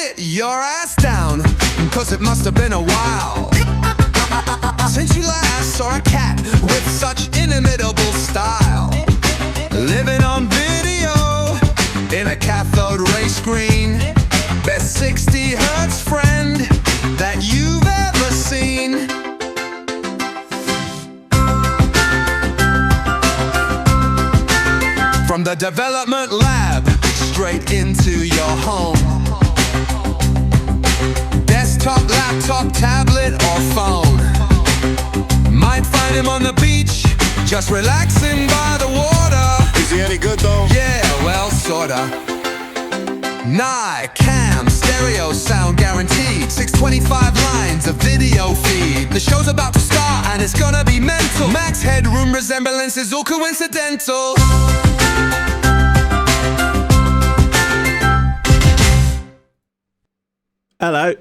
sit your ass down, cause it must have been a while since you last saw a cat with such inimitable style. Living on video in a cathode ray screen, best 60 hertz friend that you've ever seen. From the development lab straight into your home, desktop, laptop, tablet or phone. Might find him on the beach, just relaxing by the water. Is he any good though? Yeah, well, sorta. Cam, stereo sound guaranteed, 625 lines of video feed. The show's about to start and it's gonna be mental. Max headroom resemblance is all coincidental. Hello.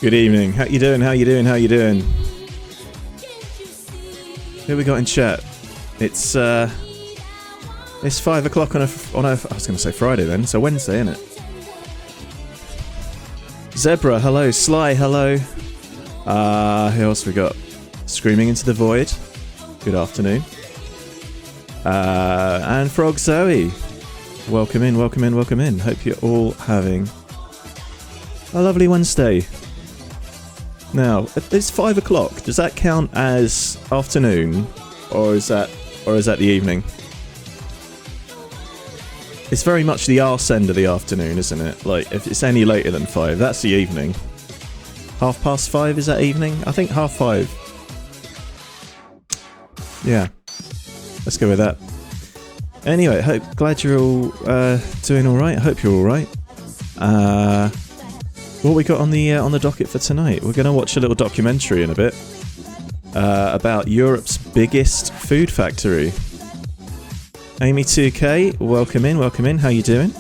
Good evening. How you doing? How you doing? How you doing? Who we got in chat? It's 5 o'clock on a I was going to say Friday then, so Wednesday, isn't it? Zebra, hello. Sly, hello. Who else we got? Screaming into the void. Good afternoon. And Frog Zoe. Welcome in, welcome in, welcome in. Hope you're all having a lovely Wednesday. Now, it's 5 o'clock. Does that count as afternoon, or is that the evening? It's very much the arse end of the afternoon, isn't it? Like, if it's any later than 5, that's the evening. 5:30, is that evening? I think 5:30. Yeah. Let's go with that. Anyway, glad you're all doing alright. Hope you're alright. What we got on the docket for tonight? We're going to watch a little documentary in a bit about Europe's biggest food factory. Amy2K, welcome in, welcome in. How you doing?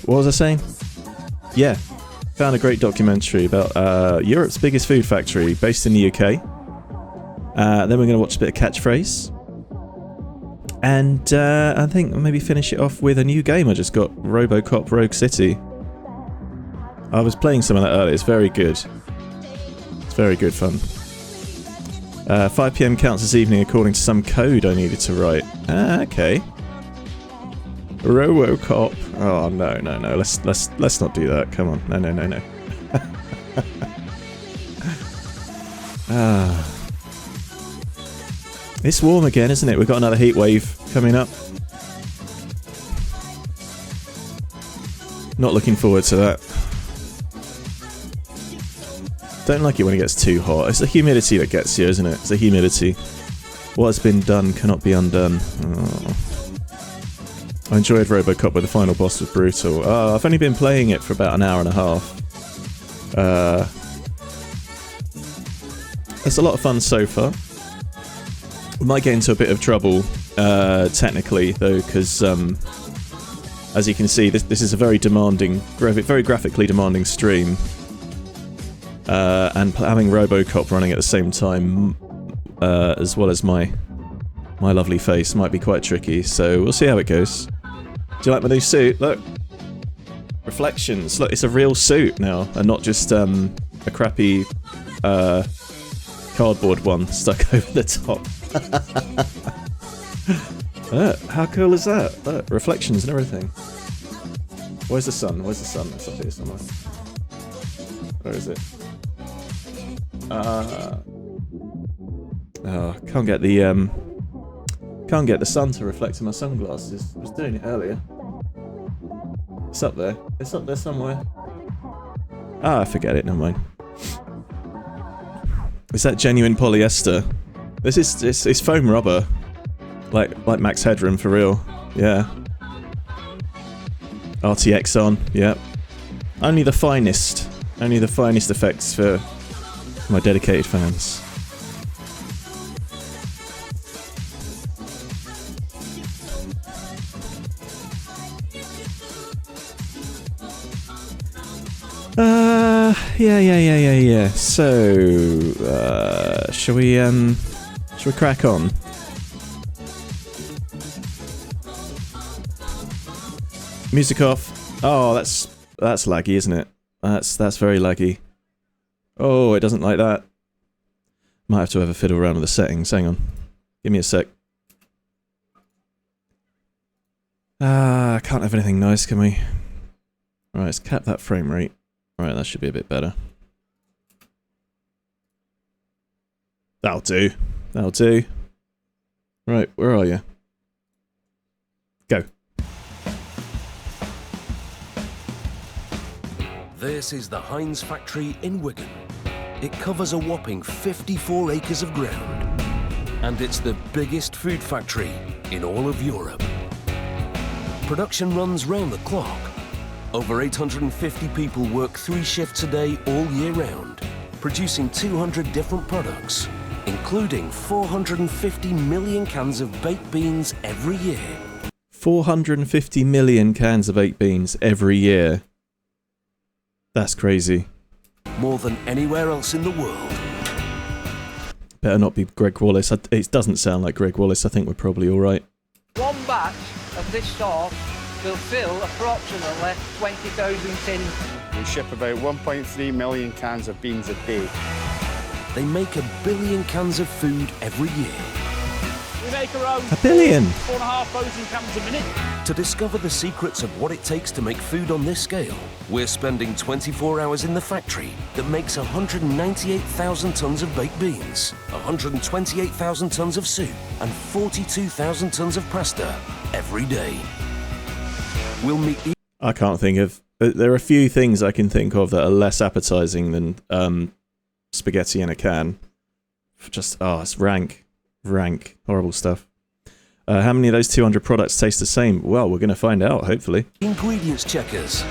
What was I saying? Yeah, found a great documentary about Europe's biggest food factory based in the UK. Then we're going to watch a bit of Catchphrase. And I think maybe finish it off with a new game I just got, RoboCop Rogue City. I was playing some of that earlier, it's very good. It's very good fun. 5 PM counts this evening according to some code I needed to write. Okay. RoboCop. Oh no, let's not do that. Come on, no. It's warm again, isn't it? We've got another heat wave coming up. Not looking forward to that. Don't like it when it gets too hot. It's the humidity that gets you, isn't it? It's the humidity. What has been done cannot be undone. Oh. I enjoyed RoboCop, but the final boss was brutal. Oh, I've only been playing it for about an hour and a half. It's a lot of fun so far. We might get into a bit of trouble, technically, though, because, as you can see, this is a very demanding, very graphically demanding stream. And having RoboCop running at the same time, as well as my lovely face, might be quite tricky, so we'll see how it goes. Do you like my new suit? Look! Reflections. Look, it's a real suit now, and not just, a crappy, cardboard one stuck over the top. How cool is that? Look, reflections and everything. Where's the sun? Where's the sun? It's up here somewhere. Where is it? Can't get the sun to reflect in my sunglasses. I was doing it earlier. It's up there. It's up there somewhere. Forget it. Never mind. Is that genuine polyester? It's foam rubber, like Max Headroom for real. Yeah. RTX on. Yep. Only the finest effects for my dedicated fans. Yeah. So, shall we crack on? Music off. Oh, that's laggy, isn't it? That's very laggy. Oh, it doesn't like that. Might have to have a fiddle around with the settings. Hang on. Give me a sec. Ah, can't have anything nice, can we? Alright, let's cap that frame rate. Alright, that should be a bit better. That'll do. That'll do. Right, where are you? Go. This is the Heinz factory in Wigan. It covers a whopping 54 acres of ground. And it's the biggest food factory in all of Europe. Production runs round the clock. Over 850 people work 3 shifts a day all year round, producing 200 different products, including 450 million cans of baked beans every year. 450 million cans of baked beans every year. That's crazy. More than anywhere else in the world. Better not be Greg Wallace. It doesn't sound like Greg Wallace. I think we're probably alright. One batch of this sort will fill approximately 20,000 tins. We ship about 1.3 million cans of beans a day. They make 1 billion cans of food every year. We make around 1 billion! 4,500 cans a minute. To discover the secrets of what it takes to make food on this scale, we're spending 24 hours in the factory that makes 198,000 tons of baked beans, 128,000 tons of soup, and 42,000 tons of pasta every day. We'll meet the... I can't think of... There are a few things I can think of that are less appetizing than spaghetti in a can. Just, oh, it's rank. Rank. Horrible stuff. How many of those 200 products taste the same? Well, we're going to find out, hopefully. ingredients checkers.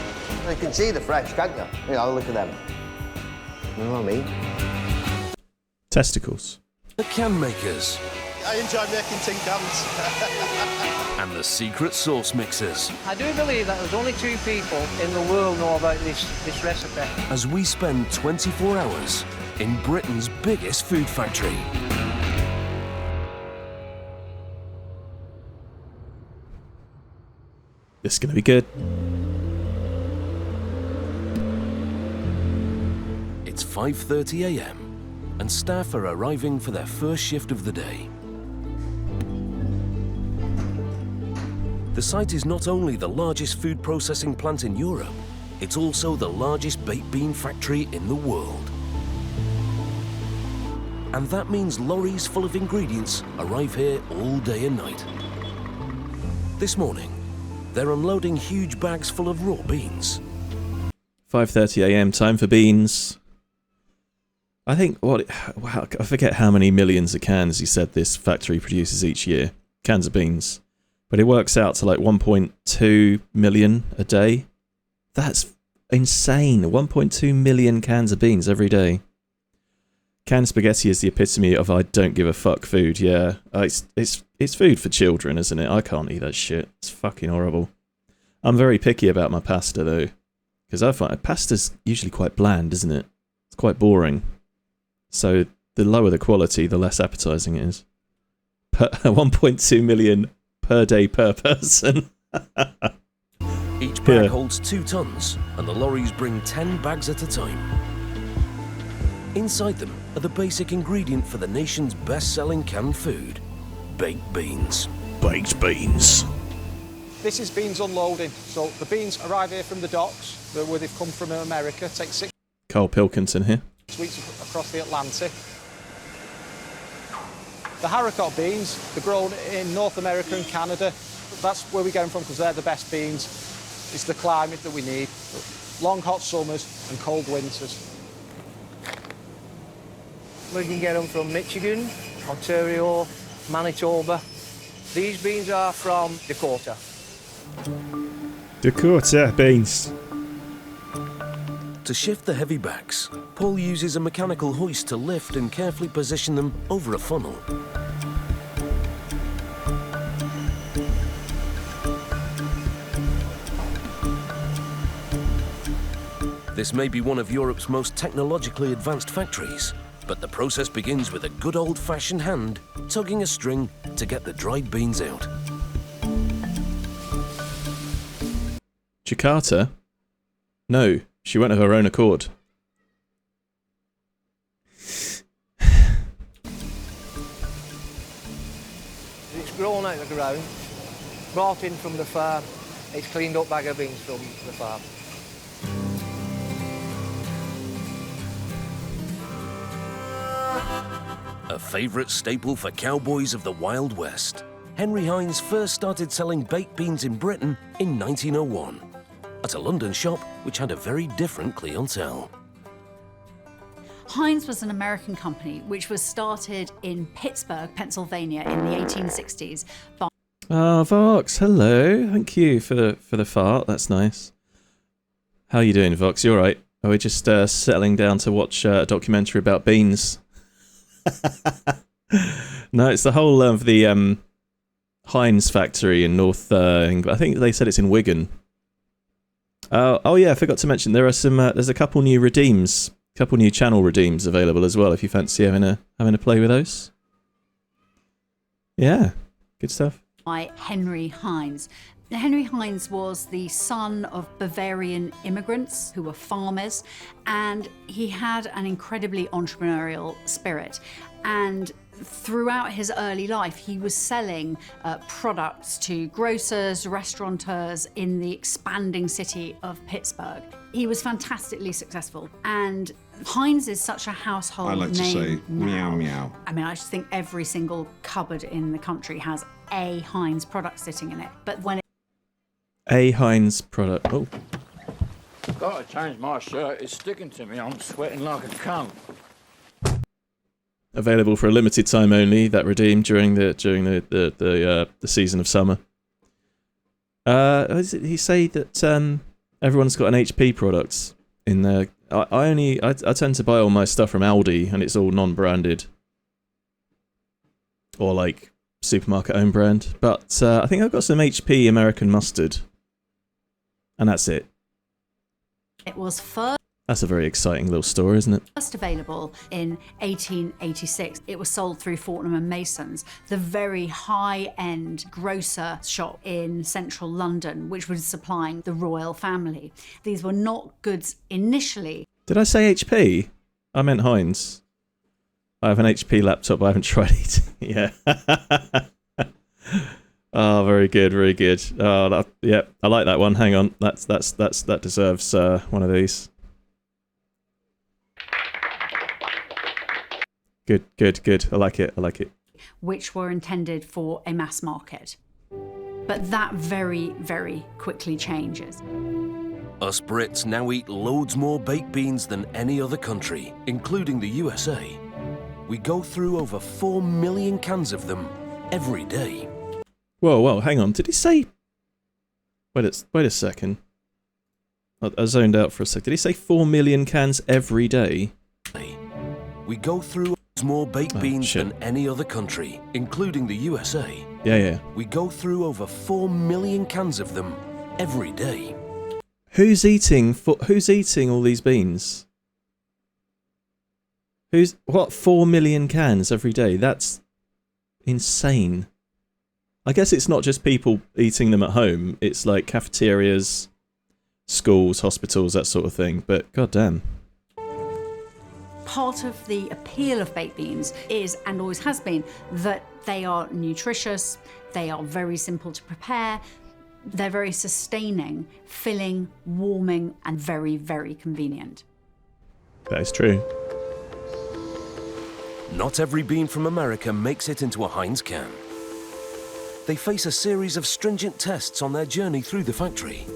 You can see the fresh, can't you? You know, look at them. You know what I mean? Testicles. The can makers. I enjoy making tin cans. And the secret sauce mixers. I do believe that there's only 2 people in the world know about this recipe. As we spend 24 hours in Britain's biggest food factory. This is going to be good. It's 5:30 a.m. and staff are arriving for their first shift of the day. The site is not only the largest food processing plant in Europe, it's also the largest baked bean factory in the world. And that means lorries full of ingredients arrive here all day and night. This morning, they're unloading huge bags full of raw beans. 5:30 a.m. time for beans. I think wow, I forget how many millions of cans he said this factory produces each year. Cans of beans. But it works out to like 1.2 million a day. That's insane. 1.2 million cans of beans every day. Canned spaghetti is the epitome of I don't give a fuck food, yeah. It's food for children, isn't it? I can't eat that shit. It's fucking horrible. I'm very picky about my pasta, though. Because I find pasta's usually quite bland, isn't it? It's quite boring. So the lower the quality, the less appetizing it is. 1.2 million per day per person. Each bag holds 2 tons, and the lorries bring 10 bags at a time. Inside them are the basic ingredient for the nation's best-selling canned food, baked beans. Baked beans. This is beans unloading. So the beans arrive here from the docks, where they've come from America. Take 6 Carl Pilkington here. weeks across the Atlantic. The haricot beans, they're grown in North America and Canada. That's where we get them from because they're the best beans. It's the climate that we need. Long hot summers and cold winters. We can get them from Michigan, Ontario, Manitoba. These beans are from Dakota. Dakota beans. To shift the heavy bags, Paul uses a mechanical hoist to lift and carefully position them over a funnel. This may be one of Europe's most technologically advanced factories, but the process begins with a good old-fashioned hand tugging a string to get the dried beans out. Jakarta? No, she went of her own accord. It's grown out of the ground, brought in from the farm. It's cleaned up bag of beans from the farm. A favourite staple for cowboys of the Wild West, Henry Hines first started selling baked beans in Britain in 1901 at a London shop which had a very different clientele. Heinz was an American company which was started in Pittsburgh, Pennsylvania in the 1860s by Ah, Vox, hello. Thank you for the fart. That's nice. How you doing, Vox? You alright? Are we just settling down to watch a documentary about beans? No, it's the whole of the Heinz factory in North England. I think they said it's in Wigan. Oh yeah, I forgot to mention there are some. There's a couple new redeems, couple new channel redeems available as well. If you fancy having a play with those. Yeah, good stuff. by Henry Heinz. Henry Heinz was the son of Bavarian immigrants who were farmers, and he had an incredibly entrepreneurial spirit. And throughout his early life, he was selling products to grocers, restaurateurs in the expanding city of Pittsburgh. He was fantastically successful, and Heinz is such a household name. I like to say meow meow. I mean, I just think every single cupboard in the country has a Heinz product sitting in it. But when A Heinz product. Oh, Gotta change my shirt. It's sticking to me. I'm sweating like a cunt. available for a limited time only. That redeemed during the season of summer. Did he say that everyone's got an HP product in there? I tend to buy all my stuff from Aldi, and it's all non-branded or like supermarket own brand. But I think I've got some HP American mustard, and that's it. it was first That's a very exciting little store, isn't it? available in 1886, it was sold through Fortnum & Mason's, the very high-end grocer shop in central London, which was supplying the royal family. These were not goods initially. Did I say HP? I meant Heinz. I have an HP laptop, I haven't tried it. Yeah. Oh, very good, very good. Oh, yeah, I like that one. Hang on, that deserves one of these. Good. I like it. Which were intended for a mass market. But that very, very quickly changes. Us Brits now eat loads more baked beans than any other country, including the USA. We go through over 4 million cans of them every day. Whoa, hang on. Did he say... Wait a second. I zoned out for a sec. Did he say 4 million cans every day? We go through more baked beans than any other country, including the USA. Yeah. We go through over 4 million cans of them every day. Who's eating all these beans? What 4 million cans every day? That's insane. I guess it's not just people eating them at home. It's like cafeterias, schools, hospitals, that sort of thing. But goddamn. Part of the appeal of baked beans is, and always has been, that they are nutritious, they are very simple to prepare, they're very sustaining, filling, warming, and very, very convenient. That is true. Not every bean from America makes it into a Heinz can. They face a series of stringent tests on their journey through the factory.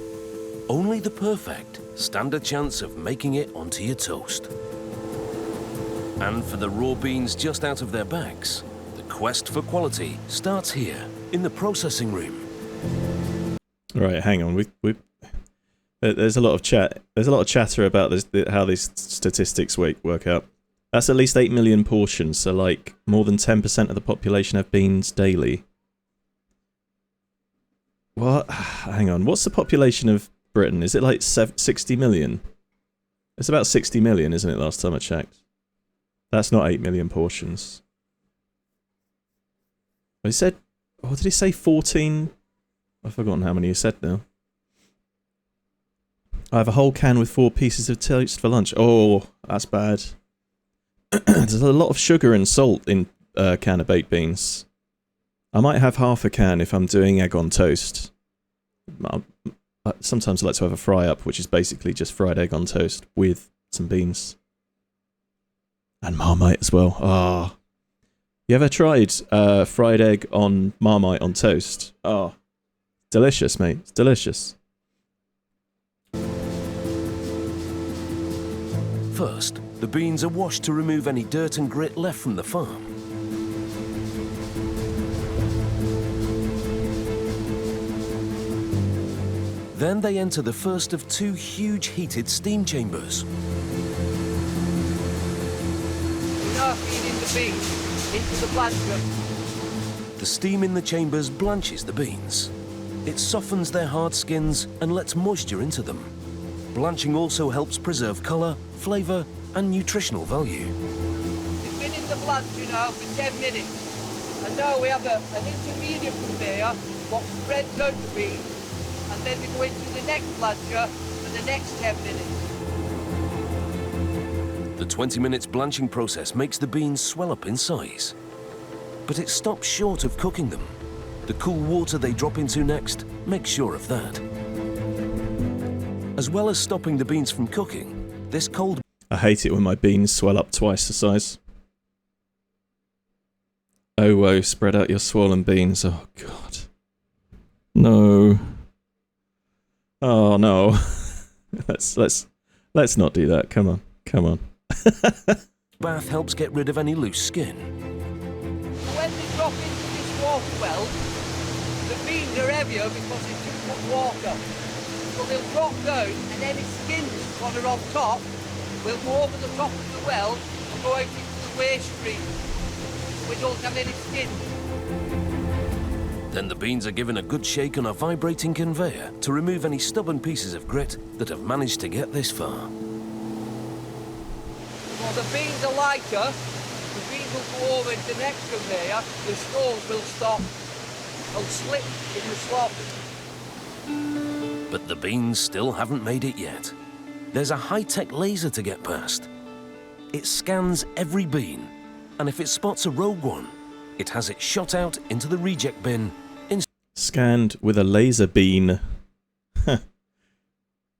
Only the perfect stand a chance of making it onto your toast. And for the raw beans just out of their bags, the quest for quality starts here, in the processing room. Right, hang on. There's a lot of chat. There's a lot of chatter about this, how these statistics work out. That's at least 8 million portions, so like more than 10% of the population have beans daily. What? Hang on. What's the population of Britain? Is it like 60 million? It's about 60 million, isn't it, last time I checked? That's not 8 million portions. He said... What did he say? 14? I've forgotten how many he said now. I have a whole can with 4 pieces of toast for lunch. Oh, that's bad. There's a lot of sugar and salt in a can of baked beans. I might have half a can if I'm doing egg on toast. Sometimes I like to have a fry up, which is basically just fried egg on toast with some beans. And Marmite as well. Ah. You ever tried fried egg on Marmite on toast? Oh. Delicious, mate. It's delicious. First, the beans are washed to remove any dirt and grit left from the farm. Then they enter the first of 2 huge heated steam chambers. Now feeding the beans into the blancher. The steam in the chambers blanches the beans. It softens their hard skins and lets moisture into them. Blanching also helps preserve colour, flavour and nutritional value. It's been in the blancher now for 10 minutes. And now we have an intermediate conveyor what spreads out the beans, and then we go into the next blancher for the next 10 minutes. The 20 minutes blanching process makes the beans swell up in size. But it stops short of cooking them. The cool water they drop into next makes sure of that. As well as stopping the beans from cooking, this cold... I hate it when my beans swell up twice the size. Oh whoa, spread out your swollen beans. Oh god. No. Oh no. let's not do that. Come on. Come on. bath helps get rid of any loose skin. When they drop into this water well, the beans are heavier because they took up water. So they'll drop down and any skins that are on top will go over the top of the well and go out into the waste stream. We don't have any skins. Then the beans are given a good shake on a vibrating conveyor to remove any stubborn pieces of grit that have managed to get this far. Well, the beans are lighter, the beans will go over into the next conveyor, the stones will stop, they'll slip in the slop. But the beans still haven't made it yet. There's a high-tech laser to get past. It scans every bean, and if it spots a rogue one, it has it shot out into the reject bin. Scanned with a laser beam. Get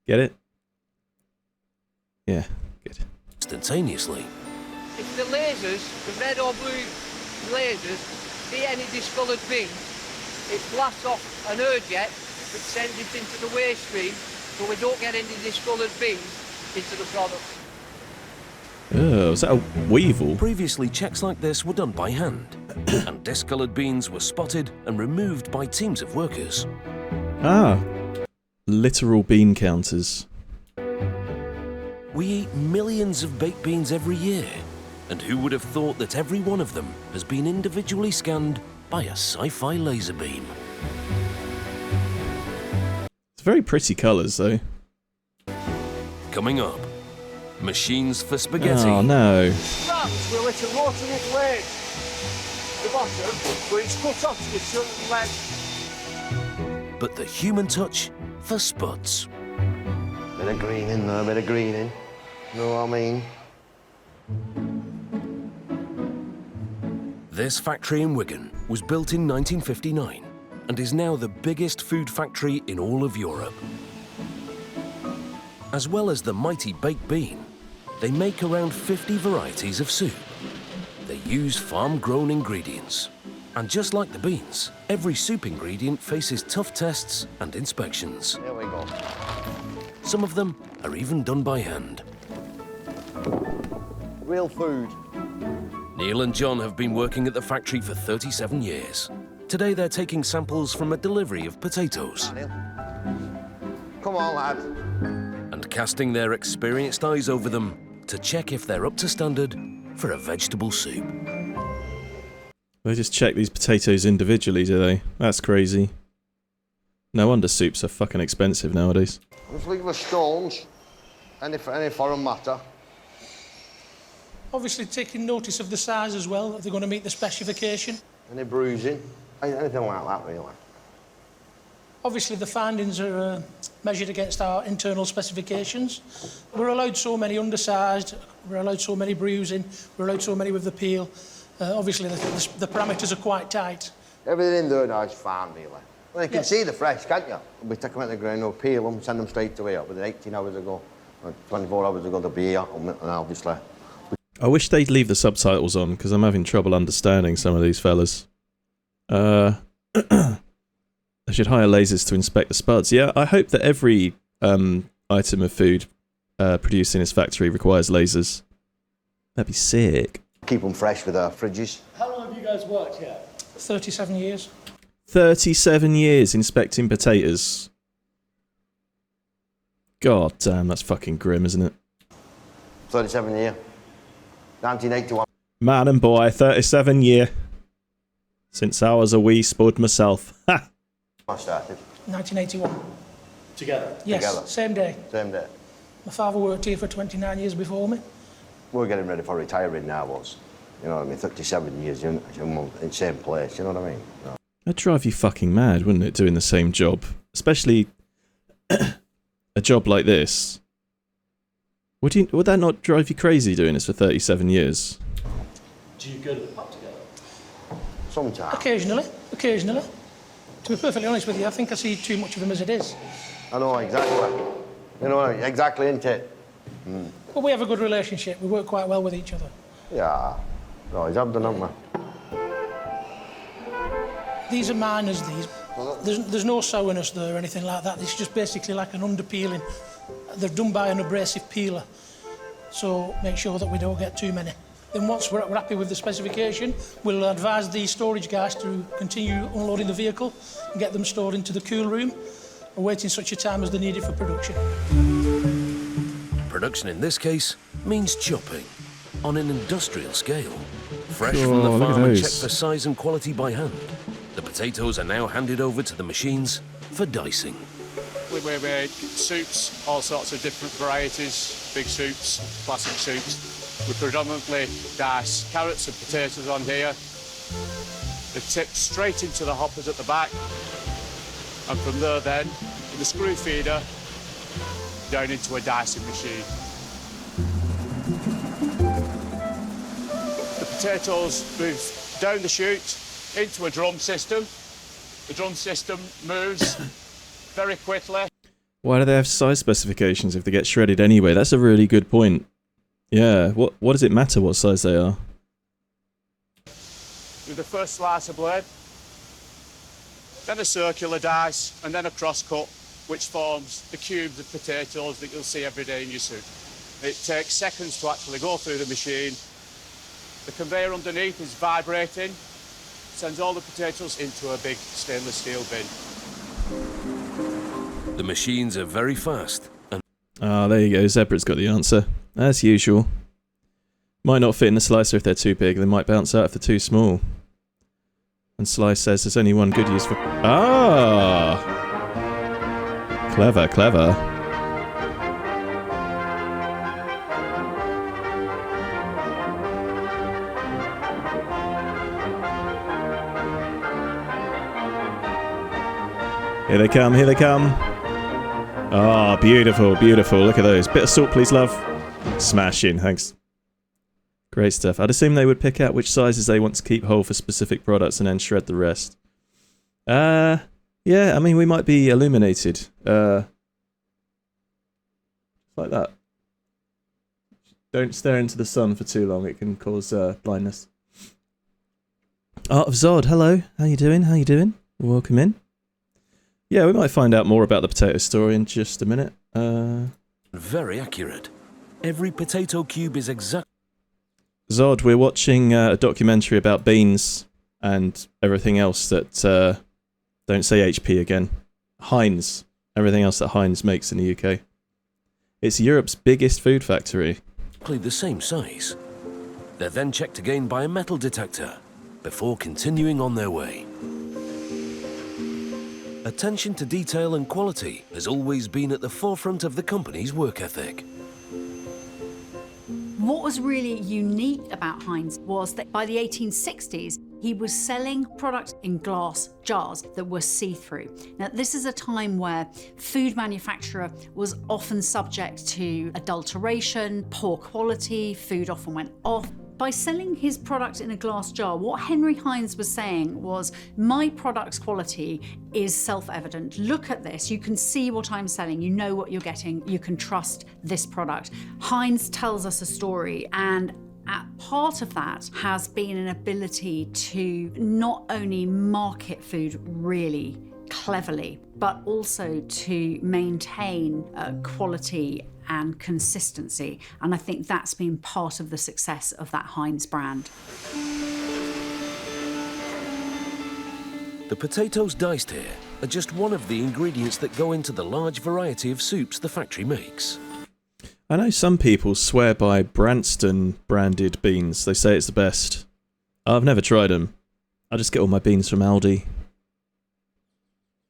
it? Yeah, good. Instantaneously. If the lasers, the red or blue lasers, see any discoloured beans, it blasts off an air jet which sends it into the waste stream so we don't get any discoloured beans into the product. Oh, is that a weevil? Previously, checks like this were done by hand, and discoloured beans were spotted and removed by teams of workers. Ah, literal bean counters. We eat millions of baked beans every year, and who would have thought that every one of them has been individually scanned by a sci-fi laser beam? It's very pretty colours, though. Coming up, machines for spaghetti. Oh no. France will let a rotary blade the bottom, where it's cut off to a certain length. But the human touch for spuds. Bit of green in there, bit of green in. Know what I mean? This factory in Wigan was built in 1959 and is now the biggest food factory in all of Europe. As well as the mighty baked bean, they make around 50 varieties of soup. They use farm-grown ingredients. And just like the beans, every soup ingredient faces tough tests and inspections. There we go. Some of them are even done by hand. Real food. Neil and John have been working at the factory for 37 years. Today they're taking samples from a delivery of potatoes. Come on, lad. And casting their experienced eyes over them to check if they're up to standard for a vegetable soup. They just check these potatoes individually, do they? That's crazy. No wonder soups are fucking expensive nowadays. Just look for stones, any foreign matter. Obviously taking notice of the size as well, if they're going to meet the specification. Any bruising, anything like that, really. Obviously, the findings are measured against our internal specifications. We're allowed so many undersized, we're allowed so many bruising, we're allowed so many with the peel. Obviously, the parameters are quite tight. Everything in there now is fine, really. Well, you can see the fresh, can't you? We take them out of the ground, we'll peel them, send them straight away up. Within 18 hours ago, or 24 hours ago, they'll be here, and obviously. I wish they'd leave the subtitles on, because I'm having trouble understanding some of these fellas. They should hire lasers to inspect the spuds. Yeah, I hope that every item of food produced in this factory requires lasers. That'd be sick. Keep them fresh with our fridges. How long have you guys worked here? 37 years. 37 years inspecting potatoes. God damn, that's fucking grim, isn't it? 37 year. 1981. Man and boy, 37 year. Since I was a wee spud myself. Ha! I started. 1981. Together? Yes, Together. same day. Same day. My father worked here for 29 years before me. We're getting ready for retiring now, was. You know what I mean? 37 years in the same place, you know what I mean? No. That'd drive you fucking mad, wouldn't it, doing the same job? Especially a job like this. Would that not drive you crazy doing this for 37 years? Do you go to the pub together? Sometimes. Occasionally. To be perfectly honest with you, I think I see too much of him as it is. I know, exactly. You know what I mean? Exactly, isn't it? Mm. But we have a good relationship. We work quite well with each other. Yeah. No, he's having done, haven't These are miners, these. There's no sourness there or anything like that. It's just basically like an underpeeling. They're done by an abrasive peeler. So make sure that we don't get too many. Then once we're happy with the specification, we'll advise the storage guys to continue unloading the vehicle and get them stored into the cool room, awaiting such a time as they're needed for production. Production in this case means chopping on an industrial scale. Fresh Oh, from the look at farm and those. checked for size and quality by hand. The potatoes are now handed over to the machines for dicing. We make soups, all sorts of different varieties, big soups, classic soups. We predominantly dice carrots and potatoes on here. They're tipped straight into the hoppers at the back. And from there then, in the screw feeder, down into a dicing machine. The potatoes move down the chute into a drum system. The drum system moves very quickly. Why do they have size specifications if they get shredded anyway? That's a really good point. Yeah, what does it matter what size they are? With the first slice of blade, then a circular dice, and then a cross cut, which forms the cubes of potatoes that you'll see every day in your soup. It takes seconds to actually go through the machine. The conveyor underneath is vibrating, sends all the potatoes into a big stainless steel bin. The machines are very fast and There you go, Zebra's got the answer. As usual. Might not fit in the slicer if they're too big, they might bounce out if they're too small. And Slice says there's only one good use for... Ah! Clever, clever. Here they come, here they come. Ah, beautiful, beautiful. Look at those. Bit of salt, please, love. Smashing, thanks. Great stuff. I'd assume they would pick out which sizes they want to keep whole for specific products and then shred the rest. Yeah, I mean, we might be illuminated. Like that. Don't stare into the sun for too long, it can cause blindness. Art of Zod, hello. How you doing? How you doing? Welcome in. Yeah, we might find out more about the potato story in just a minute. very accurate. Every potato cube is exact. Zod, we're watching a documentary about beans and everything else that... don't say HP again. Heinz. Everything else that Heinz makes in the UK. It's Europe's biggest food factory. The same size. They're then checked again by a metal detector before continuing on their way. Attention to detail and quality has always been at the forefront of the company's work ethic. What was really unique about Heinz was that by the 1860s, He was selling products in glass jars that were see-through. Now, this is a time where food manufacture was often subject to adulteration, poor quality, food often went off. By selling his product in a glass jar, what Henry Heinz was saying was, my product's quality is self-evident. Look at this, you can see what I'm selling, you know what you're getting, you can trust this product. Heinz tells us a story, and at part of that has been an ability to not only market food really cleverly, but also to maintain quality and consistency. And I think that's been part of the success of that Heinz brand. The potatoes diced here are just one of the ingredients that go into the large variety of soups the factory makes. I know some people swear by Branston branded beans. They say it's the best. I've never tried them. I just get all my beans from Aldi.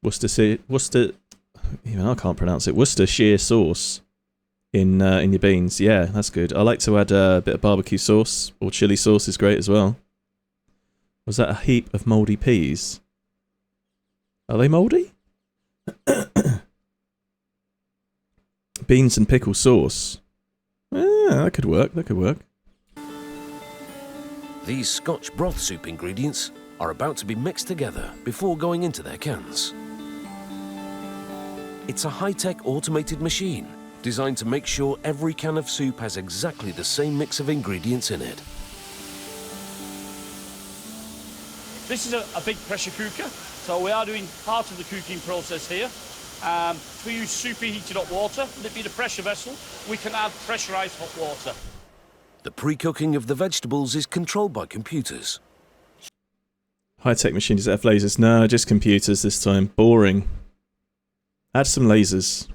Worcestershire sauce in your beans. Yeah, that's good. I like to add a bit of barbecue sauce, or chili sauce is great as well. Was that a heap of mouldy peas? Are they mouldy? Beans and pickle sauce. That could work, that could work. These Scotch broth soup ingredients are about to be mixed together before going into their cans. It's a high-tech automated machine designed to make sure every can of soup has exactly the same mix of ingredients in it. This is a big pressure cooker, so we are doing part of the cooking process here. We use superheated hot water. With it being a pressure vessel, we can add pressurised hot water. The pre-cooking of the vegetables is controlled by computers. High-tech machines that have lasers. No, just computers this time. Boring. Add some lasers.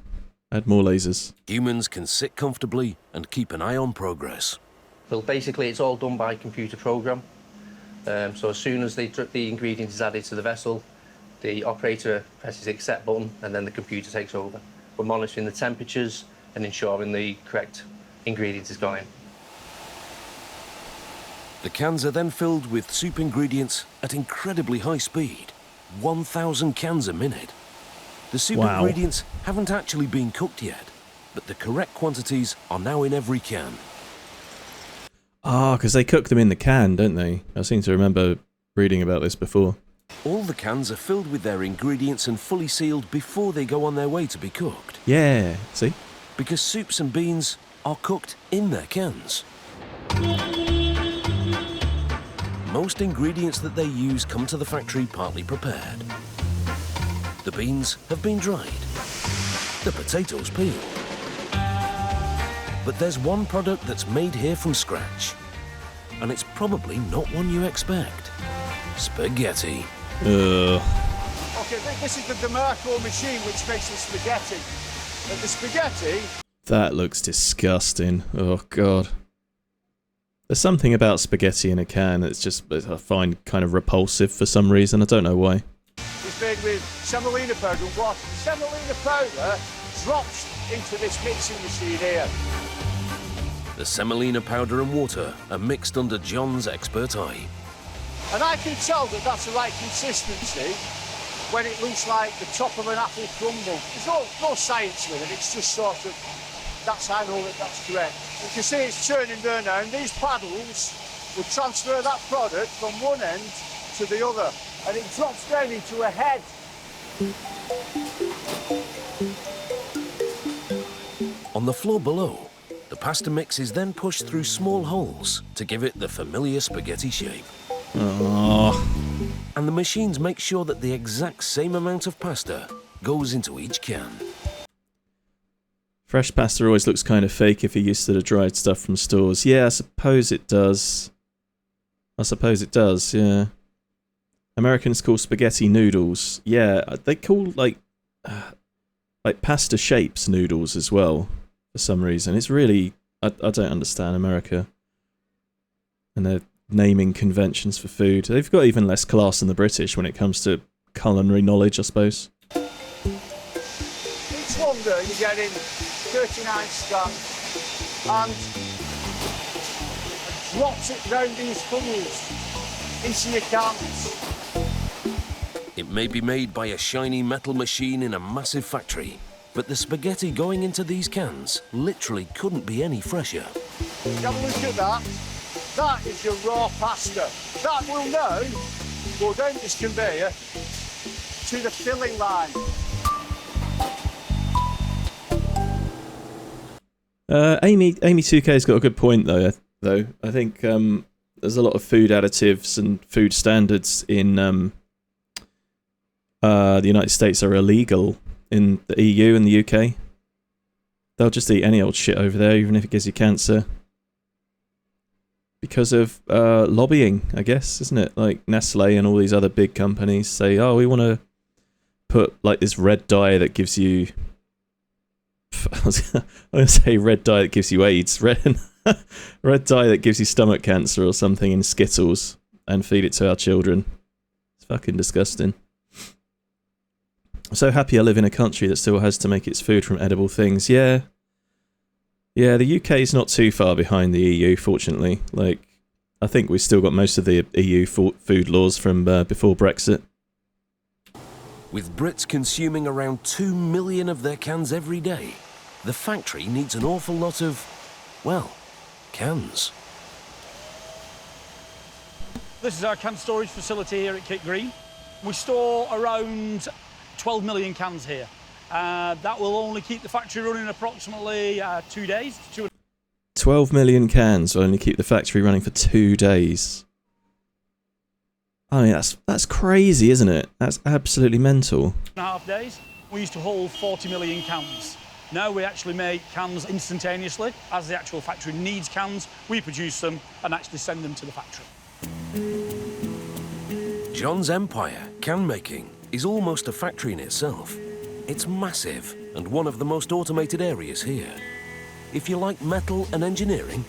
Add more lasers. Humans can sit comfortably and keep an eye on progress. Well, basically, it's all done by computer program. So as soon as the ingredient is added to the vessel, the operator presses the accept button and then the computer takes over. We're monitoring the temperatures and ensuring the correct ingredient is going. The cans are then filled with soup ingredients at incredibly high speed, 1,000 cans a minute. The soup ingredients haven't actually been cooked yet, but the correct quantities are now in every can. Ah, because they cook them in the can, don't they? I seem to remember reading about this before. All the cans are filled with their ingredients and fully sealed before they go on their way to be cooked. Yeah, see? Because soups and beans are cooked in their cans. Most ingredients that they use come to the factory partly prepared. The beans have been dried. The potatoes peeled. But there's one product that's made here from scratch. And it's probably not one you expect. Spaghetti. Okay, this is the DeMarco machine which makes the spaghetti. And the spaghetti... That looks disgusting. Oh, God. There's something about spaghetti in a can that's just, I find kind of repulsive for some reason. I don't know why. It's made with semolina powder and water. The semolina powder drops into this mixing machine here. The semolina powder and water are mixed under John's expert eye. And I can tell that that's the right consistency when it looks like the top of an apple crumble. There's no science with it, it's just sort of, that's how I know that that's correct. You can see it's turning there now, and these paddles will transfer that product from one end to the other, and it drops down into a head. On the floor below, the pasta mix is then pushed through small holes to give it the familiar spaghetti shape. Oh. And the machines make sure that the exact same amount of pasta goes into each can. Fresh pasta always looks kind of fake if you're used to the dried stuff from stores. Yeah, I suppose it does. Yeah. Americans call spaghetti noodles. Yeah, they call, like pasta shapes noodles as well, for some reason. It's really... I don't understand America and their naming conventions for food. They've got even less class than the British when it comes to culinary knowledge, I suppose. Each wonder you're getting 39 scans and drops it round these funnels into your cans. It may be made by a shiny metal machine in a massive factory, but the spaghetti going into these cans literally couldn't be any fresher. Have a look at that. That is your raw pasta. That will now go down this conveyor to the filling line. Amy 2K's got a good point though. I think there's a lot of food additives and food standards in the United States are illegal in the EU and the UK. They'll just eat any old shit over there, even if it gives you cancer. Because of lobbying, I guess, isn't it? Like Nestle and all these other big companies say, oh, we want to put like this red dye that gives you... I was going to say red dye that gives you AIDS. Red dye that gives you stomach cancer or something in Skittles and feed it to our children. It's fucking disgusting. I'm so happy I live in a country that still has to make its food from edible things. Yeah, the UK is not too far behind the EU, fortunately. Like, I think we've still got most of the EU food laws from before Brexit. With Brits consuming around 2 million of their cans every day, the factory needs an awful lot of, well, cans. This is our can storage facility here at Kit Green. We store around 12 million cans here. That will only keep the factory running approximately 2 days. 12 million cans will only keep the factory running for 2 days. I mean, that's crazy, isn't it? That's absolutely mental. 2.5 days. We used to hold 40 million cans. Now we actually make cans instantaneously. As the actual factory needs cans, we produce them and actually send them to the factory. John's empire, can making, is almost a factory in itself. It's massive and one of the most automated areas here. If you like metal and engineering,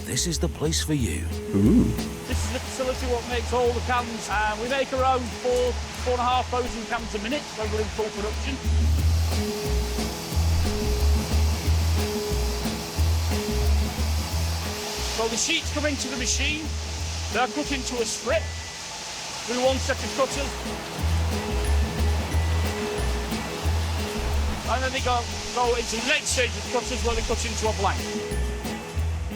this is the place for you. Ooh. This is the facility what makes all the cans. We make around 4,500 cans a minute when we're in full production. So the sheets come into the machine, they're cut into a strip with one set of cutters. And then they go into the next stage of cutters where they cut into a blank.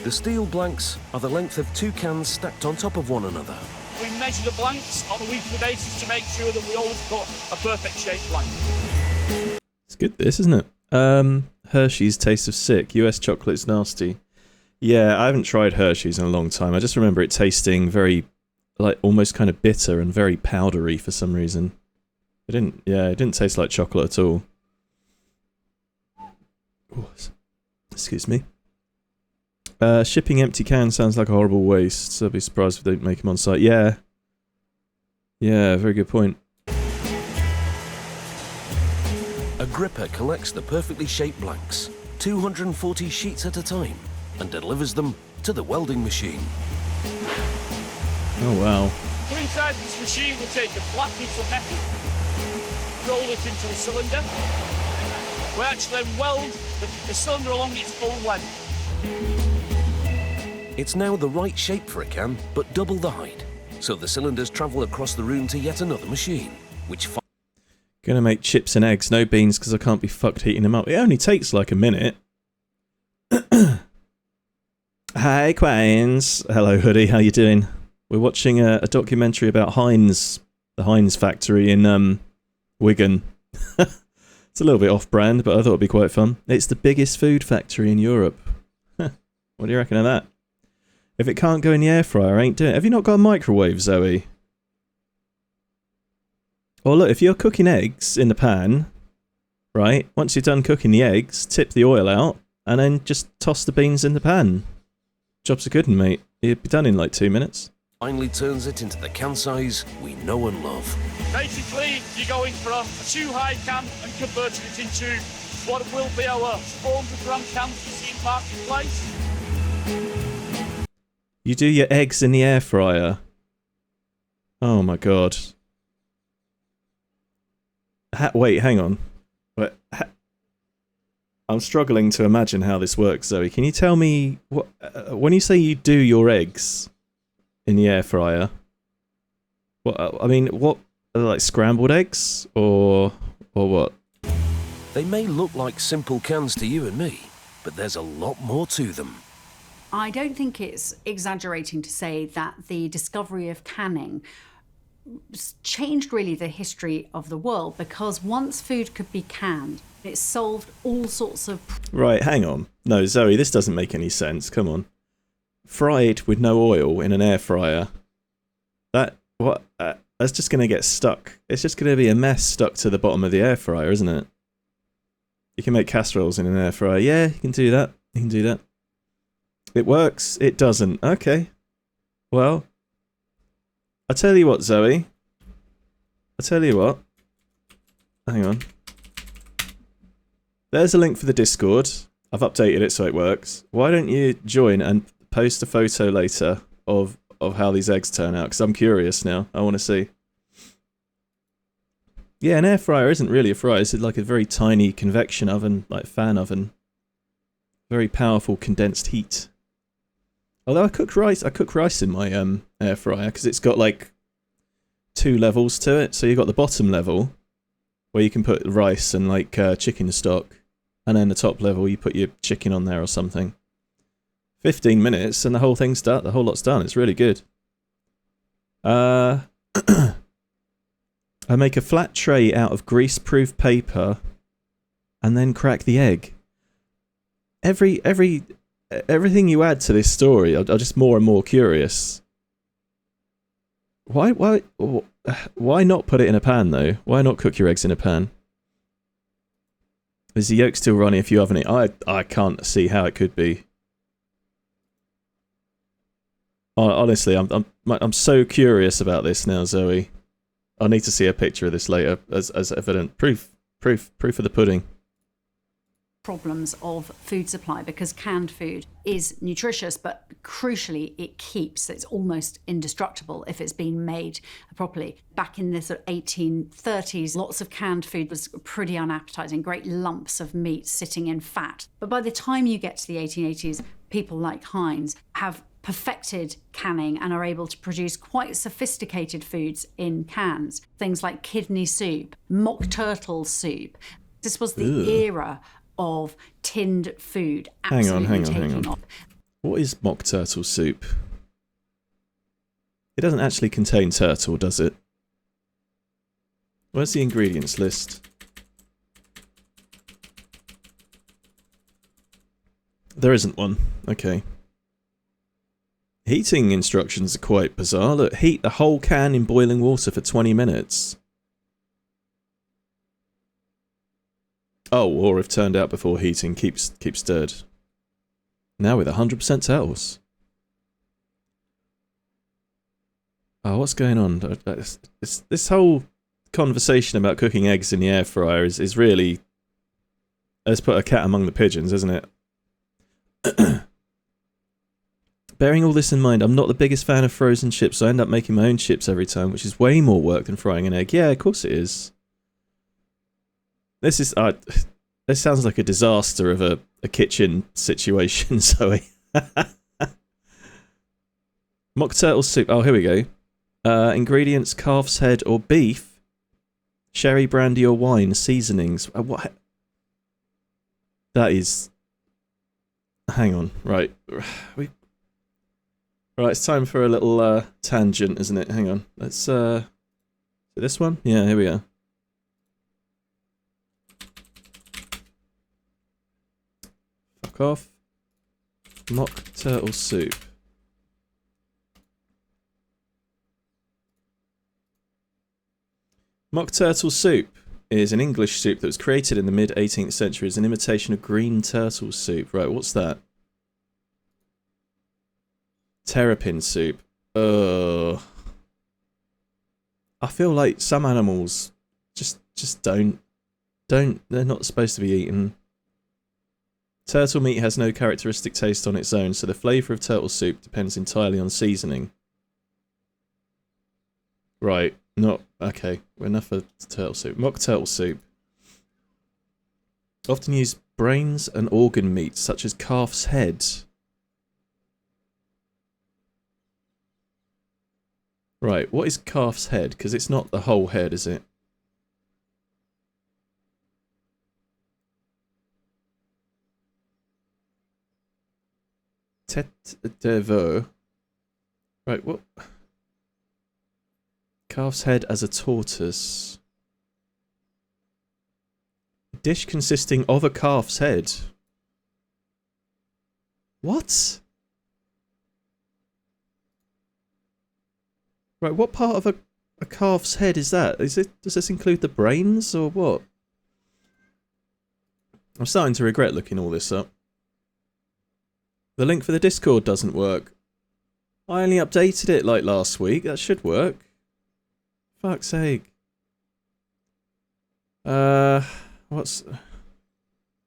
The steel blanks are the length of 2 cans stacked on top of one another. We measure the blanks on a weekly basis to make sure that we always got a perfect shaped blank. It's good this, isn't it? Hershey's Taste of Sick. US chocolate's nasty. Yeah, I haven't tried Hershey's in a long time. I just remember it tasting very, like, almost kind of bitter and very powdery for some reason. It didn't taste like chocolate at all. Ooh, excuse me. Shipping empty cans sounds like a horrible waste, so I'd be surprised if they don't make them on site. Yeah. Yeah, very good point. Agrippa collects the perfectly shaped blanks, 240 sheets at a time, and delivers them to the welding machine. Oh, wow. So inside this machine, we take a flat piece of metal, roll it into the cylinder. We actually then weld the cylinder along its full length. It's now the right shape for a can, but double the height. So the cylinders travel across the room to yet another machine, which... Gonna make chips and eggs, no beans, because I can't be fucked heating them up. It only takes like a minute. Hi, Quains. Hello, Hoodie. How you doing? We're watching a documentary about Heinz, the Heinz factory in Wigan. It's a little bit off-brand, but I thought it'd be quite fun. It's the biggest food factory in Europe. What do you reckon of that? If it can't go in the air fryer, I ain't doing it. Have you not got a microwave, Zoe? Or look, if you're cooking eggs in the pan, right, once you're done cooking the eggs, tip the oil out, and then just toss the beans in the pan. Job's a good one, mate. It'd be done in like 2 minutes. Finally turns it into the can size we know and love. Basically, you're going from a 2-high can and converting it into what will be our 400-gram cans you see in the marketplace. You do your eggs in the air fryer. Oh my god. Wait, hang on. I'm struggling to imagine how this works, Zoe. Can you tell me what when you say you do your eggs in the air fryer? What I mean, what are they, like scrambled eggs or what? They may look like simple cans to you and me, but there's a lot more to them. I don't think it's exaggerating to say that the discovery of canning changed really the history of the world, because once food could be canned, it solved all sorts of... Right, hang on. No, Zoe, this doesn't make any sense. Come on. Fried with no oil in an air fryer. That's just going to get stuck. It's just going to be a mess stuck to the bottom of the air fryer, isn't it? You can make casseroles in an air fryer. Yeah, you can do that. You can do that. It works. It doesn't. Okay. Well, I tell you what, Zoe. I tell you what. Hang on. There's a link for the Discord. I've updated it so it works. Why don't you join and post a photo later of how these eggs turn out? Because I'm curious now. I want to see. Yeah, an air fryer isn't really a fryer. It's like a very tiny convection oven, like fan oven. Very powerful condensed heat. Although I cook rice in my air fryer because it's got like 2 levels to it. So you've got the bottom level where you can put rice and like chicken stock, and then the top level you put your chicken on there or something. 15 minutes and the whole thing's done. The whole lot's done. It's really good. I make a flat tray out of grease-proof paper and then crack the egg. Everything you add to this story, I'm just more and more curious. Why not put it in a pan though? Why not cook your eggs in a pan? Is the yolk still runny if you oven it? I can't see how it could be. Honestly, I'm so curious about this now, Zoe. I need to see a picture of this later as evident proof of the pudding. Problems of food supply, because canned food is nutritious, but crucially it keeps. It's almost indestructible if it's been made properly. Back in the sort of 1830s, lots of canned food was pretty unappetizing, great lumps of meat sitting in fat. But by the time you get to the 1880s, people like Heinz have perfected canning and are able to produce quite sophisticated foods in cans. Things like kidney soup, mock turtle soup. This was the era of tinned food absolutely taking off. What is mock turtle soup? It doesn't actually contain turtle, does it? Where's the ingredients list? There isn't one. Okay. Heating instructions are quite bizarre. Look, heat the whole can in boiling water for 20 minutes. Oh, or if turned out before heating, keep stirred. Now with 100% turtles. Oh, what's going on? This whole conversation about cooking eggs in the air fryer is really... Let's put a cat among the pigeons, isn't it? Bearing all this in mind, I'm not the biggest fan of frozen chips, so I end up making my own chips every time, which is way more work than frying an egg. Yeah, of course it is. This is... this sounds like a disaster of a kitchen situation, Zoe. Mock turtle soup. Oh, here we go. Ingredients: calf's head or beef, sherry, brandy or wine, seasonings. What? That is... Hang on. Right. Right, it's time for a little tangent, isn't it? Hang on. Let's... this one? Yeah, here we are. Fuck off. Mock turtle soup. Mock turtle soup is an English soup that was created in the mid-18th century as an imitation of green turtle soup. Right, what's that? Terrapin soup. I feel like some animals just don't. They're not supposed to be eaten. Turtle meat has no characteristic taste on its own, so the flavour of turtle soup depends entirely on seasoning. Right, not... Okay, enough of turtle soup. Mock turtle soup. Often use brains and organ meat, such as calf's head. Right, what is calf's head? Because it's not the whole head, is it? Tête de veau. Right, what? Calf's head as a tortoise. A dish consisting of a calf's head. What? Right, what part of a calf's head is that? Does this include the brains or what? I'm starting to regret looking all this up. The link for the Discord doesn't work. I only updated it like last week. That should work. Fuck's sake. What's...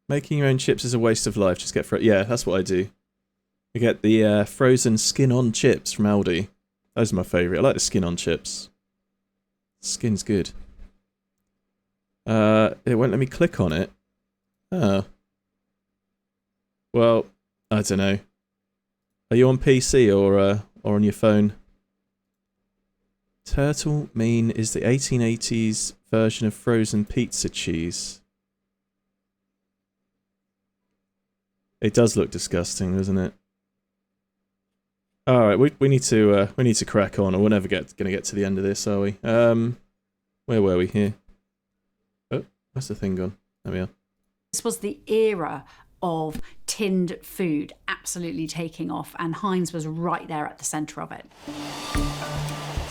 Making your own chips is a waste of life. Just get yeah, that's what I do. You get the frozen skin-on chips from Aldi. Those are my favourite. I like the skin-on chips. Skin's good. It won't let me click on it. Oh. Well, I don't know. Are you on PC or on your phone? Turtle mean is the 1880s version of frozen pizza cheese. It does look disgusting, doesn't it? All right, we need to crack on, or we're never gonna get to the end of this, are we? Where were we here? Oh, where's the thing gone? There we are. This was the era of tinned food absolutely taking off, and Heinz was right there at the centre of it.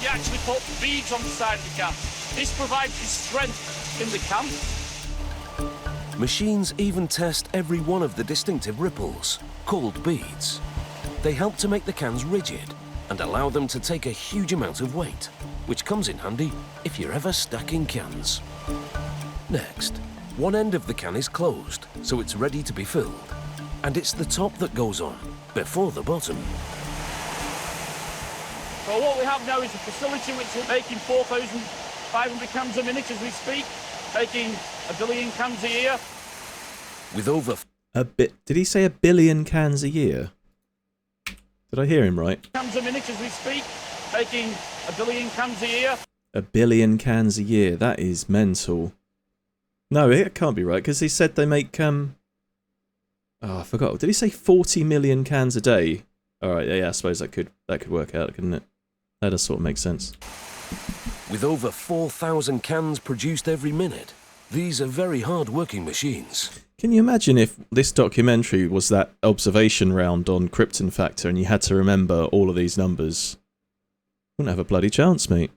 You actually put beads on the side of the can. This provides the strength in the can. Machines even test every one of the distinctive ripples, called beads. They help to make the cans rigid and allow them to take a huge amount of weight, which comes in handy if you're ever stacking cans. Next, one end of the can is closed, so it's ready to be filled, and it's the top that goes on, before the bottom. So what we have now is a facility which is making 4,500 cans a minute as we speak, making 1 billion cans a year. With over... Did he say 1 billion cans a year? Did I hear him right? Cans a minute as we speak, making 1 billion cans a year. 1 billion cans a year. That is mental. No, it can't be right, because he said they make, Oh, I forgot. Did he say 40 million cans a day? Alright, yeah, I suppose that could work out, couldn't it? That does sort of make sense. With over 4,000 cans produced every minute, these are very hard-working machines. Can you imagine if this documentary was that observation round on Krypton Factor and you had to remember all of these numbers? Wouldn't have a bloody chance, mate.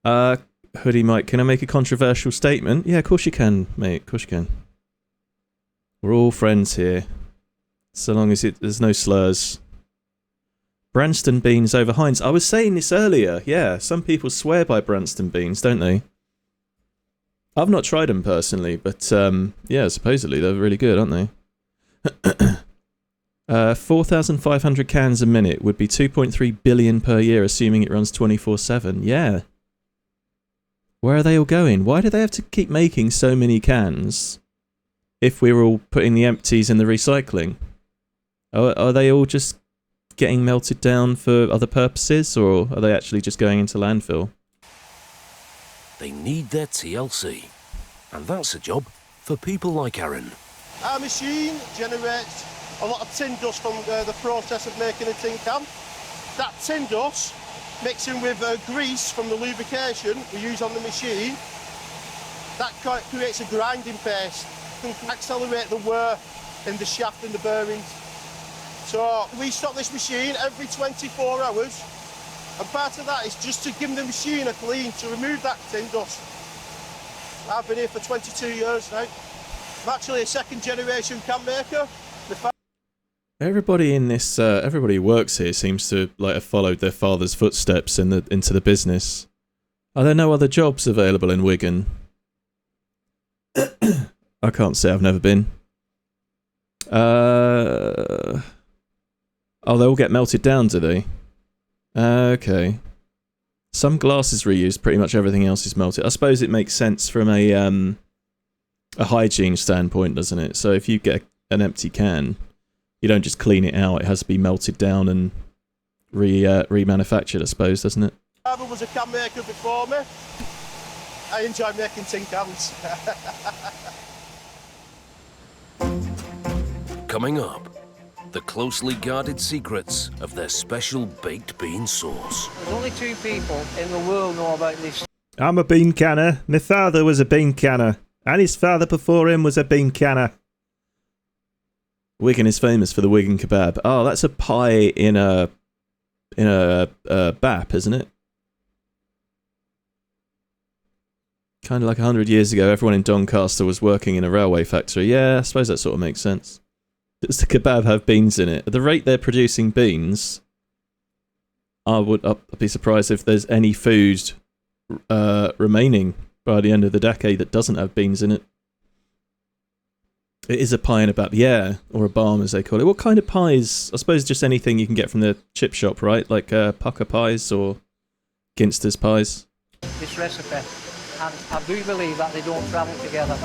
Hoodie Mike, can I make a controversial statement? Yeah, of course you can, mate. Of course you can. We're all friends here. So long as there's no slurs. Branston beans over Heinz. I was saying this earlier. Yeah, some people swear by Branston beans, don't they? I've not tried them personally, but yeah, supposedly they're really good, aren't they? 4,500 cans a minute would be 2.3 billion per year, assuming it runs 24/7. Yeah. Where are they all going? Why do they have to keep making so many cans if we're all putting the empties in the recycling? Are they all just getting melted down for other purposes, or are they actually just going into landfill? They need their TLC, and that's a job for people like Aaron. Our machine generates a lot of tin dust from the process of making a tin can. That tin dust, mixing with grease from the lubrication we use on the machine, that creates a grinding paste, can accelerate the wear in the shaft and the bearings. So we stop this machine every 24 hours, and part of that is just to give the machine a clean, to remove that tin dust. I've been here for 22 years now. I'm actually a second generation can maker. Everybody in this, everybody who works here seems to like have followed their father's footsteps into the business. Are there no other jobs available in Wigan? I can't say, I've never been. Oh, they all get melted down, do they? Okay. Some glass is reused, pretty much everything else is melted. I suppose it makes sense from a hygiene standpoint, doesn't it? So if you get an empty can, you don't just clean it out, it has to be melted down and remanufactured, I suppose, doesn't it? father was a can maker before me. I enjoy making tin cans. Coming up, the closely guarded secrets of their special baked bean sauce. There's only 2 people in the world know about this. I'm a bean canner. My father was a bean canner. And his father before him was a bean canner. Wigan is famous for the Wigan kebab. Oh, that's a pie in a bap, isn't it? Kind of like 100 years ago, everyone in Doncaster was working in a railway factory. Yeah, I suppose that sort of makes sense. Does the kebab have beans in it? At the rate they're producing beans, I'd be surprised if there's any food remaining by the end of the decade that doesn't have beans in it. It is a pie in a bap, yeah, or a balm as they call it. What kind of pies? I suppose just anything you can get from the chip shop, right? Like pucker pies or Ginster's pies. This recipe, and I do believe that they don't travel together.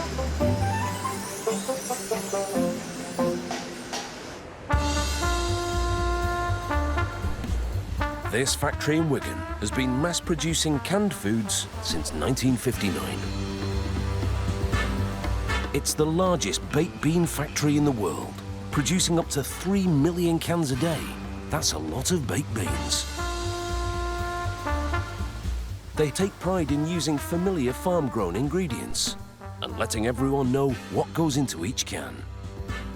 This factory in Wigan has been mass-producing canned foods since 1959. It's the largest baked bean factory in the world, producing up to 3 million cans a day. That's a lot of baked beans. They take pride in using familiar farm-grown ingredients and letting everyone know what goes into each can.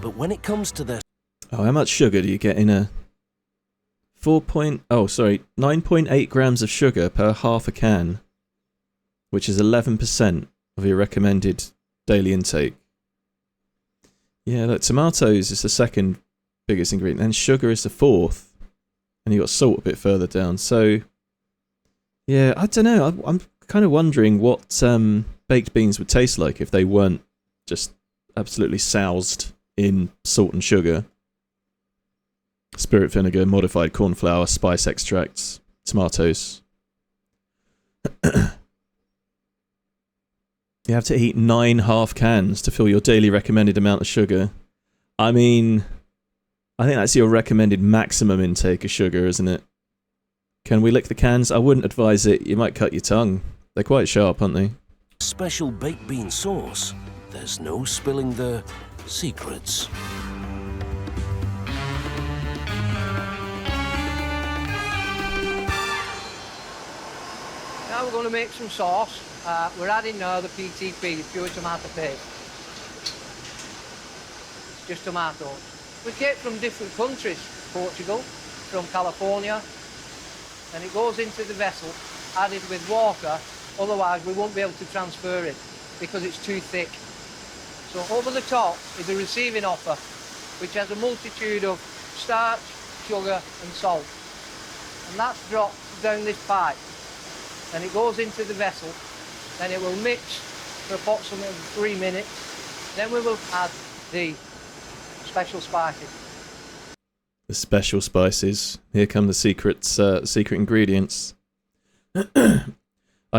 But when it comes to their... Oh, how much sugar do you get in a... 9.8 grams of sugar per half a can, which is 11% of your recommended daily intake. Yeah, look, tomatoes is the second biggest ingredient, and sugar is the fourth, and you got salt a bit further down. So, yeah, I don't know. I'm kind of wondering what baked beans would taste like if they weren't just absolutely soused in salt and sugar. Spirit vinegar, modified corn flour, spice extracts, tomatoes. You have to eat 9 half cans to fill your daily recommended amount of sugar. I mean, I think that's your recommended maximum intake of sugar, isn't it? Can we lick the cans? I wouldn't advise it. You might cut your tongue. They're quite sharp, aren't they? Special baked bean sauce, there's no spilling the secrets. Now we're going to make some sauce. We're adding now the PTP, the pure tomato paste. It's just tomatoes. We get from different countries, Portugal, from California, and it goes into the vessel, added with water, otherwise we won't be able to transfer it because it's too thick. So over the top is a receiving offer, which has a multitude of starch, sugar and salt. And that's dropped down this pipe. And it goes into the vessel, then it will mix for approximately 3 minutes. Then we will add the special spices. The special spices. Here come the secret ingredients. I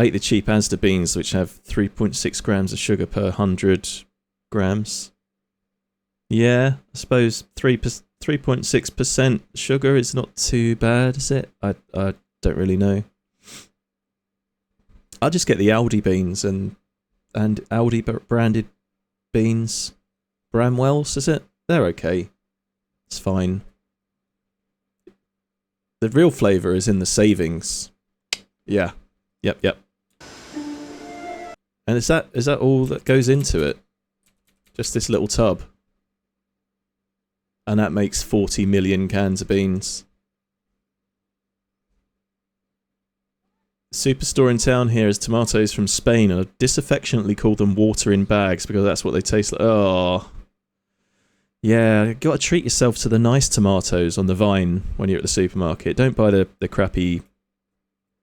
eat the cheap Asda beans, which have 3.6 grams of sugar per 100 grams. Yeah, I suppose 3.6% sugar is not too bad, is it? I don't really know. I'll just get the Aldi beans and Aldi branded beans. Bramwell's, is it? They're okay. It's fine. The real flavour is in the savings. Yeah. Yep. And is that all that goes into it? Just this little tub? And that makes 40 million cans of beans. Superstore in town here is tomatoes from Spain, and I disaffectionately call them water in bags because that's what they taste like. Oh. Yeah, you got to treat yourself to the nice tomatoes on the vine when you're at the supermarket. Don't buy the crappy,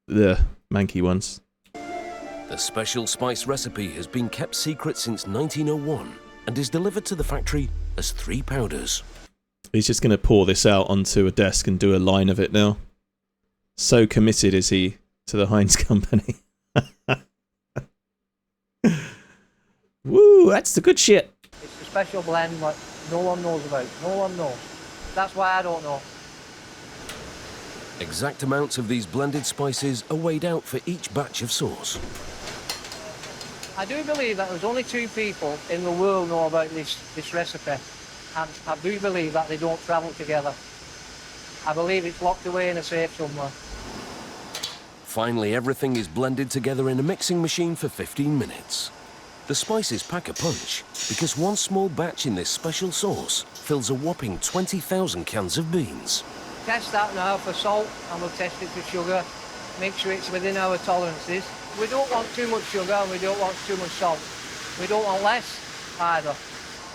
the manky ones. The special spice recipe has been kept secret since 1901 and is delivered to the factory as 3 powders. He's just going to pour this out onto a desk and do a line of it now. So committed is he to the Heinz company. Woo, that's the good shit. It's a special blend that no one knows about. No one knows. That's why I don't know. Exact amounts of these blended spices are weighed out for each batch of sauce. I do believe that there's only 2 people in the world know about this recipe, and I do believe that they don't travel together. I believe it's locked away in a safe somewhere. Finally, everything is blended together in a mixing machine for 15 minutes. The spices pack a punch, because one small batch in this special sauce fills a whopping 20,000 cans of beans. Test that now for salt, and we'll test it for sugar. Make sure it's within our tolerances. We don't want too much sugar and we don't want too much salt. We don't want less either.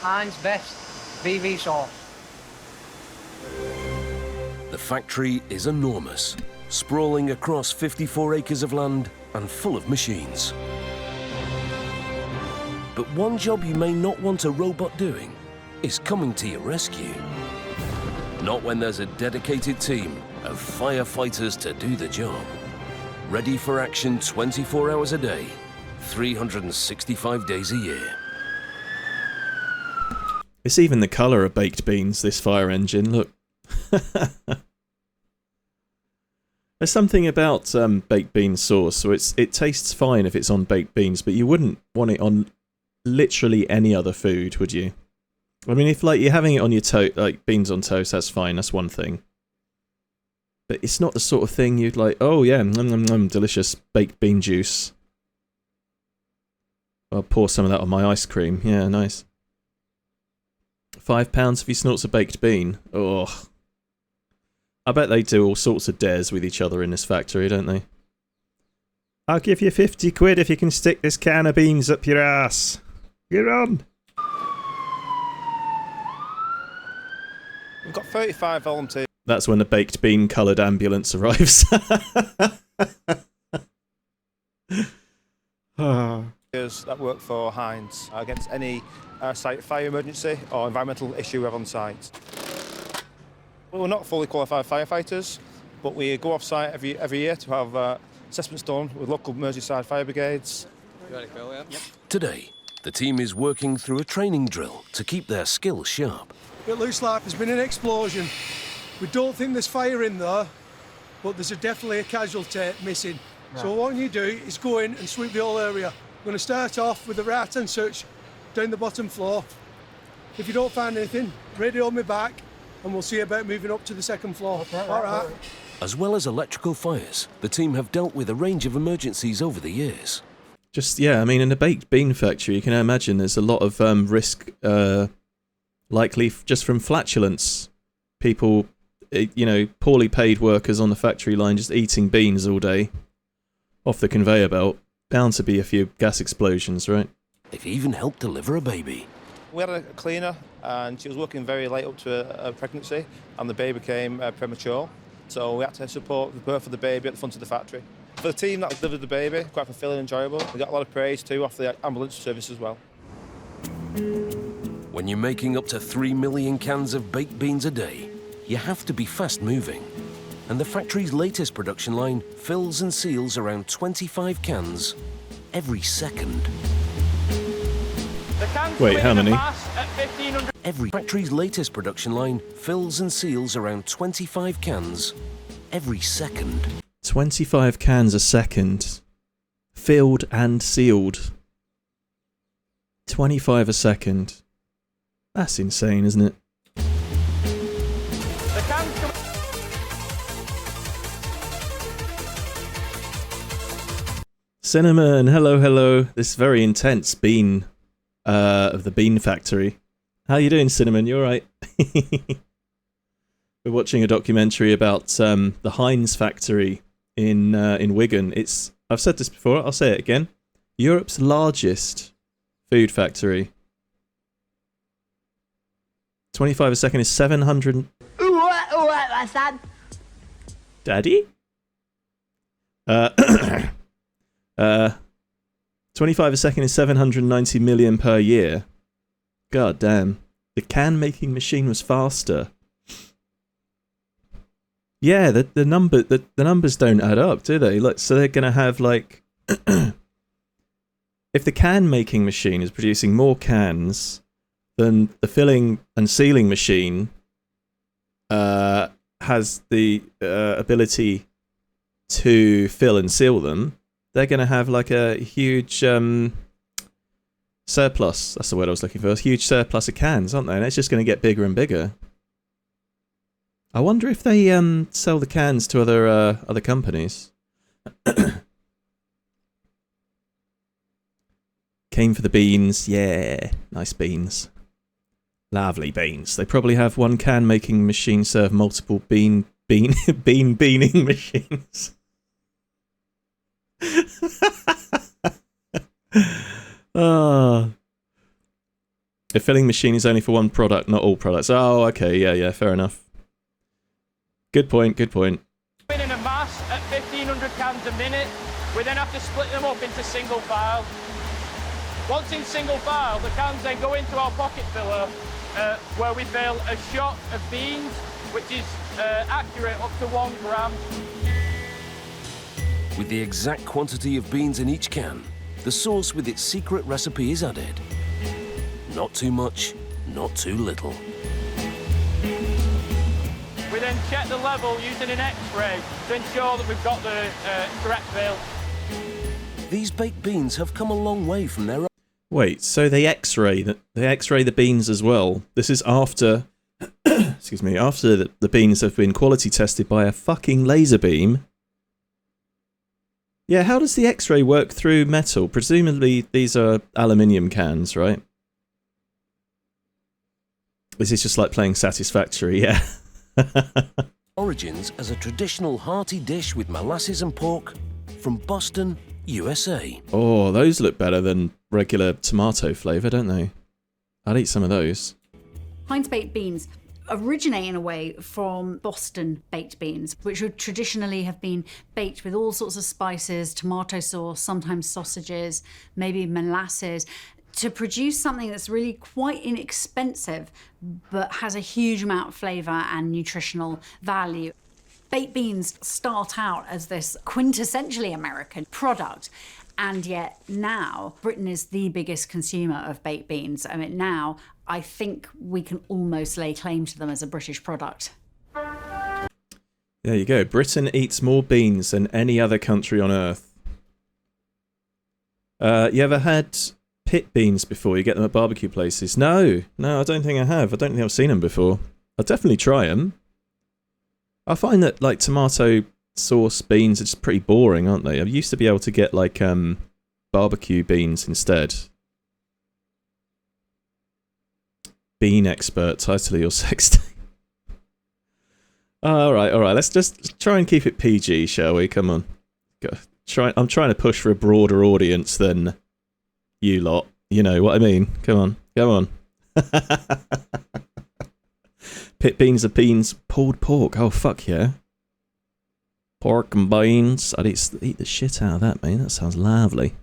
Heinz Best BV sauce. The factory is enormous, sprawling across 54 acres of land and full of machines. But one job you may not want a robot doing is coming to your rescue. Not when there's a dedicated team of firefighters to do the job. Ready for action 24 hours a day, 365 days a year. It's even the colour of baked beans, this fire engine, look. There's something about baked bean sauce, so it tastes fine if it's on baked beans, but you wouldn't want it on literally any other food, would you? I mean, if like you're having it on your toast, like beans on toast, that's fine, that's one thing. But it's not the sort of thing you'd like, oh yeah, delicious baked bean juice. I'll pour some of that on my ice cream, yeah, nice. £5 if he snorts a baked bean. Oh, I bet they do all sorts of dares with each other in this factory, don't they? I'll give you 50 quid if you can stick this can of beans up your ass. You're on. We've got 35 volunteers. That's when the baked bean coloured ambulance arrives. That work for Heinz against any site fire emergency or environmental issue we have on site. Well, we're not fully qualified firefighters, but we go off site every year to have assessments done with local Merseyside fire brigades. You ready, Phil? Yeah. Yep. Today, the team is working through a training drill to keep their skills sharp. It looks like there's been an explosion. We don't think there's fire in there, but there's definitely a casualty missing. Right. So what you do is go in and sweep the whole area. We're going to start off with the right-hand search down the bottom floor. If you don't find anything, radio me back and we'll see about moving up to the second floor. Okay, all right. As well as electrical fires, the team have dealt with a range of emergencies over the years. Just, yeah, I mean, in a baked bean factory, you can imagine there's a lot of risk, likely just from flatulence. People, you know, poorly paid workers on the factory line just eating beans all day off the conveyor belt. Bound to be a few gas explosions, right? They've even helped deliver a baby. We had a cleaner and she was working very late up to a pregnancy and the baby came premature. So we had to support the birth of the baby at the front of the factory. For the team that delivered the baby, quite fulfilling and enjoyable. We got a lot of praise too off the ambulance service as well. When you're making up to 3 million cans of baked beans a day, you have to be fast moving. And the factory's latest production line fills and seals around 25 cans every second. Wait, how many? Every factory's latest production line fills and seals around 25 cans every second. 25 cans a second. Filled and sealed. 25 a second. That's insane, isn't it? Cinnamon, hello, hello. This very intense bean of the bean factory. How you doing, Cinnamon? You alright? We're watching a documentary about the Heinz factory in Wigan. I've said this before, I'll say it again. Europe's largest food factory. 25 a second is 700... my son. Daddy? 25 a second is 790 million per year. God damn. The can making machine was faster. Yeah, the numbers don't add up, do they? Like, so they're gonna have like if the can making machine is producing more cans than the filling and sealing machine, how has the ability to fill and seal them, they're going to have like a huge surplus. That's the word I was looking for. A huge surplus of cans, aren't they? And it's just going to get bigger and bigger. I wonder if they sell the cans to other companies. Came for the beans. Yeah, nice beans. Lovely beans. They probably have one can making machine serve multiple bean beaning machines. The filling machine is only for one product, not all products. Oh, okay, yeah, fair enough. Good point. Spinning a mass at 1,500 cans a minute. We then have to split them up into single file. Once in single file, the cans then go into our pocket filler, where we fill a shot of beans, which is accurate up to 1 gram. With the exact quantity of beans in each can, the sauce with its secret recipe is added. Not too much, not too little. We then check the level using an X-ray to ensure that we've got the correct fill. These baked beans have come a long way from their... Wait, so they X-ray the beans as well. This is after, excuse me, after the beans have been quality tested by a fucking laser beam. Yeah, how does the X-ray work through metal? Presumably these are aluminium cans, right? This is just like playing Satisfactory, yeah. Origins as a traditional hearty dish with molasses and pork from Boston, USA. Oh, those look better than regular tomato flavour, don't they? I'd eat some of those. Heinz baked beans originate in a way from Boston baked beans, which would traditionally have been baked with all sorts of spices, tomato sauce, sometimes sausages, maybe molasses, to produce something that's really quite inexpensive but has a huge amount of flavour and nutritional value. Baked beans start out as this quintessentially American product, and yet now Britain is the biggest consumer of baked beans. I mean, now I think we can almost lay claim to them as a British product. There you go. Britain eats more beans than any other country on earth. You ever had pit beans before? You get them at barbecue places? No, I don't think I have. I don't think I've seen them before. I'll definitely try them. I find that like tomato sauce beans are just pretty boring, aren't they? I used to be able to get like barbecue beans instead. Bean expert, title of your sex tape. All right. Let's just try and keep it PG, shall we? Come on. I'm trying to push for a broader audience than you lot. You know what I mean? Come on. Pit beans are beans, pulled pork. Oh fuck yeah. Pork and beans. I'd eat the shit out of that, man. That sounds lovely.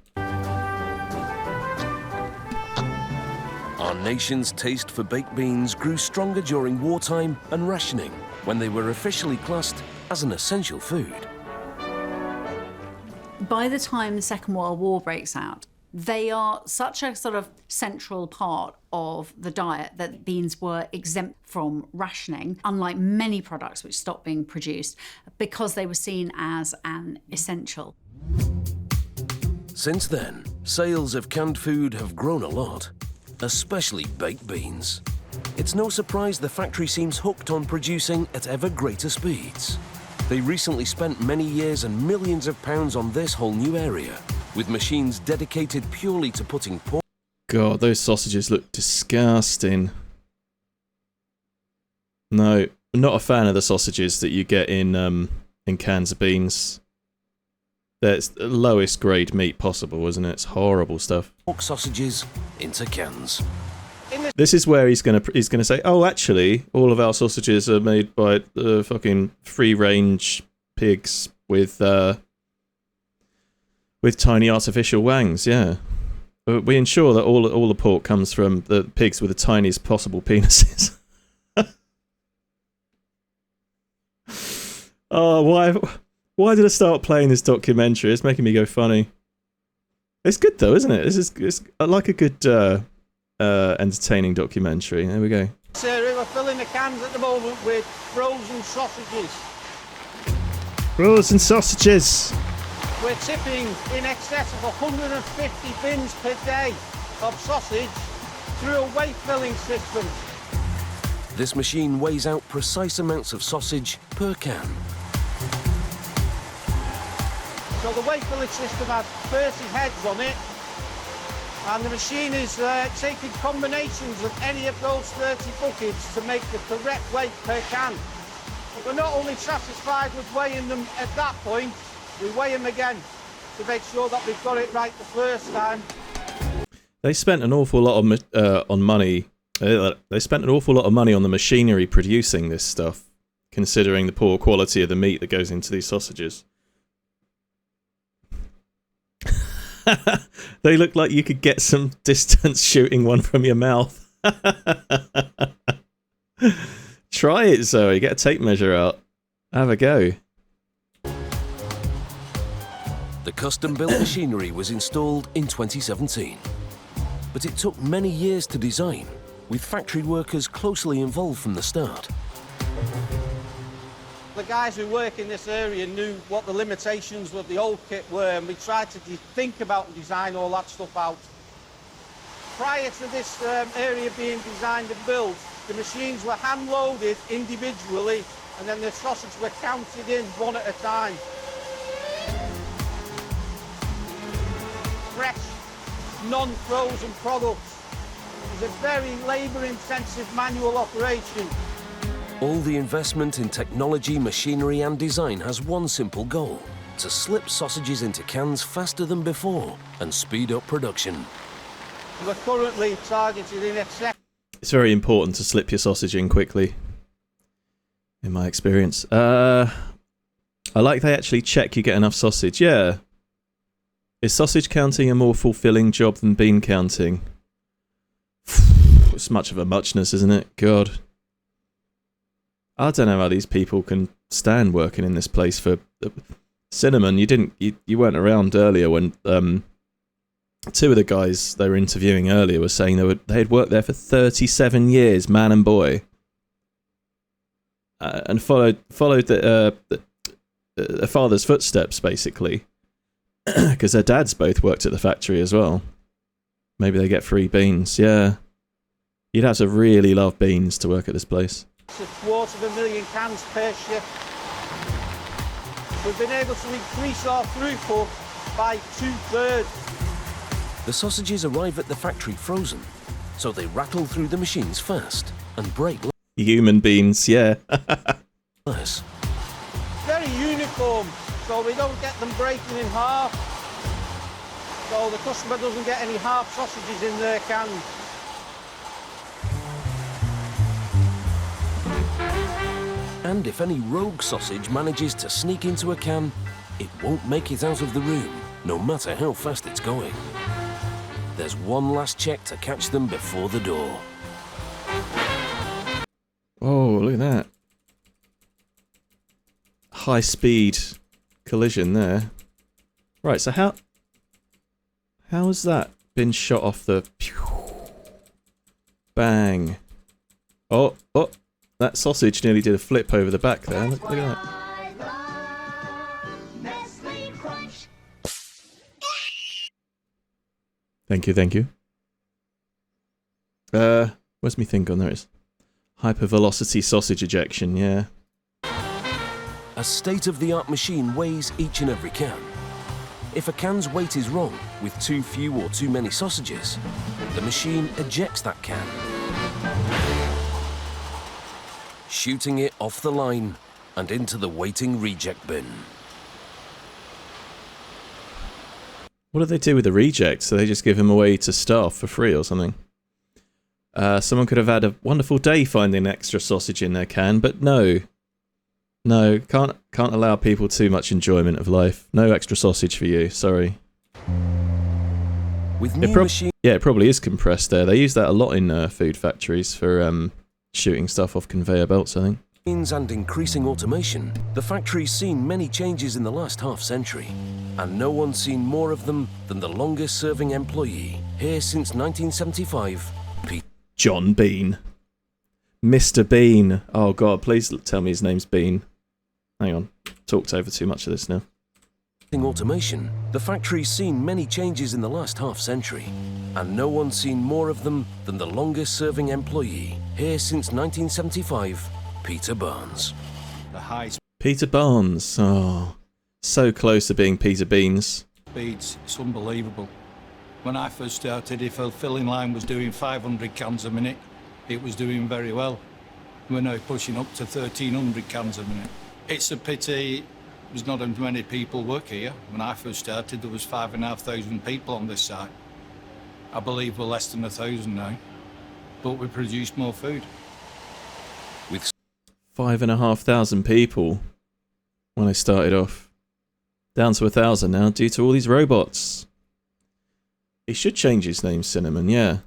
Our nation's taste for baked beans grew stronger during wartime and rationing, when they were officially classed as an essential food. By the time the Second World War breaks out, they are such a sort of central part of the diet that beans were exempt from rationing, unlike many products which stopped being produced, because they were seen as an essential. Since then, sales of canned food have grown a lot, especially baked beans. It's no surprise the factory seems hooked on producing at ever greater speeds. They recently spent many years and millions of pounds on this whole new area, with machines dedicated purely to putting pork. God, those sausages look disgusting. No, I'm not a fan of the sausages that you get in cans of beans. That's the lowest grade meat possible, isn't it? It's horrible stuff. Pork sausages into cans. This is where he's gonna say, oh, actually, all of our sausages are made by fucking free-range pigs with tiny artificial wangs. Yeah, we ensure that all the pork comes from the pigs with the tiniest possible penises. Oh, why did I start playing this documentary? It's making me go funny. It's good though, isn't it? I like a good entertaining documentary. There we go. Sarah, we're filling the cans at the moment with frozen sausages. Frozen sausages. We're tipping in excess of 150 bins per day of sausage through a weight filling system. This machine weighs out precise amounts of sausage per can. So the weight filling system has 30 heads on it, and the machine is taking combinations of any of those 30 buckets to make the correct weight per can. But we're not only satisfied with weighing them at that point, we weigh them again to make sure that we've got it right the first time. They spent an awful lot on money. They spent an awful lot of money on the machinery producing this stuff, considering the poor quality of the meat that goes into these sausages. They look like you could get some distance shooting one from your mouth. Try it, Zoe. Get a tape measure out. Have a go. The custom-built machinery was installed in 2017. But it took many years to design, with factory workers closely involved from the start. The guys who work in this area knew what the limitations of the old kit were, and we tried to think about and design all that stuff out. Prior to this area being designed and built, the machines were hand-loaded individually, and then the sausage were counted in one at a time. Fresh, non-frozen products. It's a very labour-intensive manual operation. All the investment in technology, machinery and design has one simple goal: to slip sausages into cans faster than before and speed up production. We're currently targeted in excess. It's very important to slip your sausage in quickly, in my experience. I like they actually check you get enough sausage. Yeah. Is sausage counting a more fulfilling job than bean counting? It's much of a muchness, isn't it? God. I don't know how these people can stand working in this place for... Cinnamon, you weren't around earlier when two of the guys they were interviewing earlier were saying they had worked there for 37 years, man and boy, and followed their father's footsteps basically, because their dads both worked at the factory as well. Maybe they get free beans. Yeah, you'd have to really love beans to work at this place. It's 250,000 cans per shift. We've been able to increase our throughput by 2/3. The sausages arrive at the factory frozen, so they rattle through the machines fast and break human beans, yeah. less. Very uniform, so we don't get them breaking in half. So the customer doesn't get any half sausages in their cans. And if any rogue sausage manages to sneak into a can, it won't make it out of the room, no matter how fast it's going. There's one last check to catch them before the door. Oh, look at that. High speed collision there. Right, so how has that been shot off the... Bang. Oh, that sausage nearly did a flip over the back there. Look at that. Thank you. Where's me thing gone? There it is. Hypervelocity sausage ejection, yeah. A state-of-the-art machine weighs each and every can. If a can's weight is wrong, with too few or too many sausages, the machine ejects that can, shooting it off the line and into the waiting reject bin. What do they do with the rejects? So they just give them away to staff for free or something? Someone could have had a wonderful day finding extra sausage in their can, but no. No, can't allow people too much enjoyment of life. No extra sausage for you, sorry. With new machines... Yeah, it probably is compressed air. They use that a lot in food factories for shooting stuff off conveyor belts, I think. And increasing automation, the factory's seen many changes in the last half-century, and no one's seen more of them than the longest-serving employee, here since 1975, John Bean. Mr. Bean. Oh god, please tell me his name's Bean. Hang on. Talked over too much of this now. Automation, the factory's seen many changes in the last half-century, and no one's seen more of them than the longest-serving employee, here since 1975, Peter Barnes. The high Peter Barnes. Oh, so close to being Peter Beans. speeds, it's unbelievable. When I first started, if a filling line was doing 500 cans a minute, it was doing very well. We're now pushing up to 1,300 cans a minute. It's a pity there's not as many people work here. When I first started, there was 5,500 people on this site. I believe we're less than 1,000 now, but we produce more food. With 5,500 people when I started off. Down to 1,000 now due to all these robots. He should change his name, Cinnamon, yeah.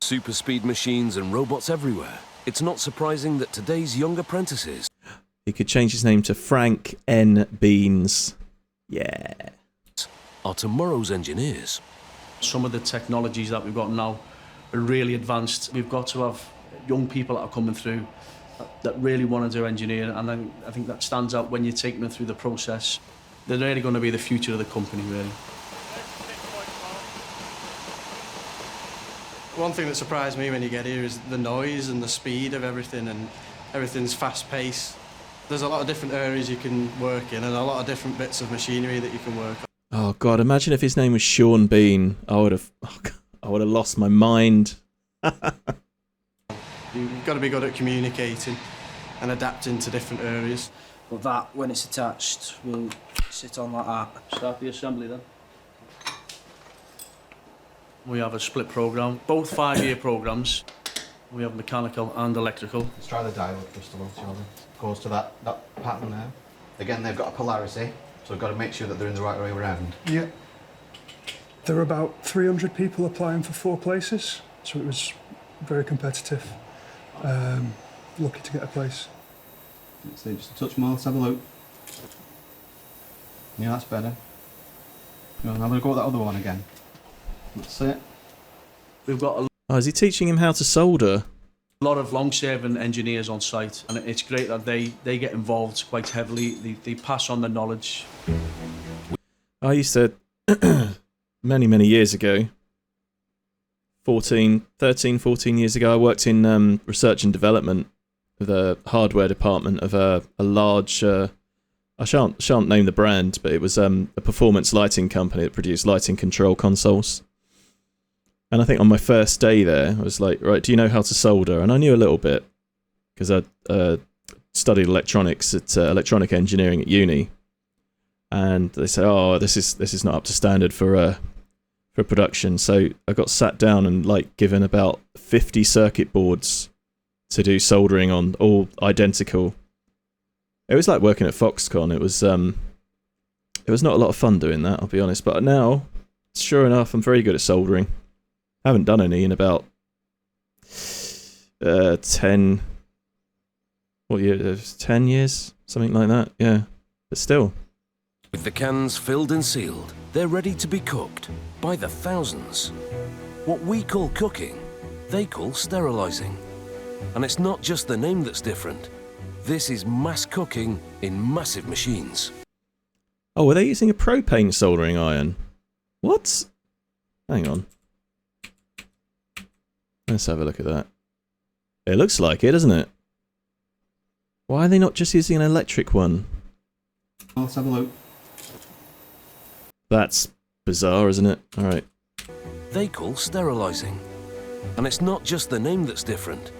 super speed machines and robots everywhere, it's not surprising that today's young apprentices... He could change his name to Frank N. Beans. Yeah. ...are tomorrow's engineers. Some of the technologies that we've got now are really advanced. We've got to have young people that are coming through that really want to do engineering, and then I think that stands out when you're taking them through the process. They're really going to be the future of the company, really. One thing that surprised me when you get here is the noise and the speed of everything, and everything's fast-paced. There's a lot of different areas you can work in and a lot of different bits of machinery that you can work on. Oh god, imagine if his name was Sean Bean. I would have lost my mind. You've got to be good at communicating and adapting to different areas. But that, when it's attached, will sit on like that. Start the assembly then. We have a split programme, both 5-year programmes. We have mechanical and electrical. Let's try the diode crystal, shall we? Goes to that pattern there. Again, they've got a polarity, so we've got to make sure that they're in the right way around. Yeah. There were about 300 people applying for 4 places, so it was very competitive. Lucky to get a place. So just a touch more, let's have a look. Yeah, that's better. I'm going to go with that other one again. That's it. We've got a Oh, is he teaching him how to solder? lot of long-serving engineers on site, and it's great that they get involved quite heavily. They pass on the knowledge. I used to, many years ago, 13, 14 years ago, I worked in research and development of the hardware department of a large, I shan't name the brand, but it was a performance lighting company that produced lighting control consoles. And I think on my first day there, I was like, right, do you know how to solder? And I knew a little bit, because I studied electronics at electronic engineering at uni. And they said, oh, this is not up to standard for production. So I got sat down and like given about 50 circuit boards to do soldering on, all identical. It was like working at Foxconn. It was not a lot of fun doing that, I'll be honest. But now, sure enough, I'm very good at soldering. I haven't done any in about 10 years, something like that. Yeah, but still. With the cans filled and sealed, they're ready to be cooked by the thousands. What we call cooking, they call sterilising. And it's not just the name that's different. This is mass cooking in massive machines. Oh, were they using a propane soldering iron? What? Hang on. Let's have a look at that. It looks like it, doesn't it? Why are they not just using an electric one? Let's have a look. That's bizarre, isn't it? Alright. They call sterilising. And it's not just the name that's different.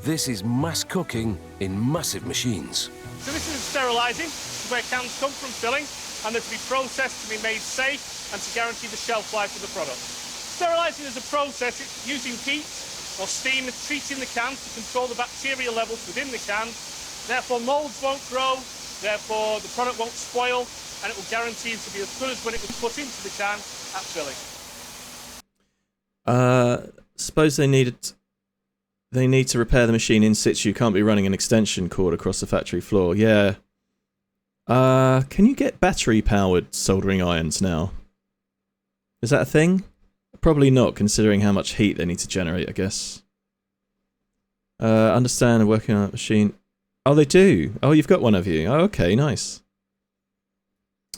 This is mass cooking in massive machines. So this is sterilising, where cans come from filling, and they're to be processed to be made safe and to guarantee the shelf life of the product. Sterilising is a process using heat or steam and treating the cans to control the bacterial levels within the can. Therefore, moulds won't grow, therefore the product won't spoil, and it will guarantee it to be as good as when it was put into the can at filling. Suppose they need to repair the machine in situ. Can't be running an extension cord across the factory floor. Yeah. Can you get battery-powered soldering irons now? Is that a thing? Probably not, considering how much heat they need to generate, I guess. Understand and working on a machine. Oh, they do. Oh, you've got one of you. Oh, okay, nice.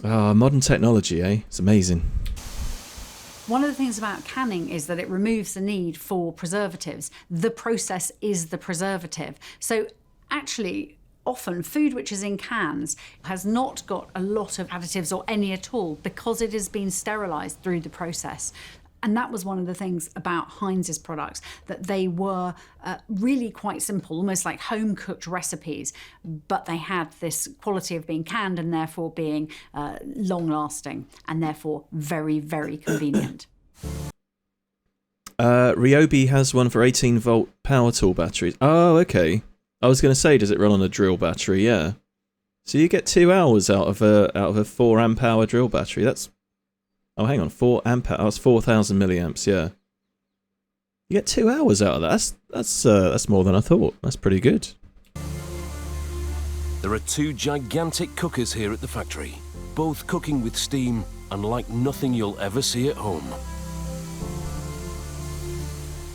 Ah, modern technology, eh? It's amazing. One of the things about canning is that it removes the need for preservatives. The process is the preservative. So actually, often food which is in cans has not got a lot of additives or any at all because it has been sterilised through the process. And that was one of the things about Heinz's products, that they were really quite simple, almost like home-cooked recipes, but they had this quality of being canned and therefore being long-lasting and therefore very, very convenient. Ryobi has one for 18-volt power tool batteries. Oh, okay. I was going to say, does it run on a drill battery? Yeah. So you get 2 hours out of a 4 amp hour drill battery. That's... Oh, hang on, 4 amp hours, that's 4,000 milliamps, yeah. You get 2 hours out of that. That's more than I thought. That's pretty good. There are 2 gigantic cookers here at the factory, both cooking with steam, unlike nothing you'll ever see at home.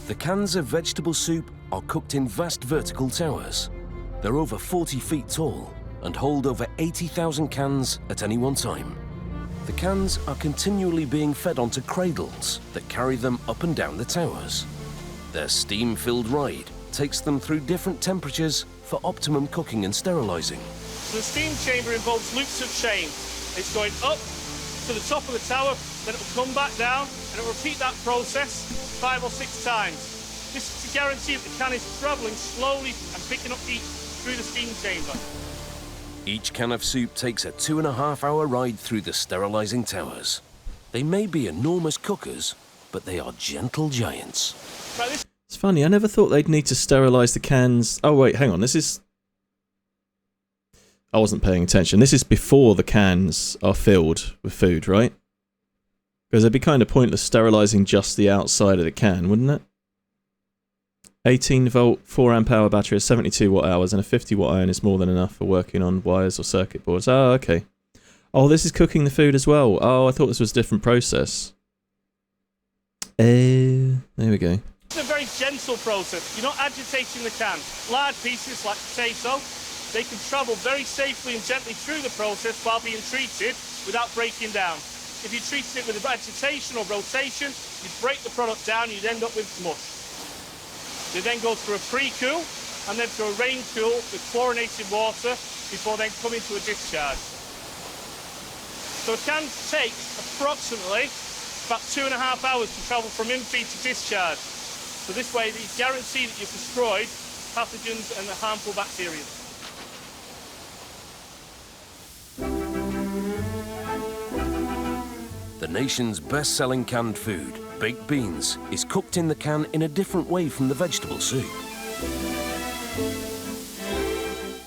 The cans of vegetable soup are cooked in vast vertical towers. They're over 40 feet tall and hold over 80,000 cans at any one time. The cans are continually being fed onto cradles that carry them up and down the towers. Their steam-filled ride takes them through different temperatures for optimum cooking and sterilising. The steam chamber involves loops of chain. It's going up to the top of the tower, then it will come back down, and it will repeat that process 5 or 6 times. This is to guarantee that the can is travelling slowly and picking up heat through the steam chamber. Each can of soup takes a 2.5-hour ride through the sterilising towers. They may be enormous cookers, but they are gentle giants. It's funny, I never thought they'd need to sterilise the cans. Oh wait, hang on, this is... I wasn't paying attention. This is before the cans are filled with food, right? Because it'd be kind of pointless sterilising just the outside of the can, wouldn't it? 18 volt, 4 amp hour battery is 72 watt hours and a 50 watt iron is more than enough for working on wires or circuit boards. Oh, okay. Oh, this is cooking the food as well. Oh, I thought this was a different process. There we go. It's a very gentle process. You're not agitating the can. Large pieces like potato, they can travel very safely and gently through the process while being treated without breaking down. If you treated it with agitation or rotation, you'd break the product down, you'd end up with mush. They then go through a pre-cool and then through a rain cool with chlorinated water before then coming to a discharge. So a can takes approximately about 2.5 hours to travel from in-feed to discharge. So this way you guarantee that you've destroyed pathogens and the harmful bacteria. The nation's best-selling canned food, baked beans, is cooked in the can in a different way from the vegetable soup.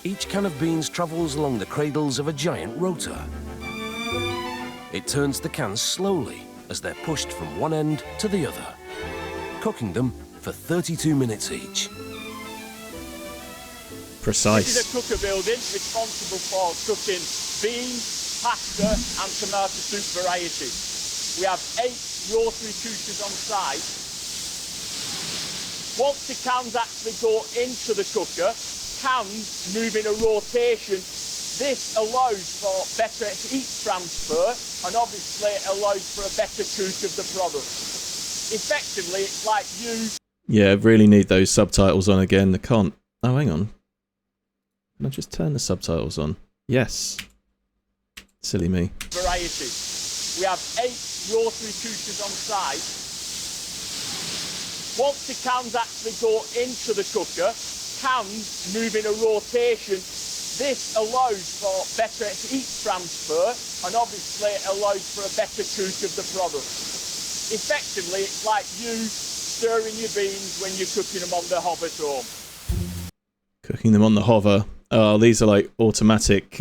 Each can of beans travels along the cradles of a giant rotor. It turns the cans slowly as they're pushed from one end to the other, cooking them for 32 minutes each. Precise. This is a cooker building responsible for cooking beans, pasta and tomato soup varieties. We have 8 rotary cookers on site. Once the cans actually go into the cooker, cans move in a rotation. This allows for better heat transfer and obviously allows for a better cook of the product. Effectively, it's like you... Yeah, really need those subtitles on again. They can't... Oh, hang on. Can I just turn the subtitles on? Yes. Silly me. Varieties. We have 8 rotary cookers on site. Once the cans actually go into the cooker, cans move in a rotation. This allows for better heat transfer and obviously allows for a better cook of the product. Effectively, it's like you stirring your beans when you're cooking them on the hob at home. Cooking them on the hover. Oh, these are like automatic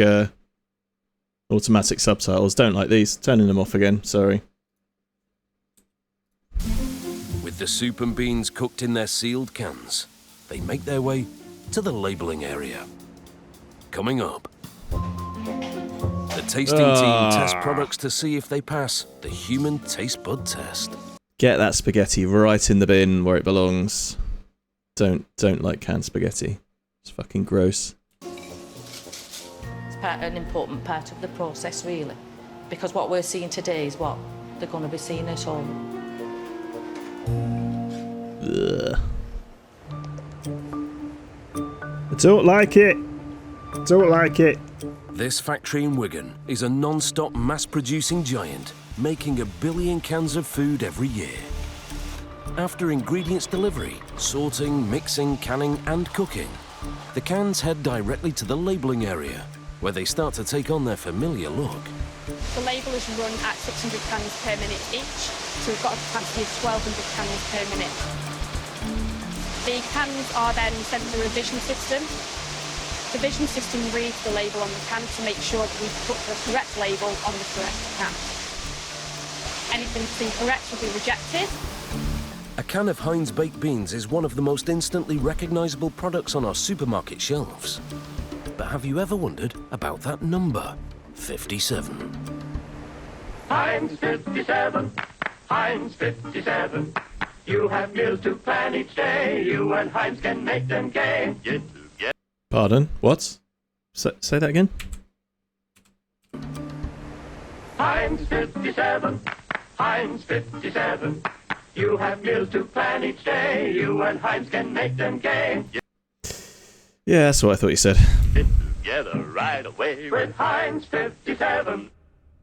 subtitles. Don't like these. Turning them off again. Sorry. With the soup and beans cooked in their sealed cans, they make their way to the labelling area. Coming up, the tasting team test products to see if they pass the human taste bud test. Get that spaghetti right in the bin where it belongs. don't like canned spaghetti. It's fucking gross. It's an important part of the process, really, because what we're seeing today is what they're going to be seeing at home. Ugh. I don't like it. Don't like it. This factory in Wigan is a non-stop mass-producing giant, making 1 billion cans of food every year. After ingredients delivery, sorting, mixing, canning and cooking, the cans head directly to the labelling area, where they start to take on their familiar look. The label is run at 600 cans per minute each, so we've got a capacity of 1,200 cans per minute. The cans are then sent through a vision system. The vision system reads the label on the can to make sure that we put the correct label on the correct can. Anything that's incorrect will be rejected. A can of Heinz baked beans is one of the most instantly recognisable products on our supermarket shelves. But have you ever wondered about that number, 57? Heinz 57, Heinz 57. You have meals to plan each day. You and Heinz can make them gay. Pardon? What? Say that again? Heinz 57, Heinz 57. You have meals to plan each day. You and Heinz can make them gay. Yeah, that's what I thought you said. Together right away with Heinz 57.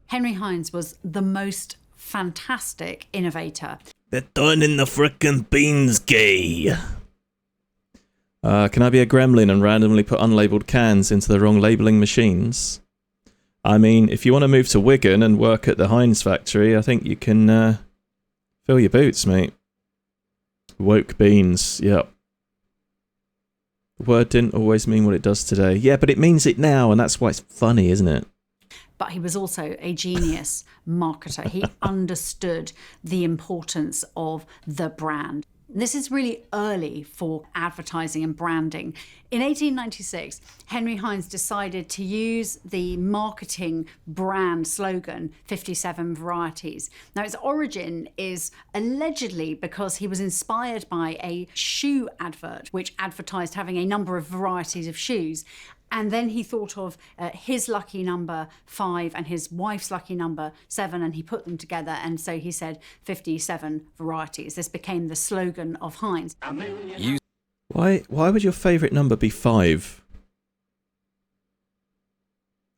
Henry Heinz was the most fantastic innovator. They're turning the frickin' beans gay. Can I be a gremlin and randomly put unlabelled cans into the wrong labelling machines? I mean, if you want to move to Wigan and work at the Heinz factory, I think you can fill your boots, mate. Woke beans, yep. The word didn't always mean what it does today. Yeah, but it means it now, and that's why it's funny, isn't it? But he was also a genius marketer. He understood the importance of the brand. This is really early for advertising and branding. In 1896, Henry Heinz decided to use the marketing brand slogan, 57 varieties. Now, its origin is allegedly because he was inspired by a shoe advert, which advertised having a number of varieties of shoes. And then he thought of his lucky number 5 and his wife's lucky number 7, and he put them together, and so he said 57 varieties. This became the slogan of Heinz. Why would your favourite number be 5?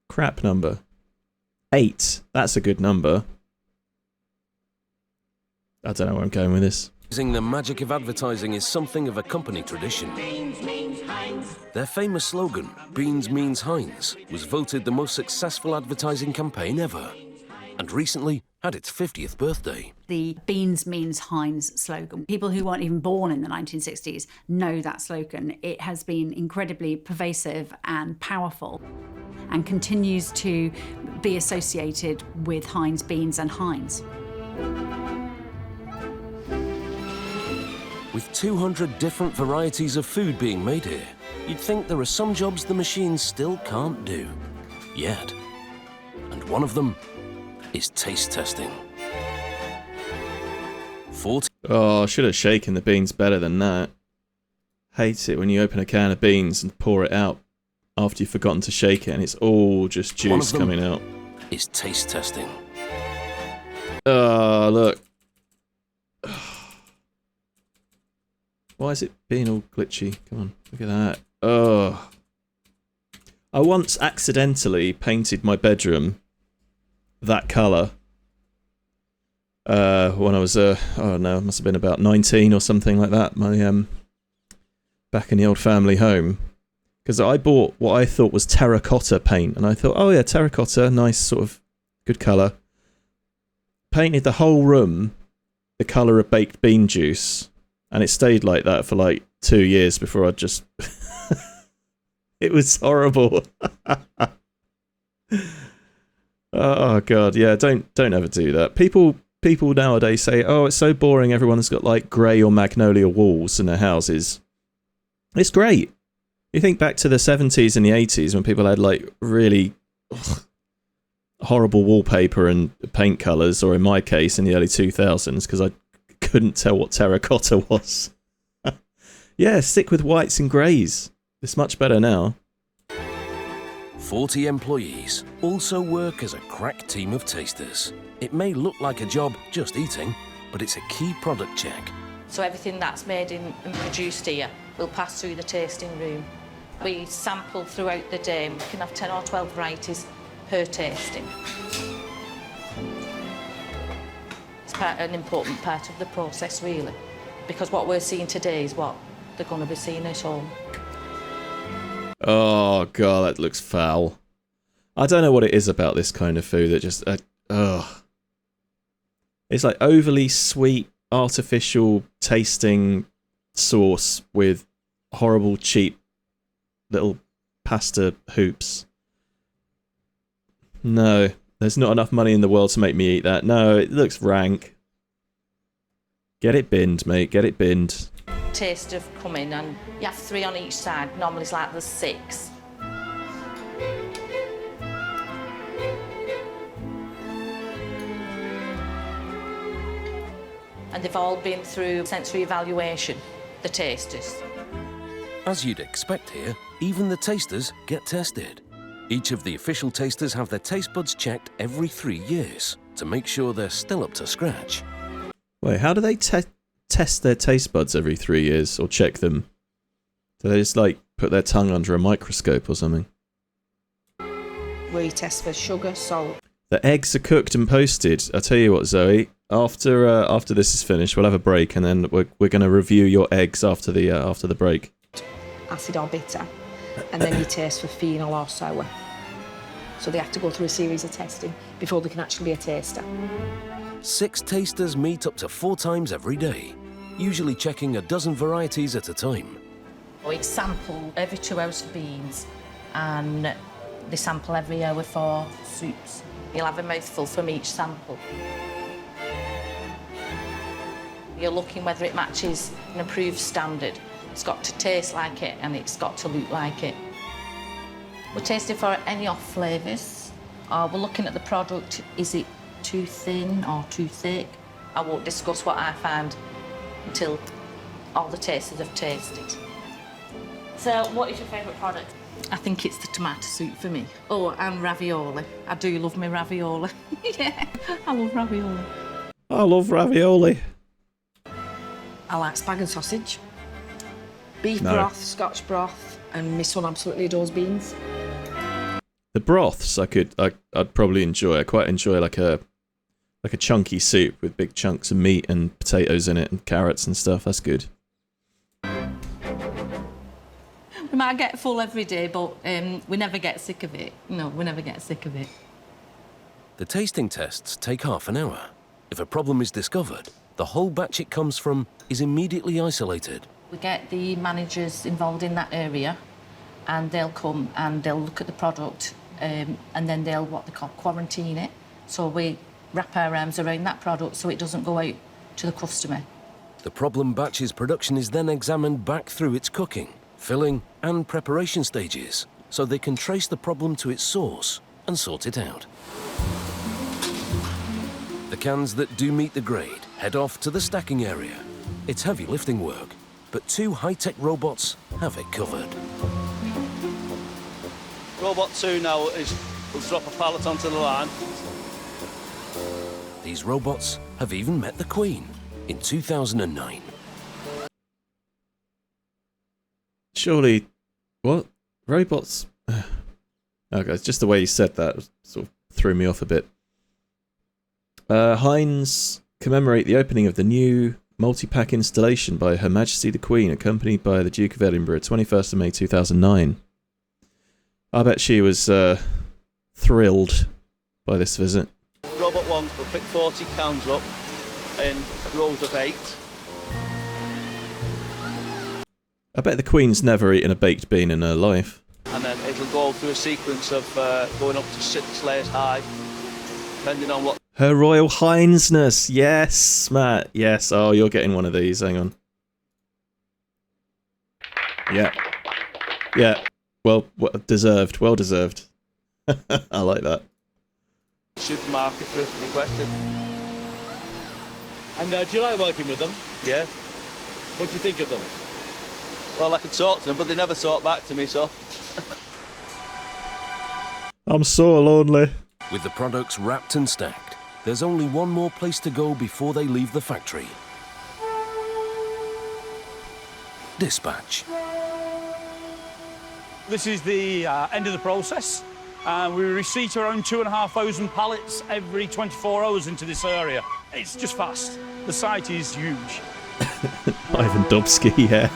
Crap number. 8. That's a good number. I don't know where I'm going with this. Using the magic of advertising is something of a company tradition. Their famous slogan, Beans Means Heinz, was voted the most successful advertising campaign ever, and recently had its 50th birthday. The Beans Means Heinz slogan. People who weren't even born in the 1960s know that slogan. It has been incredibly pervasive and powerful, and continues to be associated with Heinz beans and Heinz. With 200 different varieties of food being made here, you'd think there are some jobs the machines still can't do. Yet. And one of them is taste testing. Oh, I should have shaken the beans better than that. Hate it when you open a can of beans and pour it out after you've forgotten to shake it and it's all just juice coming out. Is taste testing. Oh, look. Why is it being all glitchy? Come on, look at that. Oh. I once accidentally painted my bedroom that colour. When I was, oh no, it must have been about 19 or something like that. My, back in the old family home. Because I bought what I thought was terracotta paint. And I thought, oh yeah, terracotta, nice sort of good colour. Painted the whole room the colour of baked bean juice. And it stayed like that for like 2 years before I just... It was horrible. Oh god, yeah, don't ever do that. People nowadays say, oh, it's so boring, everyone's got like grey or magnolia walls in their houses. It's great. You think back to the 70s and the 80s when people had like really horrible wallpaper and paint colours, or in my case in the early 2000s, because I couldn't tell what terracotta was. Yeah, stick with whites and greys. It's much better now. 40 employees also work as a crack team of tasters. It may look like a job just eating, but it's a key product check. So everything that's made and produced here will pass through the tasting room. We sample throughout the day, and we can have 10 or 12 varieties per tasting. It's an important part of the process, really, because what we're seeing today is what they're going to be seeing at home. Oh god, that looks foul. I don't know what it is about this kind of food that just it's like overly sweet, artificial tasting sauce with horrible, cheap little pasta hoops. No, there's not enough money in the world to make me eat that. No, it looks rank. Get it binned, mate. Get it binned. Taste of come in, and you have 3 on each side. Normally it's like there's 6. And they've all been through sensory evaluation, the tasters. As you'd expect here, even the tasters get tested. Each of the official tasters have their taste buds checked every 3 years to make sure they're still up to scratch. Wait, how do they test their taste buds every 3 years, or check them? Do they just, like, put their tongue under a microscope or something? We test for sugar, salt. The eggs are cooked and posted. I'll tell you what, Zoe. After this is finished, we'll have a break, and then we're going to review your eggs after the break. Acid or bitter, and then you taste for phenol or sour. So they have to go through a series of testing before they can actually be a taster. 6 tasters meet up to 4 times every day, usually checking a dozen varieties at a time. We sample every 2 hours for beans, and they sample every hour for soups. You'll have a mouthful from each sample. You're looking whether it matches an approved standard. It's got to taste like it, and it's got to look like it. We're tasting for any off flavours. We're looking at the product. Is it too thin or too thick? I won't discuss what I found until all the tasters have tasted. So, what is your favourite product? I think it's the tomato soup for me. Oh, and ravioli. I do love my ravioli. Yeah, I love ravioli. I love ravioli. I like spag and sausage, beef broth, Scotch broth, and my son absolutely adores beans. The broths I'd probably enjoy. I quite enjoy like a chunky soup with big chunks of meat and potatoes in it and carrots and stuff. That's good. We might get full every day, but we never get sick of it. No, we never get sick of it. The tasting tests take half an hour. If a problem is discovered, the whole batch it comes from is immediately isolated. We get the managers involved in that area, and they'll come and they'll look at the product, and then they'll what they call quarantine it. So we wrap our arms around that product so it doesn't go out to the customer. The problem batch's production is then examined back through its cooking, filling and preparation stages, so they can trace the problem to its source and sort it out. The cans that do meet the grade head off to the stacking area. It's heavy lifting work, but 2 high-tech robots have it covered. Robot 2 now will drop a pallet onto the line. These robots have even met the Queen in 2009. Surely, what? Robots? Okay, it's just the way you said that sort of threw me off a bit. Heinz commemorate the opening of the new multi-pack installation by Her Majesty the Queen, accompanied by the Duke of Edinburgh, 21st of May 2009. I bet she was thrilled by this visit. Robot 1 will pick 40 cans up in rows of 8. I bet the Queen's never eaten a baked bean in her life. And then it'll go through a sequence of going up to 6 layers high, depending on what... Her Royal Highnessness, yes, Matt, yes. Oh, you're getting one of these, hang on. Yeah. Yeah, well deserved, well deserved. I like that. Supermarket requested. And do you like working with them? Yeah. What do you think of them? Well, I could talk to them, but they never talk back to me, so... I'm so lonely. With the products wrapped and stacked, there's only one more place to go before they leave the factory. Dispatch. This is the end of the process. We receipt around 2,500 pallets every 24 hours into this area. It's just fast. The site is huge. Ivan Dobsky, yeah.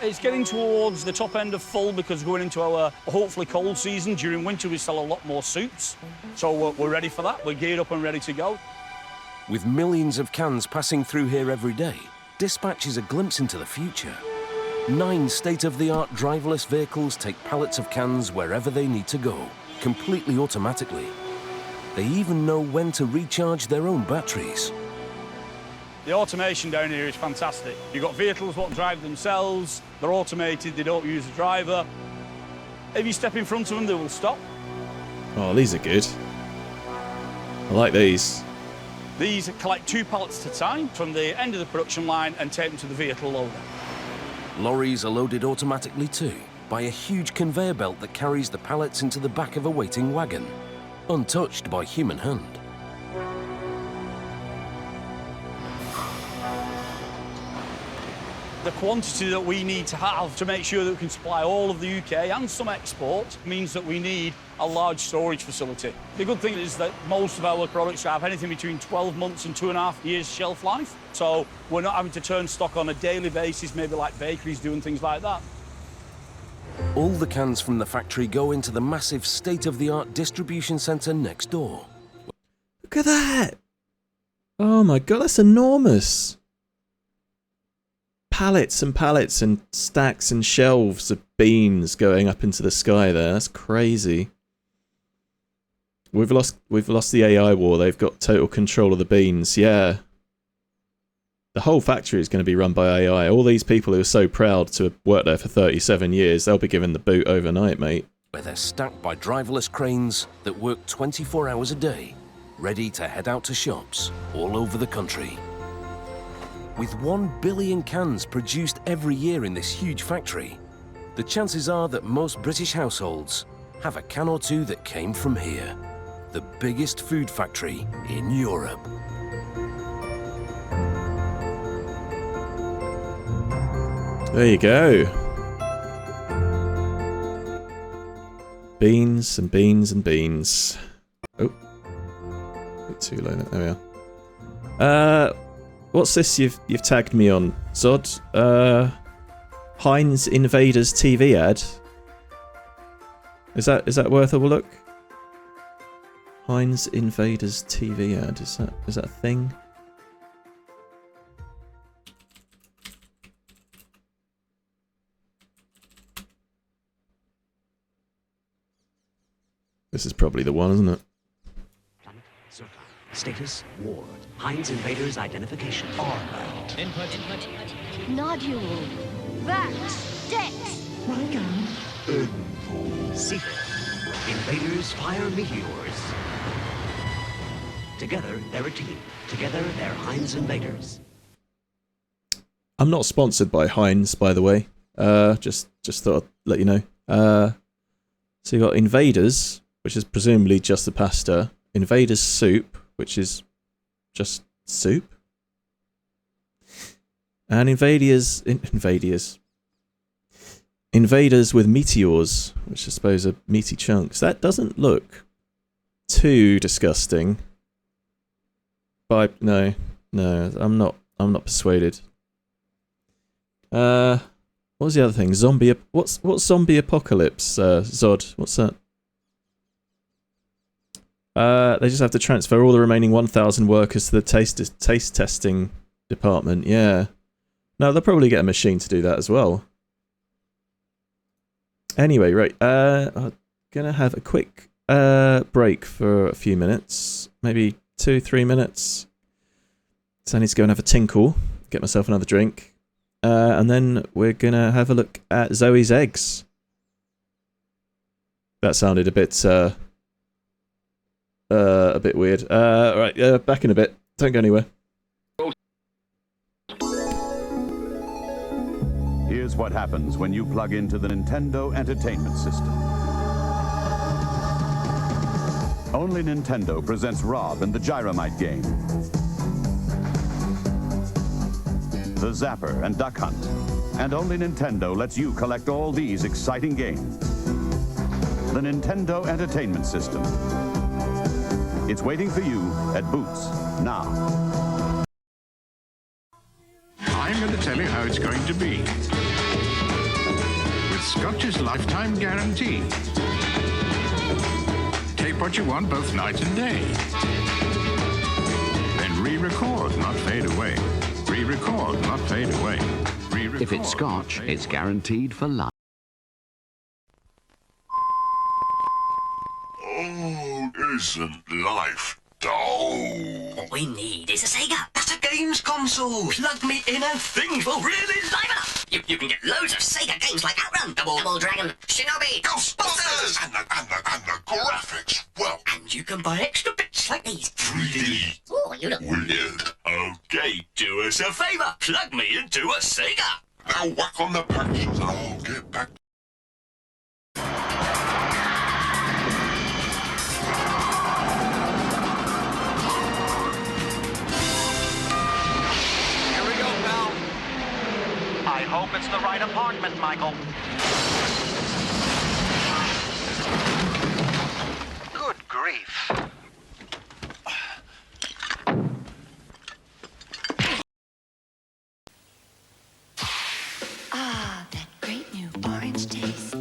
It's getting towards the top end of full because we're going into our hopefully cold season. During winter we sell a lot more soups. So we're ready for that. We're geared up and ready to go. With millions of cans passing through here every day, Dispatch is a glimpse into the future. 9 state-of-the-art driverless vehicles take pallets of cans wherever they need to go, completely automatically. They even know when to recharge their own batteries. The automation down here is fantastic. You've got vehicles that drive themselves, they're automated, they don't use a driver. If you step in front of them, they will stop. Oh, these are good. I like these. These collect 2 pallets at a time from the end of the production line and take them to the vehicle loader. Lorries are loaded automatically too, by a huge conveyor belt that carries the pallets into the back of a waiting wagon, untouched by human hand. The quantity that we need to have to make sure that we can supply all of the UK and some export means that we need a large storage facility. The good thing is that most of our products have anything between 12 months and 2.5 years shelf life, so we're not having to turn stock on a daily basis, maybe like bakeries doing things like that. All the cans from the factory go into the massive state-of-the-art distribution centre next door. Look at that! Oh my god, that's enormous! Pallets and pallets and stacks and shelves of beans going up into the sky there. That's crazy. We've lost the AI war. They've got total control of the beans. Yeah. The whole factory is going to be run by AI. All these people who are so proud to have worked there for 37 years, they'll be given the boot overnight, mate. Where they're stacked by driverless cranes that work 24 hours a day, ready to head out to shops all over the country. With 1 billion cans produced every year in this huge factory, the chances are that most British households have a can or two that came from here, the biggest food factory in Europe. There you go. Beans and beans and beans. Oh. A bit too low there we are. What's this you've tagged me on, Zod? Heinz Invaders TV ad. Is that worth a look? Heinz Invaders TV ad. Is that a thing? This is probably the one, isn't it? Status, Ward. Heinz Invaders identification. Armbound. Input. Nodule. Vax. Dex. Rygan. Info. Seeker. Invaders fire meteors. Together, they're a team. Together, they're Heinz Invaders. I'm not sponsored by Heinz, by the way. Just thought I'd let you know. So you got Invaders, which is presumably just the pasta. Invaders Soup, which is just soup. And Invaders with Meteors, which I suppose are meaty chunks. That doesn't look too disgusting. But no, I'm not persuaded. What was the other thing? What's zombie apocalypse? Zod, what's that? They just have to transfer all the remaining 1,000 workers to the taste testing department. Yeah. No, they'll probably get a machine to do that as well. Anyway, right. I'm gonna have a quick break for a few minutes, maybe 2-3 minutes. So I need to go and have a tinkle, get myself another drink, and then we're gonna have a look at Zoe's eggs. That sounded a bit weird. Right, back in a bit. Don't go anywhere. is what happens when you plug into the Nintendo Entertainment System. Only Nintendo presents Rob and the Gyromite game, the Zapper and Duck Hunt, and only Nintendo lets you collect all these exciting games. The Nintendo Entertainment System. It's waiting for you at Boots now. I'm going to tell you how it's going to be. With Scotch's lifetime guarantee. Tape what you want both night and day. Then re-record, not fade away. Re-record, not fade away. Re-record, If it's Scotch, it's guaranteed for life. Oh, isn't life dull? What we need is a Sega. That's a games console. Plug me in and things will really liven up. You can get loads of Sega games like Outrun, Double Dragon, Shinobi, Ghostbusters! And the graphics, well... And you can buy extra bits like these. 3D. Oh, you look weird. Okay, do us a favour. Plug me into a Sega. Now whack on the patches and I'll get back. Here we go, pal. I hope it's the right apartment, Michael. Good grief. Ah, that great new orange taste.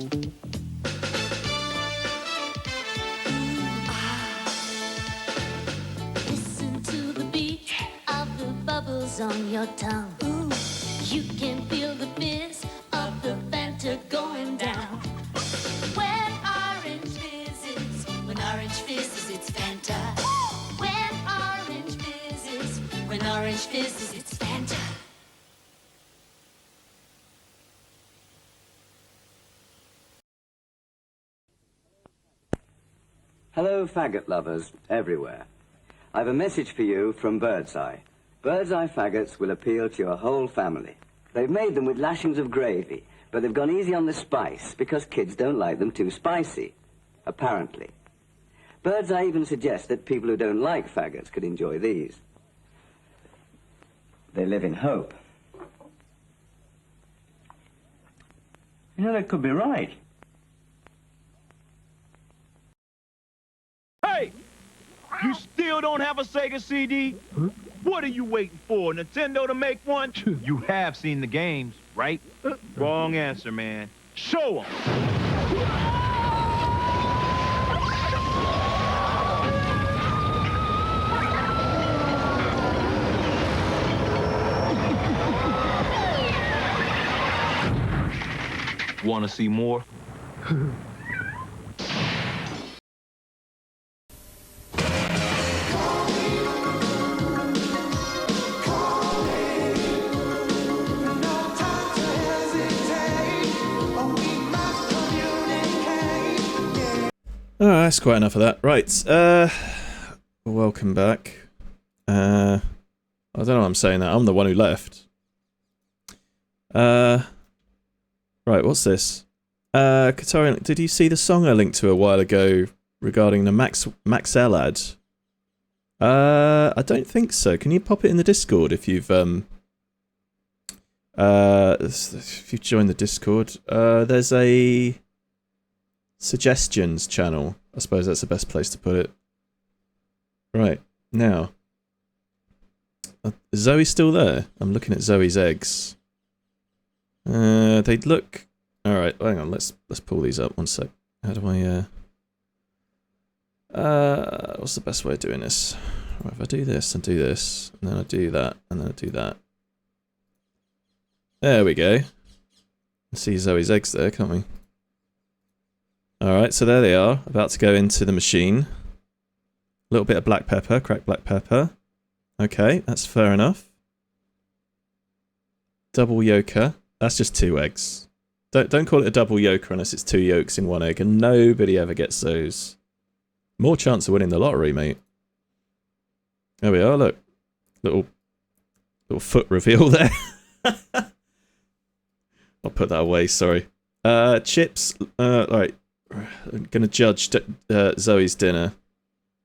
Listen to the beat of the bubbles on your tongue. You can feel the fizz of the Fanta going down. When orange fizzes, it's Fanta. When orange fizzes, it's Fanta. Hello, faggot lovers everywhere. I've a message for you from Birdseye. Birdseye faggots will appeal to your whole family. They've made them with lashings of gravy, but they've gone easy on the spice because kids don't like them too spicy, apparently. Birdseye even suggests that people who don't like faggots could enjoy these. They live in hope. You know, they could be right. Hey! You still don't have a Sega CD? What are you waiting for? Nintendo to make one? You have seen the games, right? Wrong answer, man. Show 'em! Want to see more? Alright, that's quite enough of that. Right, welcome back. I don't know why I'm saying that. I'm the one who left. Right, what's this? Katarian, did you see the song I linked to a while ago regarding the Maxell ad? I don't think so. Can you pop it in the Discord if you've joined the Discord? There's a suggestions channel. I suppose that's the best place to put it. Right, now. Is Zoe still there? I'm looking at Zoe's eggs. They'd look... Alright, hang on, let's pull these up, one sec. How do I, what's the best way of doing this? Right, if I do this, and do this, and then I do that, and then I do that. There we go. See Zoe's eggs there, can't we? Alright, so there they are, about to go into the machine. A little bit of black pepper, cracked black pepper. Okay, that's fair enough. Double yolker. That's just 2 eggs. Don't call it a double yolker unless it's 2 yolks in 1 egg, and nobody ever gets those. More chance of winning the lottery, mate. There we are, look. Little foot reveal there. I'll put that away, sorry. Chips. Right. I'm going to judge Zoe's dinner.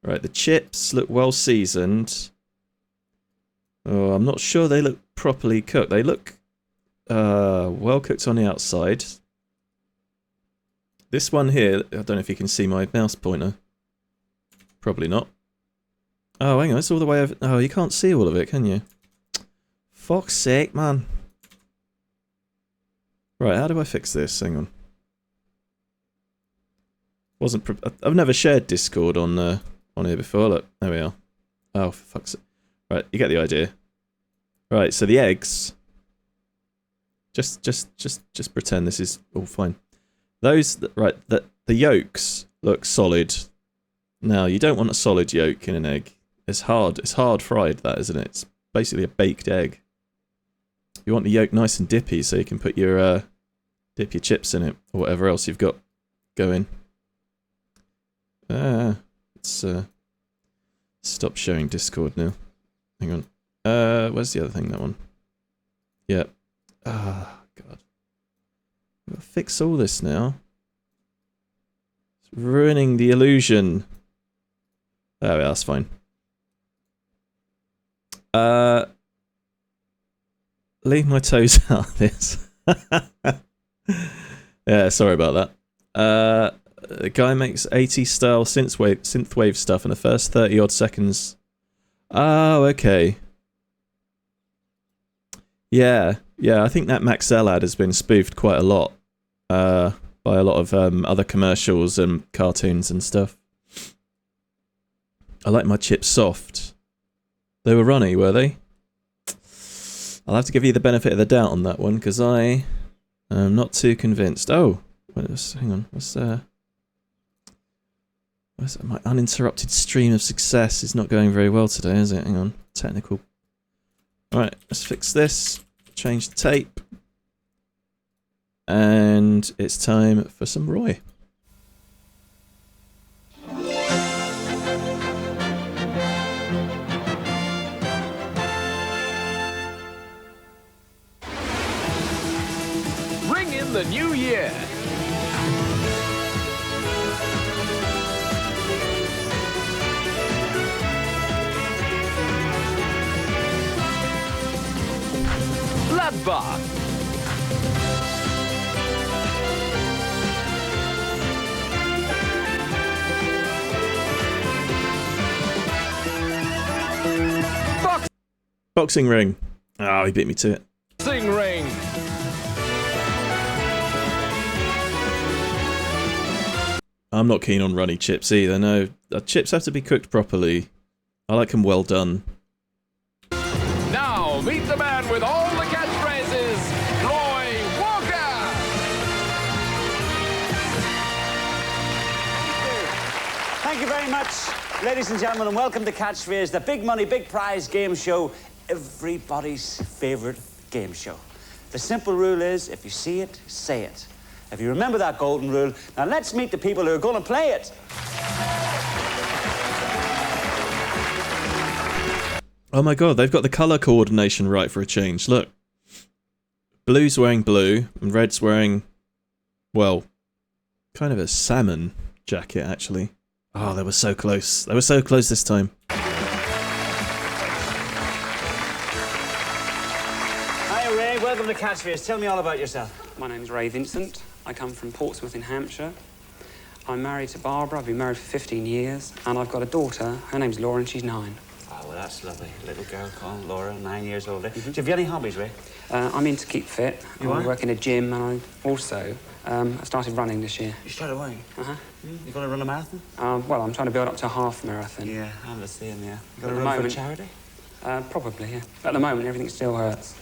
Right, the chips look well seasoned. Oh, I'm not sure they look properly cooked. They look well cooked on the outside. This one here, I don't know if you can see my mouse pointer. Probably not. Oh, hang on, it's all the way over. Oh, you can't see all of it, can you? Fuck's sake, man. Right, how do I fix this? Hang on. I've never shared Discord on here before. Look, there we are. Oh, for fuck's sake. Right, you get the idea. Right, so the eggs. Just pretend this is all fine. Those, right, the yolks look solid. Now, you don't want a solid yolk in an egg. It's hard fried, that, isn't it? It's basically a baked egg. You want the yolk nice and dippy so you can put your, dip your chips in it, or whatever else you've got going. Let's, stop sharing Discord now. Hang on. Where's the other thing, that one? Yeah. Ah, God. I've got to fix all this now. It's ruining the illusion. Oh, yeah, that's fine. Leave my toes out of this. Yeah, sorry about that. The guy makes 80s style synthwave stuff in the first 30 odd seconds. Oh, okay. Yeah, I think that Maxell ad has been spoofed quite a lot by a lot of other commercials and cartoons and stuff. I like my chips soft. They were runny, were they? I'll have to give you the benefit of the doubt on that one, because I am not too convinced. Oh, hang on. What's my uninterrupted stream of success is not going very well today, is it? Hang on. Technical. Alright, let's fix this. Change the tape. And it's time for some Roy. Ring in the new year. Bloodbath. Boxing ring. Oh, he beat me to it. Boxing ring. I'm not keen on runny chips either, no. Chips have to be cooked properly. I like them well done. Now, meet the man with all the catchphrases, Roy Walker! Thank you very much, ladies and gentlemen, and welcome to Catchphrase, the big money, big prize game show, everybody's favourite game show. The simple rule is, if you see it, say it. If you remember that golden rule, now let's meet the people who are going to play it. Oh my god, they've got the colour coordination right for a change. Look. Blue's wearing blue, and Red's wearing, well, kind of a salmon jacket, actually. Oh, they were so close. They were so close this time. Hi, Ray. Welcome to Catchphrase. Tell me all about yourself. My name's Ray Vincent. I come from Portsmouth in Hampshire. I'm married to Barbara. I've been married for 15 years. And I've got a daughter. Her name's Laura and she's 9. Oh, well, that's lovely. Little girl called Laura, 9 years old. Do you have any hobbies, Ray? I'm in to keep fit. You I are? work in a gym and I also I started running this year. You started running? Uh-huh. You going to run a marathon? Well, I'm trying to build up to a half marathon. Yeah, I'm the same, yeah. You At going the to run moment, for charity? Probably, yeah. At the moment, everything still hurts.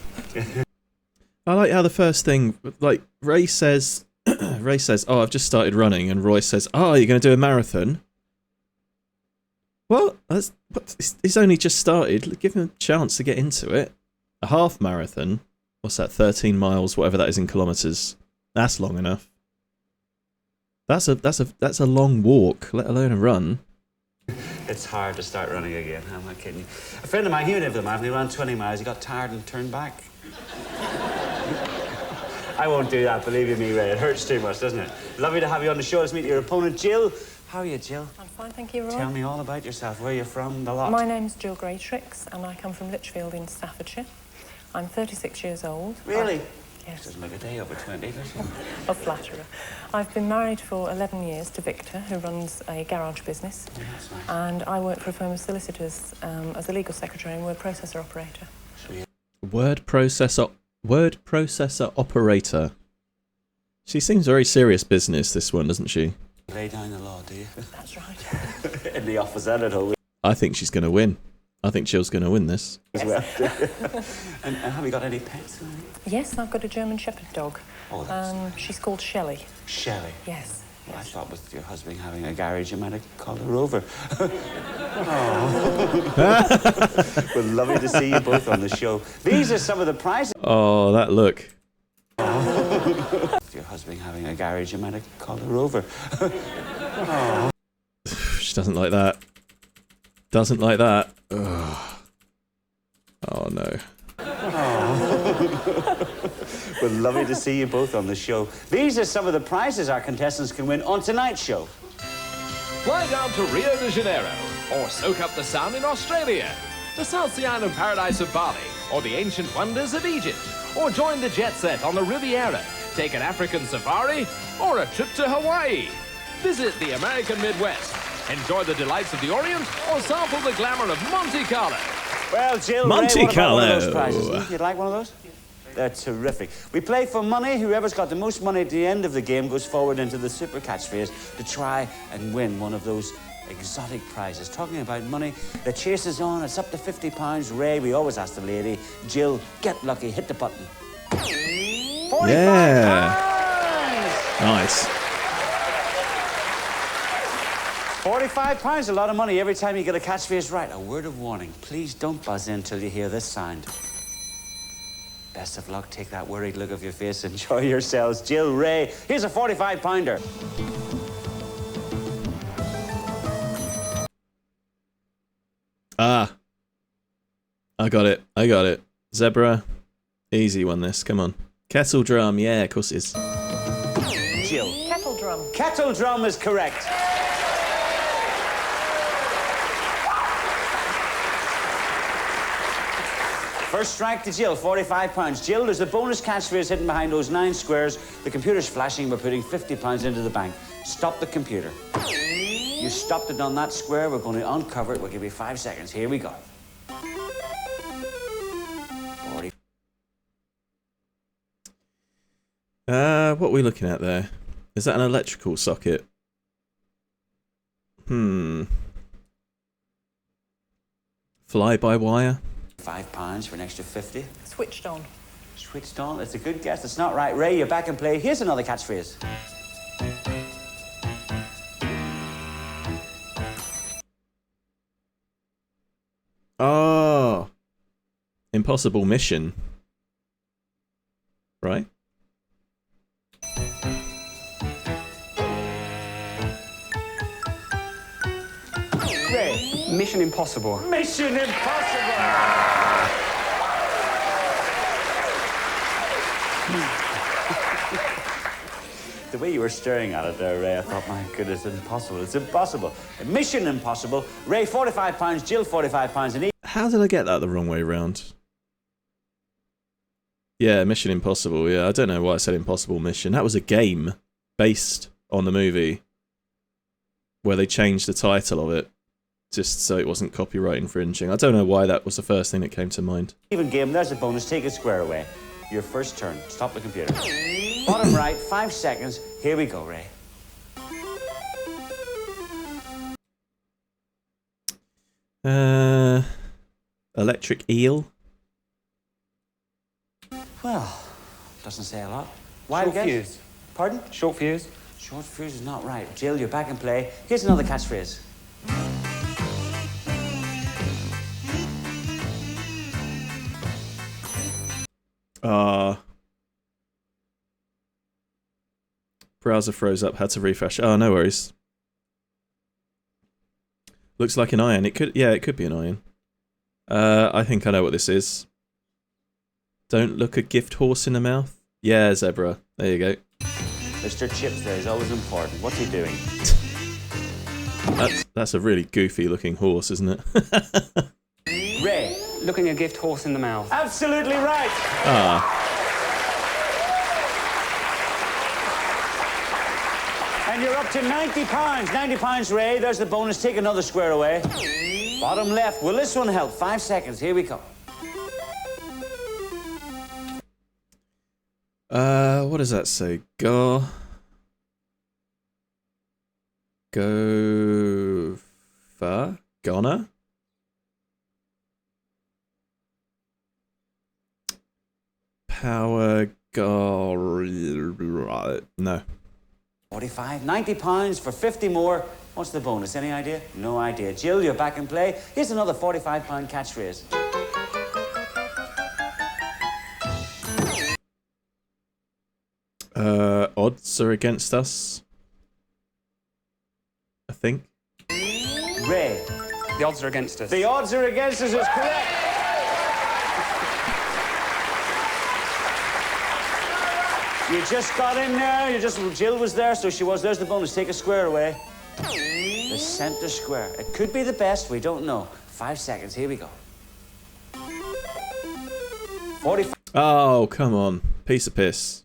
I like how the first thing, like, Ray says, oh, I've just started running, and Roy says, oh, you're going to do a marathon? Well, he's only just started. Give him a chance to get into it. A half marathon? What's that, 13 miles, whatever that is in kilometres. That's long enough. That's a long walk, let alone a run. It's hard to start running again, I'm not kidding you. A friend of mine, he went into the marathon, he ran 20 miles, he got tired and turned back. I won't do that, believe you me, Ray. It hurts too much, doesn't it? Lovely to have you on the show. Let's meet your opponent, Jill. How are you, Jill? I'm fine, thank you, Roy. Tell me all about yourself. Where are you from, the lot? My name's Jill Greatrix, and I come from Lichfield in Staffordshire. I'm 36 years old. Really? Yes. Doesn't make a day over 20, does it? A flatterer. I've been married for 11 years to Victor, who runs a garage business. Oh, that's nice. And I work for a firm of solicitors as a legal secretary and word processor operator. Word processor operator. She seems very serious business, this one, doesn't she? Lay down the law, do you? That's right. In the office and at home. I think she's going to win. I think Jill's going to win this. As well. And have you got any pets? Yes, I've got a German Shepherd dog. Oh, that's She's called Shelley. Shelley? Yes. Well, I thought with your husband having a garage, you might have called her over. Oh. Well, lovely to see you both on the show. These are some of the prizes. Oh, that look. With your husband having a garage, you might have called her over. Oh. She doesn't like that. Doesn't like that. Ugh. Oh, no. Well, lovely to see you both on the show. These are some of the prizes our contestants can win on tonight's show. Fly down to Rio de Janeiro, or soak up the sun in Australia, the South Sea Island paradise of Bali, or the ancient wonders of Egypt, or join the jet set on the Riviera, take an African safari, or a trip to Hawaii. Visit the American Midwest, enjoy the delights of the Orient, or sample the glamour of Monte Carlo. Well, Jill, Monte Ray, what about one of those Carlo. prizes? You'd like one of those? They're terrific. We play for money. Whoever's got the most money at the end of the game goes forward into the super catchphrase to try and win one of those exotic prizes. Talking about money, the chase is on. It's up to £50. Ray, we always ask the lady. Jill, get lucky. Hit the button. 45 Yeah. Nice. £45, a lot of money every time you get a catchphrase right. A word of warning, please don't buzz in till you hear this sound. Best of luck, take that worried look off your face, enjoy yourselves. Jill, Ray, here's a 45-pounder. Ah. I got it. Zebra. Easy one, this. Come on. Kettle drum. Yeah, of course it is. Jill. Kettle drum. Kettle drum is correct. First strike to Jill, £45. Jill, there's a bonus catchphrase hidden behind those 9 squares. The computer's flashing. We're putting £50 into the bank. Stop the computer. You stopped it on that square. We're going to uncover it. We'll give you 5 seconds. Here we go. 40. What are we looking at there? Is that an electrical socket? Fly-by-wire? £5 for an extra 50. Switched on. Switched on. It's a good guess. It's not right. Ray, you're back in play. Here's another catchphrase. Oh. Impossible Mission. Right? Ray. Mission Impossible. Mission Impossible! The way you were staring at it there, Ray, I thought, my goodness, impossible. It's impossible. Mission Impossible. Ray, £45. Jill, £45. And How did I get that the wrong way round? Yeah, Mission Impossible. Yeah, I don't know why I said Impossible Mission. That was a game based on the movie where they changed the title of it just so it wasn't copyright infringing. I don't know why that was the first thing that came to mind. even game, there's a bonus. Take it square away. Your first turn. Stop the computer. Bottom right, 5 seconds. Here we go, Ray. Electric eel. Well, doesn't say a lot. Short guess? fuse. Pardon? Short fuse. Short fuse is not right. Jill, you're back in play. Here's another catchphrase. Browser froze up, had to refresh. Oh, no worries. Looks like an iron. It could, yeah, it could be an iron. I think I know what this is. Don't look a gift horse in the mouth. Yeah, zebra. There you go. Mr. Chips there is always important. What's he doing? That's a really goofy looking horse, isn't it? Ray. Looking a gift horse in the mouth. Absolutely right. Ah. And you're up to £90. £90, Ray. There's the bonus. Take another square away. Bottom left. Will this one help? 5 seconds. Here we go. What does that say? Go far? Gonna? Power go no. 45, £90 for 50 more. What's the bonus? Any idea? No idea. Jill, you're back in play. Here's another £45 catchphrase. Odds are against us, I think. Ray. The odds are against us. The odds are against us is correct. You just got in there. Jill was there, so she was. There's the bonus. Take a square away. The centre square. It could be the best. We don't know. 5 seconds. Here we go. 45. Oh, come on. Piece of piss.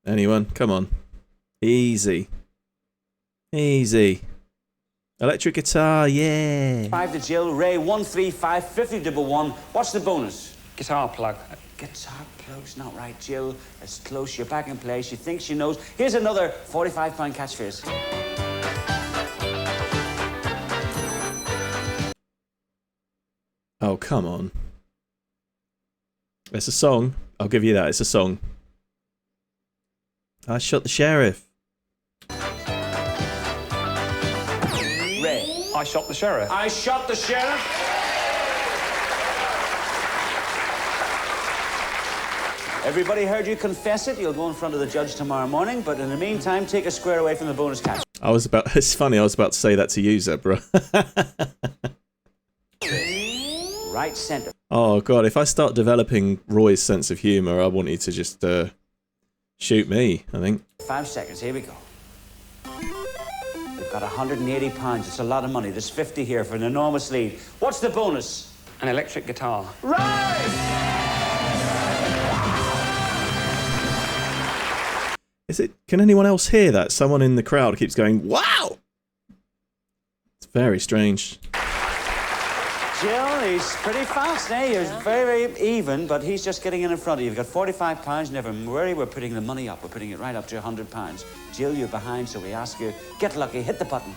Anyone? Come on. Easy. Easy. Electric guitar, yeah. 5 to Jill. Ray, 135, 50 double 1. What's the bonus? Guitar plug. Guitar plug's not right, Jill. It's close. You're back in play. She thinks she knows. Here's another £45 catchphrase. Oh, come on. It's a song. I'll give you that. It's a song. I shot the sheriff. Ray. I shot the sheriff. I shot the sheriff. Everybody heard you confess it. You'll go in front of the judge tomorrow morning, but in the meantime, take a square away from the bonus catch. It's funny, I was about to say that to you, Zebra. Right centre. Oh, God, if I start developing Roy's sense of humour, I want you to just shoot me, I think. 5 seconds. Here we go. We've got £180. It's a lot of money. There's 50 here for an enormous lead. What's the bonus? An electric guitar. Right! Can anyone else hear that? Someone in the crowd keeps going, wow! It's very strange. Jill, he's pretty fast, eh? He's very, very even, but he's just getting in front of you. You've got £45. Never worry, we're putting the money up. We're putting it right up to £100. Jill, you're behind, so we ask you, get lucky, hit the button.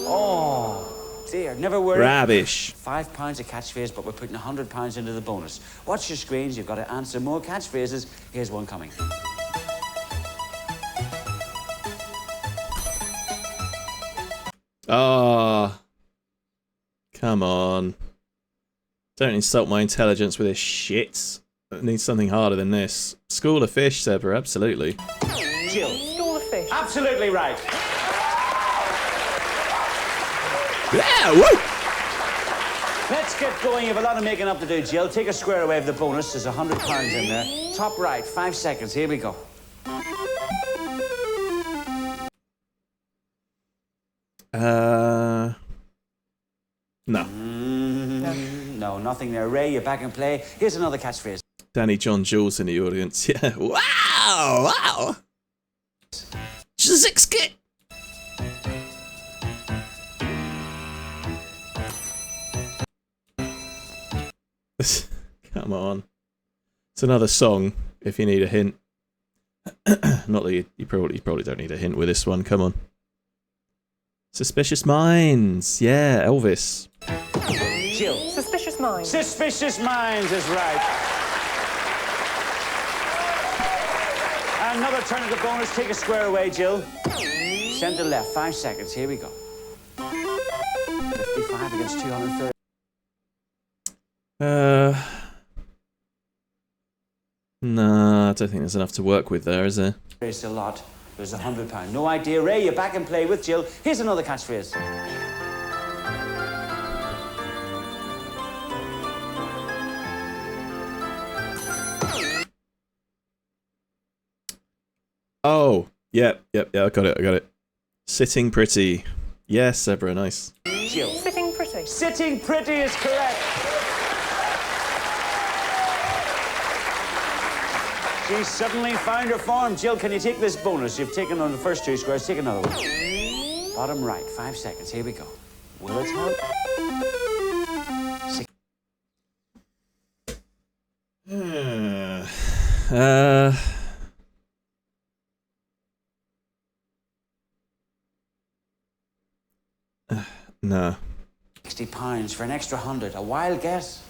Oh, dear, never worry. Rubbish. £5 a catchphrase, but we're putting £100 into the bonus. Watch your screens, you've got to answer more catchphrases. Here's one coming. Ah, come on. Don't insult my intelligence with this shit. I need something harder than this. School of Fish, Zebra, absolutely. Jill. School of Fish. Absolutely right. Yeah, woo! Let's get going. You have a lot of making up to do, Jill. Take a square away of the bonus. There's £100 in there. Top right, 5 seconds. Here we go. No. No, nothing there. Ray, you're back in play. Here's another catchphrase. Danny John Jules in the audience. Yeah. Wow! Wow! Six kit. Come on. It's another song, if you need a hint. Not that you probably don't need a hint with this one. Come on. Suspicious Minds. Yeah, Elvis. Jill. Suspicious Minds. Suspicious Minds is right. Another turn of the bonus. Take a square away, Jill. Centre left. 5 seconds. Here we go. 55 against 230. Nah, I don't think there's enough to work with there, is there? There's a lot. There's £100. No idea. Ray, you're back in play with Jill. Here's another catchphrase. Yeah, I got it. Sitting pretty. Yes, Zebra, nice. Jill. Sitting pretty. Sitting pretty is correct. She's suddenly found her form. Jill, can you take this bonus? You've taken on the first 2 squares. Take another one. Bottom right, 5 seconds. Here we go. Will it help? No. £60 for an extra 100. A wild guess?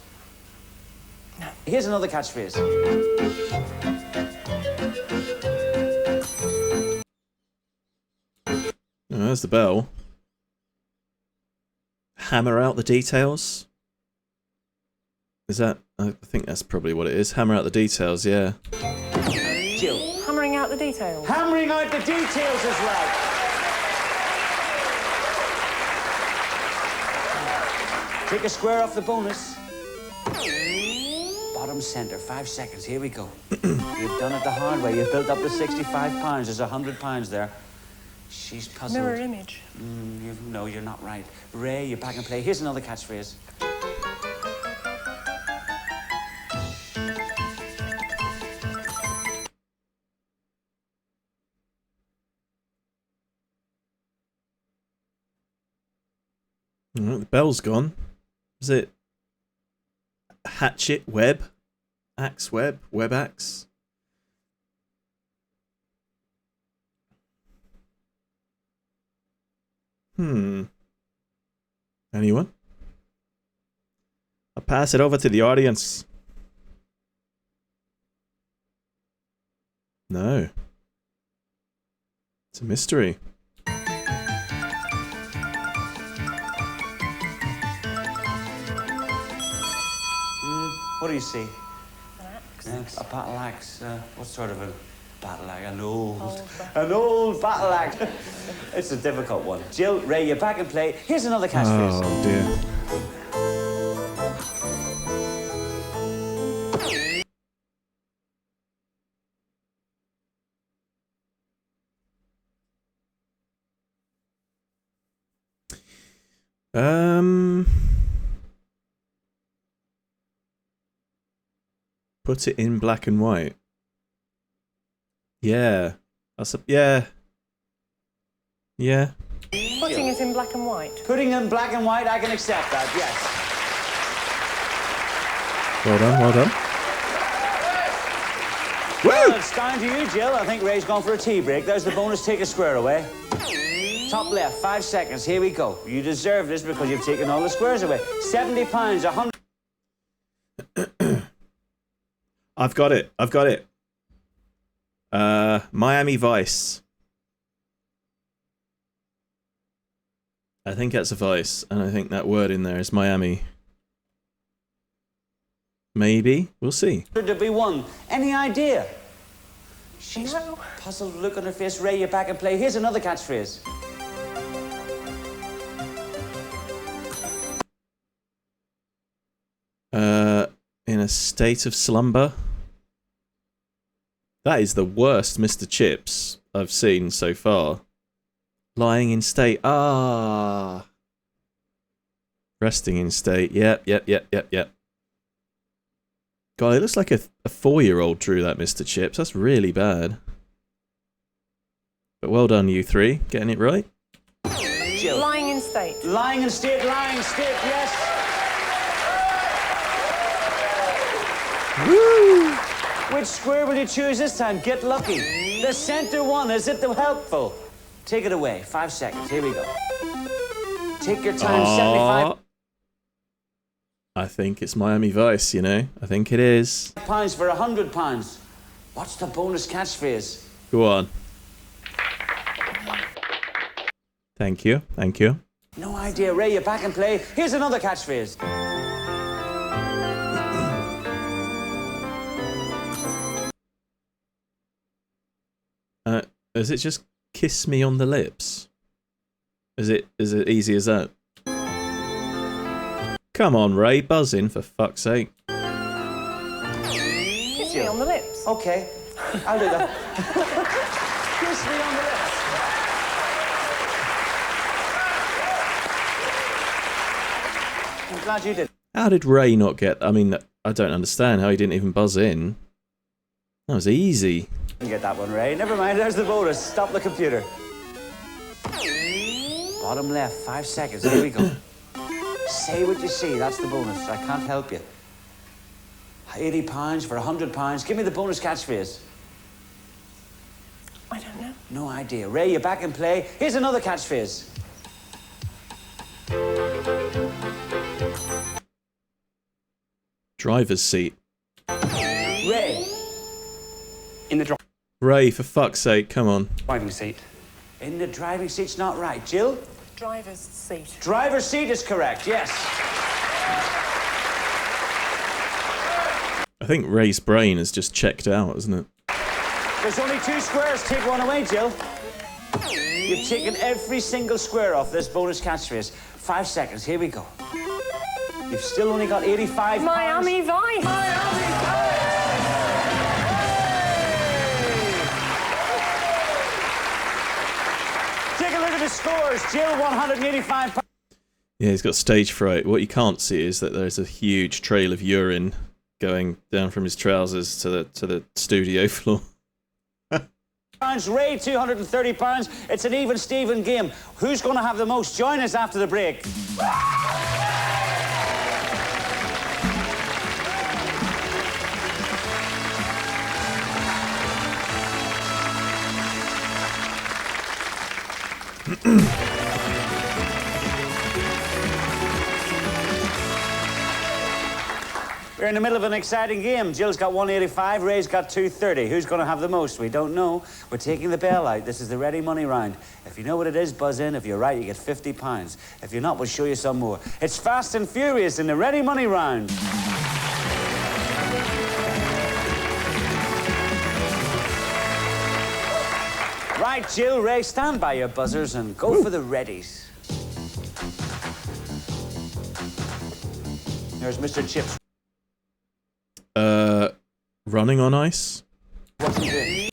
No. Here's another catchphrase. Oh, there's the bell. Hammer out the details. Is that? I think that's probably what it is. Hammer out the details, yeah. Jill. Hammering out the details. Hammering out the details is right. Take a square off the bonus. Bottom centre, 5 seconds. Here we go. You've done it the hard way. You've built up to £65. There's £100 there. She's puzzled. Mirror image. No, you're not right. Ray, you're back in play. Here's another catchphrase. The bell's gone. Is it hatchet, web, axe, web, axe? Anyone? I'll pass it over to the audience. No. It's a mystery. What do you see? An axe. Yeah, a battle axe. What sort of a battle axe? An old battle axe. It's a difficult one. Jill, Ray, you're back in play. Here's another catchphrase. Oh dear. Put it in black and white. Yeah. That's a yeah. Yeah. Putting it in black and white. Putting it in black and white, I can accept that, yes. Well done, well done. Well, it's down to you, Jill. I think Ray's gone for a tea break. There's the bonus. Take a square away. Top left, 5 seconds. Here we go. You deserve this because you've taken all the squares away. £70, 100. I've got it. Miami Vice. I think that's a vice, and I think that word in there is Miami. Maybe. We'll see. To be one. Any idea? She's puzzled look on her face. Ray, you're back in play. Here's another catchphrase. In a state of slumber. That is the worst Mr. Chips I've seen so far. Lying in state. Ah. Resting in state. Yep. God, it looks like a 4-year-old drew that, Mr. Chips. That's really bad. But well done, you three. Getting it right. Jill. Lying in state. Lying in state, yes. Woo! Which square will you choose this time? Get lucky. The center one, is it the helpful? Take it away. 5 seconds. Here we go. Take your time. 75 I think it's Miami Vice, you know. I think it is. pounds for £100. What's the bonus catchphrase? Go on. Thank you. No idea, Ray. You're back in play. Here's another catchphrase. Is it just kiss me on the lips? Is it easy as that? Come on, Ray, buzz in for fuck's sake. Kiss me on the lips. Okay, I'll do that. Kiss me on the lips. I'm glad you did. How did Ray not get... I mean, I don't understand how he didn't even buzz in. That was easy. You get that one, Ray. Never mind, there's the bonus. Stop the computer. Bottom left, 5 seconds. Here we go. Say what you see. That's the bonus. I can't help you. £80 for £100. Give me the bonus catchphrase. I don't know. No idea. Ray, you're back in play. Here's another catchphrase. Driver's seat. Ray. In the Ray, for fuck's sake, come on. driving seat. In the driving seat's not right. Jill? Driver's seat. Driver's seat is correct, yes. I think Ray's brain has just checked out, hasn't it? There's only 2 squares. Take one away, Jill. You've taken every single square off this bonus catchphrase. 5 seconds. Here we go. You've still only got £85. Miami Vice. Miami Vice! Take a look at the scores. Jill, £185. Yeah, he's got stage fright. What you can't see is that there's a huge trail of urine going down from his trousers to the studio floor. Ray, £230. It's an even Steven game. Who's going to have the most? Join us after the break. We're in the middle of an exciting game. Jill's got 185, Ray's got 230. Who's going to have the most? We don't know. We're taking the bell out. This is the ready money round. If you know what it is, buzz in. If you're right, you get £50. If you're not, we'll show you some more. It's Fast and Furious in the ready money round. Right, Jill, Ray, stand by your buzzers and go for the readies. There's Mr. Chips. Running on ice? What's he doing?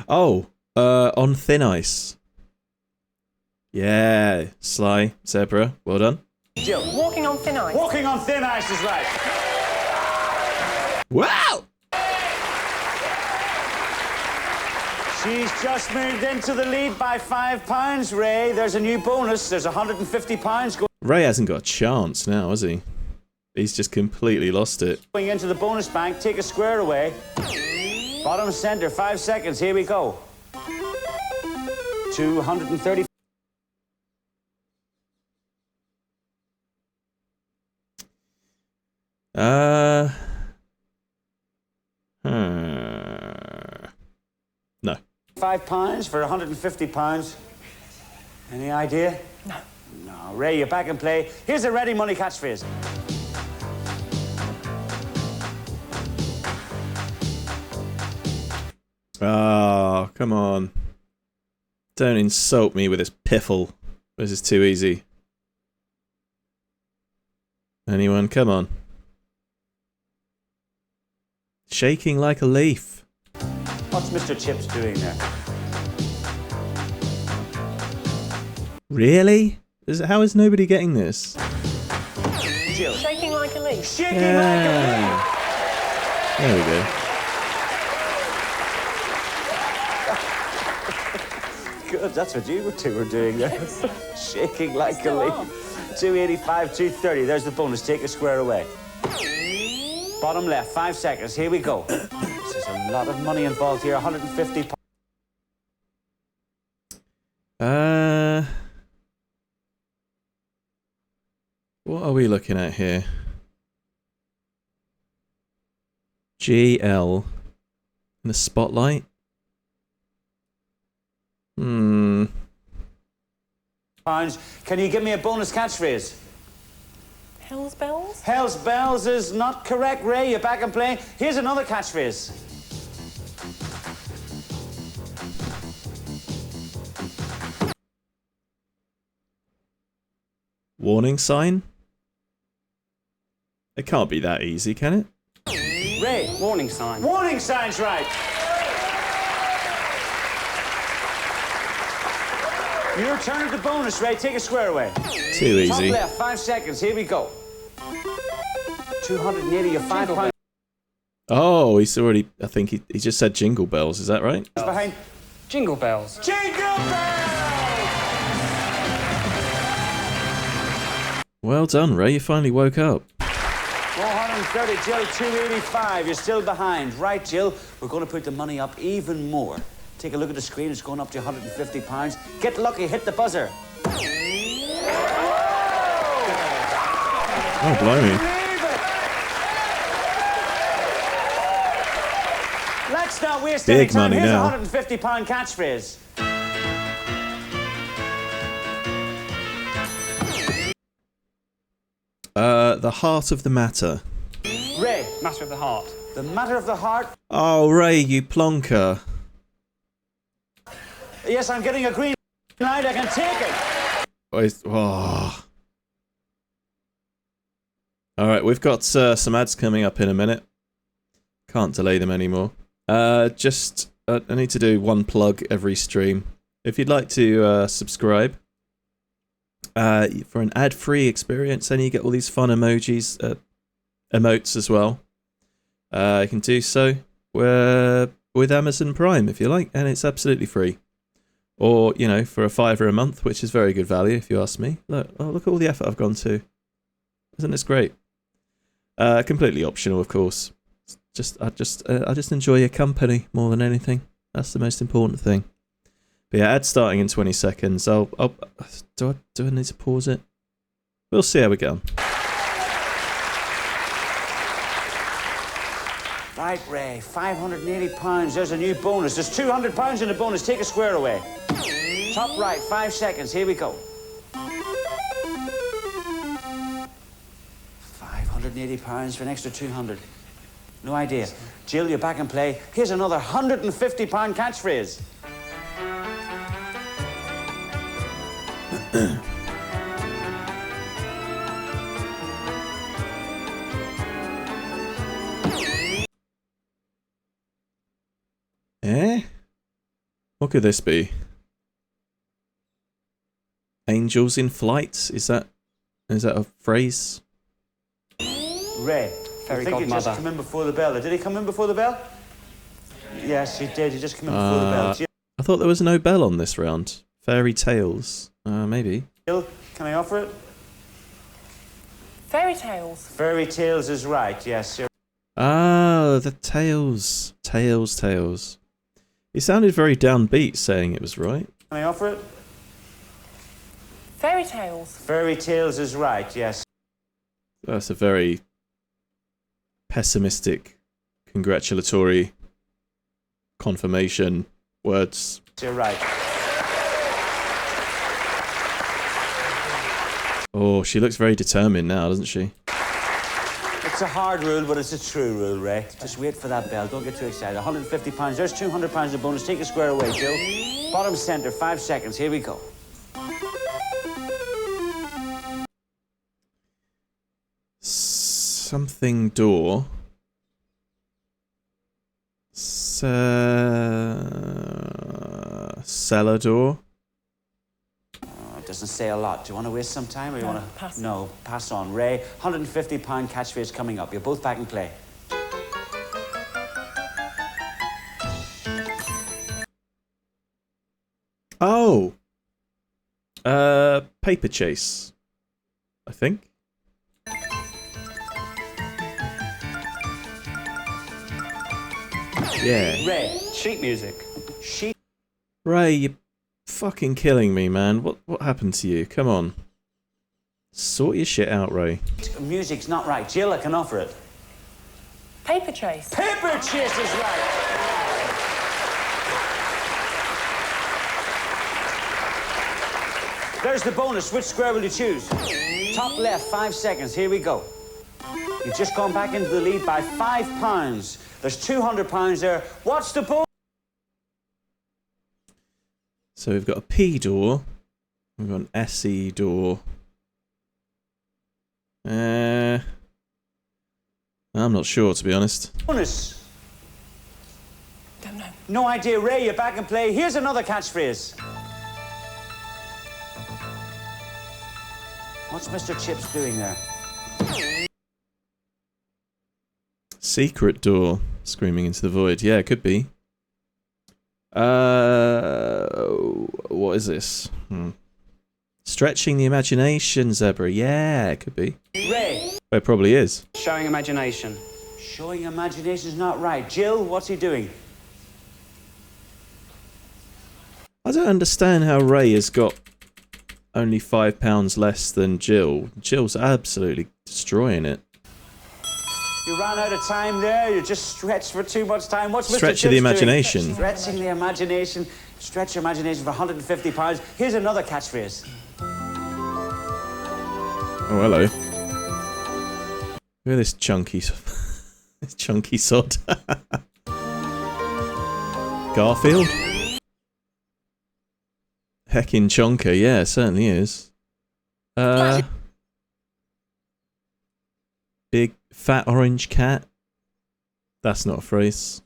Oh, on thin ice. Yeah, Sly, Zebra, well done. Jill. Walking on thin ice. Walking on thin ice is right. Wow! She's just moved into the lead by £5, Ray. There's a new bonus. There's £150 Ray hasn't got a chance now, has he? He's just completely lost it. going into the bonus bank. Take a square away. Bottom center, 5 seconds. Here we go. 230. No. £5 for £150. Any idea? No. No. Ray, you're back in play. Here's a ready money catchphrase. Oh, come on. Don't insult me with this piffle. This is too easy. Anyone? Come on. Shaking like a leaf. What's Mr. Chips doing there? Really? How is nobody getting this? Jill. Shaking like a leaf. Shaking like a leaf. There we go. Good, that's what you two were doing there. Shaking like a leaf. 285, 230. There's the bonus. Take a square away. Bottom left, 5 seconds. Here we go. There's a lot of money involved here. 150. What are we looking at here? GL in the spotlight. Can you give me a bonus catchphrase? Hell's Bells? Hell's Bells is not correct, Ray. You're back and playing. Here's another catchphrase. Warning sign? It can't be that easy, can it? Ray. Warning sign. Warning sign's right. Your turn at the bonus, Ray. Take a square away. Too Top easy. left, 5 seconds. Here we go. 280, you're £5 Oh, he's already. I think he just said Jingle Bells. Is that right? behind. Jingle bells. Jingle bells! Well done, Ray. You finally woke up. 430, Jill, 285. You're still behind. Right, Jill, we're going to put the money up even more. Take a look at the screen. It's going up to £150. Get lucky. Hit the buzzer. Oh, blimey. Let's not waste Big any time. money Here's now. a £150 catchphrase. The heart of the matter. Ray. Matter of the heart. The matter of the heart. Oh, Ray, you plonker. Yes, I'm getting a green light. I can take it. Oh. Alright, we've got some ads coming up in a minute. Can't delay them anymore. I need to do one plug every stream. If you'd like to subscribe for an ad-free experience, and you get all these fun emojis, emotes as well, you can do so with Amazon Prime if you like, and it's absolutely free. Or, you know, for a £5 a month, which is very good value if you ask me. Look at all the effort I've gone to. Isn't this great? Completely optional, of course. I just enjoy your company more than anything. That's the most important thing. But yeah, ads starting in 20 seconds. Do I need to pause it? We'll see how we go. Right, Ray. £580. There's a new bonus. There's £200 in the bonus. Take a square away. Top right, 5 seconds. Here we go. £580 for an extra 200. No idea. Jill, you're back in play. Here's another £150 catchphrase. Eh? What could this be? Angels in flight? Is that a phrase? Ray, Fairy I think he just godmother. come in before the bell. Did he come in before the bell? Yes, he did. He just came in before the bell. I thought there was no bell on this round. Fairy tales. Maybe. Jill, can I offer it? Fairy tales. Fairy tales is right. Yes, you're Ah, the tales. Tales. He sounded very downbeat saying it was right. Can I offer it? Fairy tales. Fairy tales is right. Yes. That's a very pessimistic, congratulatory confirmation words. You're right. Oh, she looks very determined now, doesn't she? It's a hard rule, but it's a true rule, Ray. Just wait for that bell. Don't get too excited. £150. There's £200 of bonus. Take a square away, Jill. Bottom centre, 5 seconds. Here we go. Something door. Cellar door. It doesn't say a lot. Do you want to waste some time, or you No, want to? pass. No, pass on. Ray, £150 catchphrase coming up. You're both back in play. Oh. Paper chase. I think. Yeah. Ray, Sheet music. sheet. Ray, you're fucking killing me, man. What happened to you? Come on. Sort your shit out, Ray. Music's not right. Jill, I can offer it. Paper chase. Paper chase is right. There's the bonus. Which square will you choose? Top left, 5 seconds. Here we go. You've just gone back into the lead by £5. There's £200 there. What's the bonus? So we've got a P door. We've got an SE door. I'm not sure, to be honest. Bonus. Don't know. No idea, Ray. You're back in play. Here's another catchphrase. What's Mr. Chips doing there? Secret door. Screaming into the void. Yeah, it could be. What is this? Stretching the imagination, Zebra. Yeah, it could be. Ray. It probably is. Showing imagination. Showing imagination is not right. Jill, what's he doing? I don't understand how Ray has got only £5 less than Jill. Jill's absolutely destroying it. You ran out of time there. You just stretched for too much time. What's Mr. Stretch Chips of the doing? imagination. Stretching the imagination. Stretch your imagination for £150. Here's another catchphrase. Oh, hello. Look at this chunky, this chunky sod. Garfield? Heckin' chonker, yeah, it certainly is. Big fat orange cat. That's not a phrase.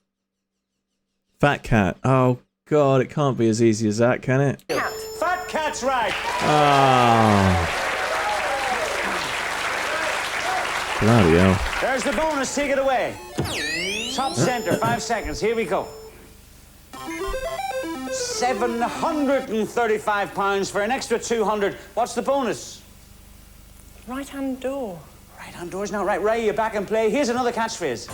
Fat cat. Oh god, it can't be as easy as that, can it? Cat. Fat cat's right. Ah. Bloody hell. There's the bonus. Take it away. Top center. 5 seconds. Here we go. £735 for an extra 200. What's the bonus? Right-hand door. Right-hand door's not right. Ray, you're back in play. Here's another catchphrase.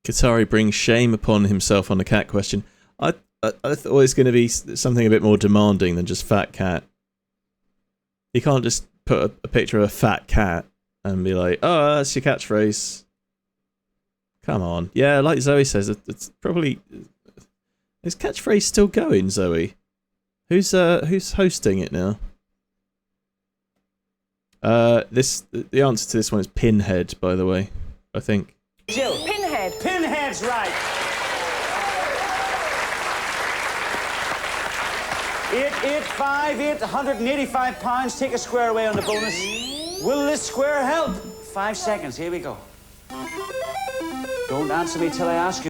Qatari brings shame upon himself on the cat question. I thought it was going to be something a bit more demanding than just fat cat. You can't just put a picture of a fat cat and be like, oh, that's your catchphrase. Come on. Yeah, like Zoe says, it's probably... Is catchphrase still going, Zoe? Who's hosting it now? The answer to this one is Pinhead, by the way, I think. Jill. Pinhead. Pinhead's right. 885, £185. Take a square away on the bonus. Will this square help? 5 seconds. Here we go. Don't answer me till I ask you.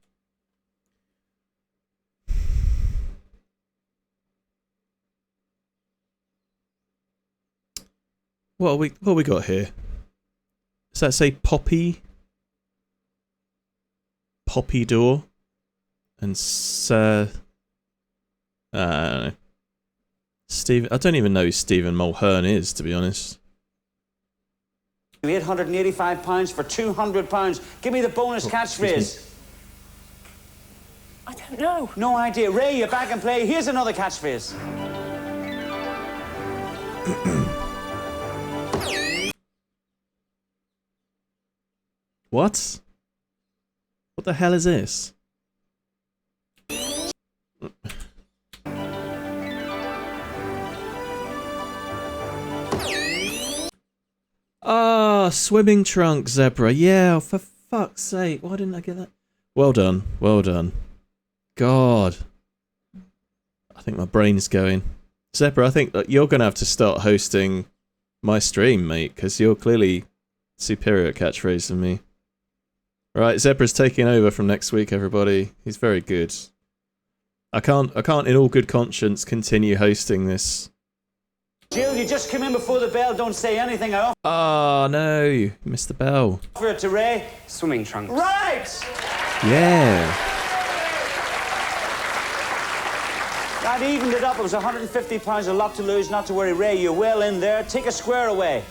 What we got here? Does that say Poppy? Poppy door? And Sir... I don't know. Stephen... I don't even know who Stephen Mulhern is, to be honest. £885 for £200. Give me the bonus catchphrase. I don't know. No idea. Ray, you're back in play. Here's another catchphrase. What? What the hell is this? Ah, swimming trunk, Zebra. Yeah, for fuck's sake. Why didn't I get that? Well done. Well done. God. I think my brain's going. Zebra, I think that you're going to have to start hosting my stream, mate, because you're clearly superior at catchphrase than me. Right, Zebra's taking over from next week, everybody. He's very good. I can't in all good conscience continue hosting this. Jill, you just come in before the bell. Don't say anything. I Oh no, you missed the bell. offer it to Ray. Swimming trunks. Right! Yeah. That evened it up. It was £150, a lot to lose. Not to worry, Ray. You're well in there. Take a square away.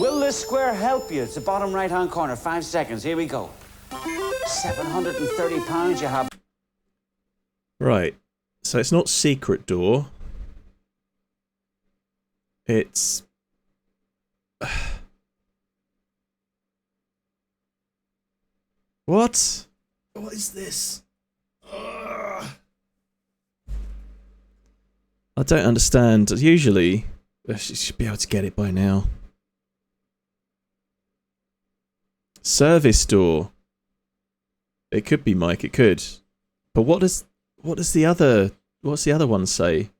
Will this square help you? It's the bottom right-hand corner. 5 seconds. Here we go. £730 you have. Right. So it's not secret door. It's... What? What is this? Ugh. I don't understand. Usually, you should be able to get it by now. Service door. It could be, Mike. It could. But what's the other one say?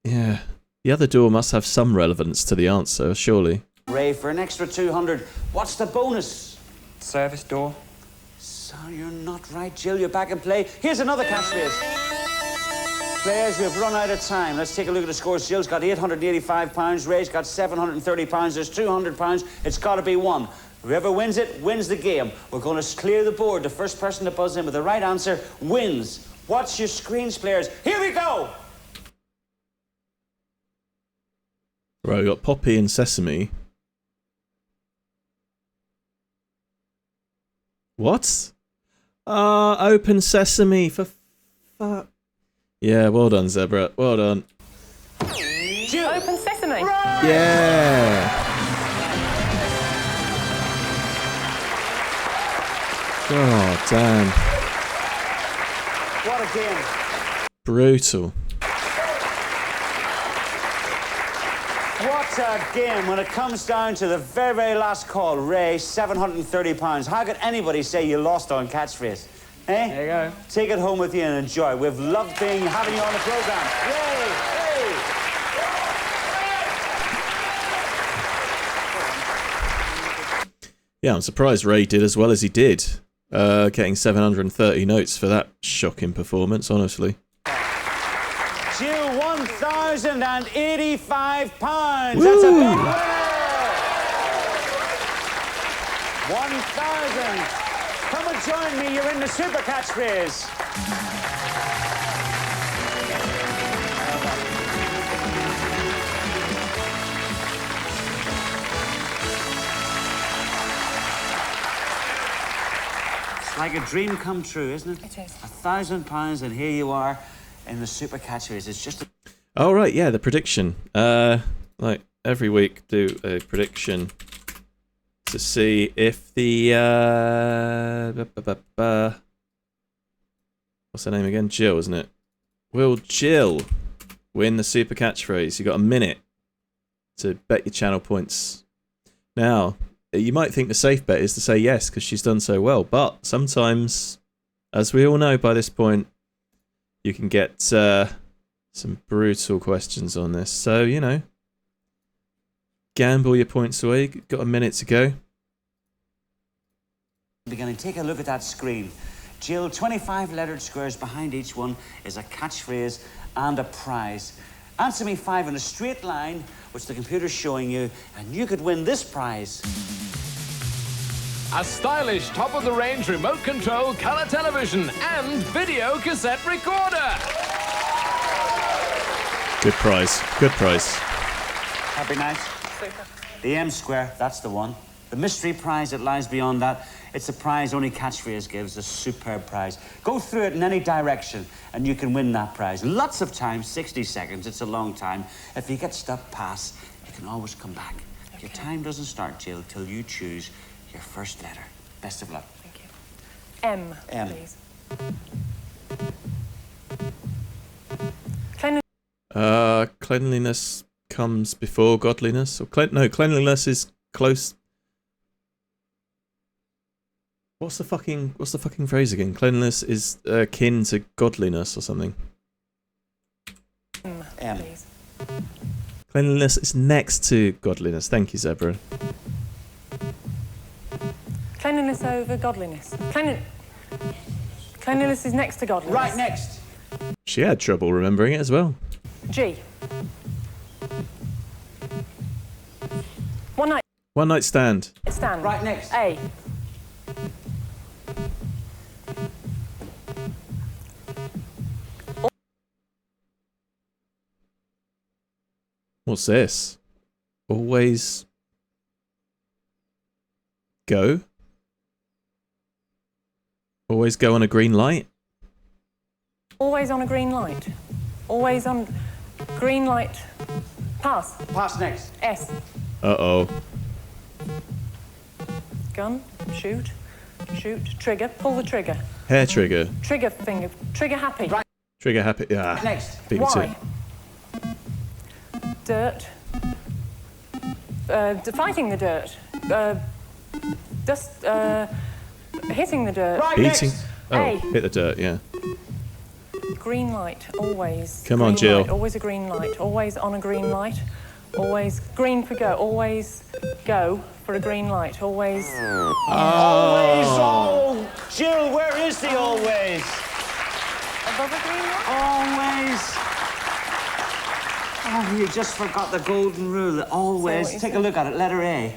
Yeah. The other door must have some relevance to the answer, surely. Ray, for an extra 200. What's the bonus? Service door. So you're not right, Jill. You're back in play. Here's another catchphrase. Players, we've run out of time. Let's take a look at the scores. Jill's got £885. Ray's got £730. There's £200. It's got to be one. Whoever wins it, wins the game. We're going to clear the board. The first person to buzz in with the right answer wins. Watch your screens, players. Here we go! Right, we've got Poppy and Sesame. What? Open Sesame, for fuck. Yeah, well done, Zebra. Well done. Open Sesame. Yeah! God damn. What a game. Brutal. What a game. When it comes down to the very, very last call, Ray, £730. How could anybody say you lost on catchphrase? Eh? There you go. Take it home with you and enjoy. We've loved having you on the programme. Yay! Hey! Yeah, I'm surprised Ray did as well as he did. Getting 730 notes for that shocking performance, honestly. Jill, £1,085. That's a big winner. 1,000. Come and join me. You're in the super catchphrase. It's like a dream come true, isn't it? It is. £1,000, and here you are in the super catchphrase. It's just. Oh right, yeah, the prediction. Like every week, do a prediction to see if the what's her name again? Jill, isn't it? Will Jill win the super catchphrase? You got a minute to bet your channel points. Now, you might think the safe bet is to say yes because she's done so well, but sometimes, as we all know by this point, you can get some brutal questions on this. So, you know, gamble your points away. Got a minute to go. Beginning, take a look at that screen. Jill, 25 lettered squares behind each one is a catchphrase and a prize. Answer me 5 in a straight line, which the computer's showing you, and you could win this prize. A stylish top-of-the-range remote control color television and video cassette recorder. Good prize. Good prize. Happy night. The M square, that's the one. The mystery prize that lies beyond that, it's a prize only catchphrase gives, a superb prize. Go through it in any direction and you can win that prize. Lots of time, 60 seconds, it's a long time. If you get stuck past, you can always come back. Okay. Your time doesn't start, Jill, till you choose your first letter. Best of luck. Thank you. M, please. Cleanliness comes before godliness, or cleanliness is close. What's the fucking phrase again? Cleanliness is akin to godliness or something. M. Please. Cleanliness is next to godliness. Thank you, Zebra. Cleanliness over godliness. Cleanliness is next to godliness. Right, next. She had trouble remembering it as well. G. One night stand. Stand. Right, next. A. What's this? Always go? Always go on a green light? Always on a green light. Always on green light. Pass. Pass next. S. Uh-oh. Gun. Shoot. Shoot. Trigger. Pull the trigger. Hair trigger. Trigger finger. Trigger happy. Right. Trigger happy. Ah. Next. Beat me to it. Dirt. Fighting the dirt. Dust. Hitting the dirt. Right, Eating. next. Oh, A. hit the dirt, yeah. Green light. Always. Come on, Green Jill. Light. Always a green light. Always on a green light. Always green for go. Always go for a green light. Always. Always. Oh, Jill, where is the always? Above a green light? Always. Oh, you just forgot the golden rule. Always. Take a look at it. Letter A.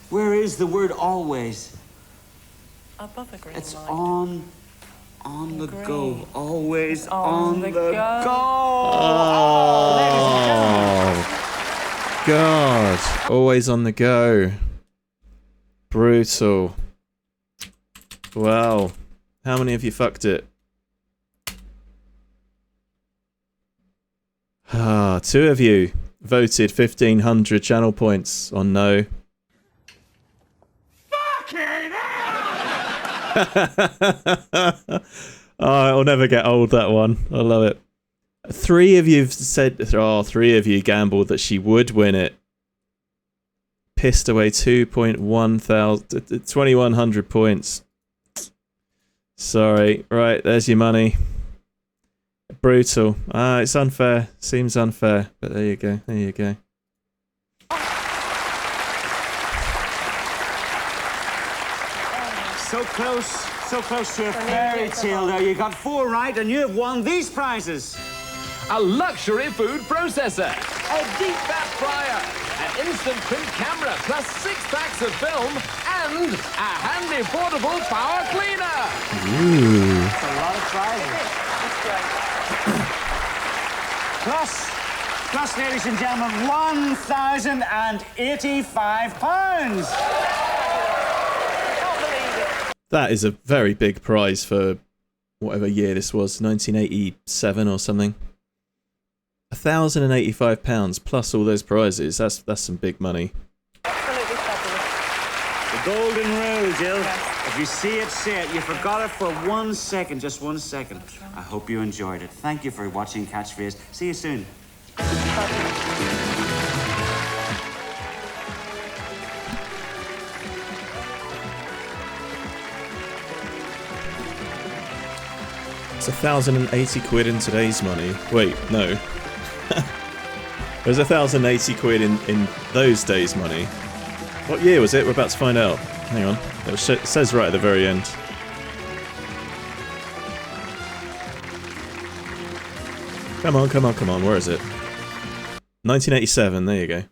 Where is the word always? Above a green It's light. on the go. Always On on the the go. go. Oh, God. Always on the go. Brutal. Wow. How many of you fucked it? Ah, 2 of you voted 1,500 channel points on no. Oh, I'll never get old, that one. I love it. 3 of you said, 3 of you gambled that she would win it. Pissed away 2,100 points. Sorry. Right, there's your money. Brutal. It's unfair. Seems unfair, but there you go. There you go. So close to a fairy tale there. You got 4 right and you have won these prizes. A luxury food processor, a deep fat fryer, an instant print camera plus 6 packs of film, and a handy portable power cleaner. Ooh. That's a lot of prizes. Plus, ladies and gentlemen, £1,085. That is a very big prize for whatever year this was, 1987 or something. £1,085 plus all those prizes. That's some big money. Absolutely fabulous. The golden rule, Jill. If you see it, say it. You forgot it for 1 second, just 1 second. I hope you enjoyed it. Thank you for watching Catchphrase. See you soon. It's 1,080 quid in today's money. Wait, no. There's 1,080 quid in those days' money. What year was it? We're about to find out. Hang on. It says right at the very end. Come on, come on, come on. Where is it? 1987. There you go.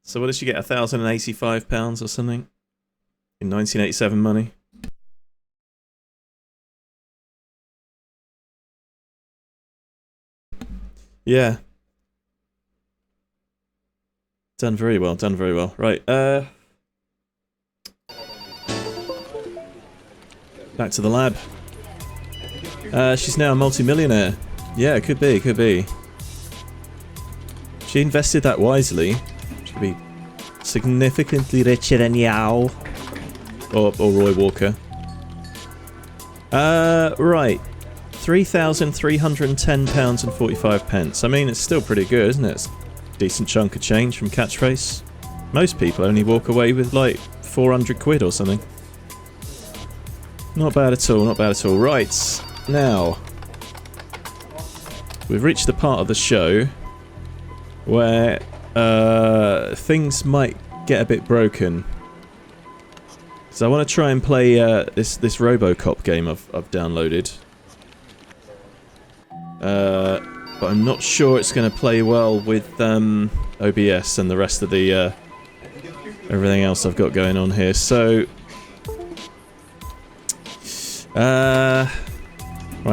So what did she get? £1,085 or something? In 1987 money? Yeah. Done very well, done very well. Right, back to the lab. She's now a multi-millionaire. Yeah, it could be, it could be. She invested that wisely. She could be significantly richer than Yao. Or Roy Walker. Right. £3,310.45. I mean, it's still pretty good, isn't it? It's a decent chunk of change from Catchphrase. Most people only walk away with like 400 quid or something. Not bad at all, not bad at all. Right, now we've reached the part of the show where things might get a bit broken. So I want to try and play this RoboCop game I've downloaded. But I'm not sure it's going to play well with OBS and the rest of the everything else I've got going on here. So, right,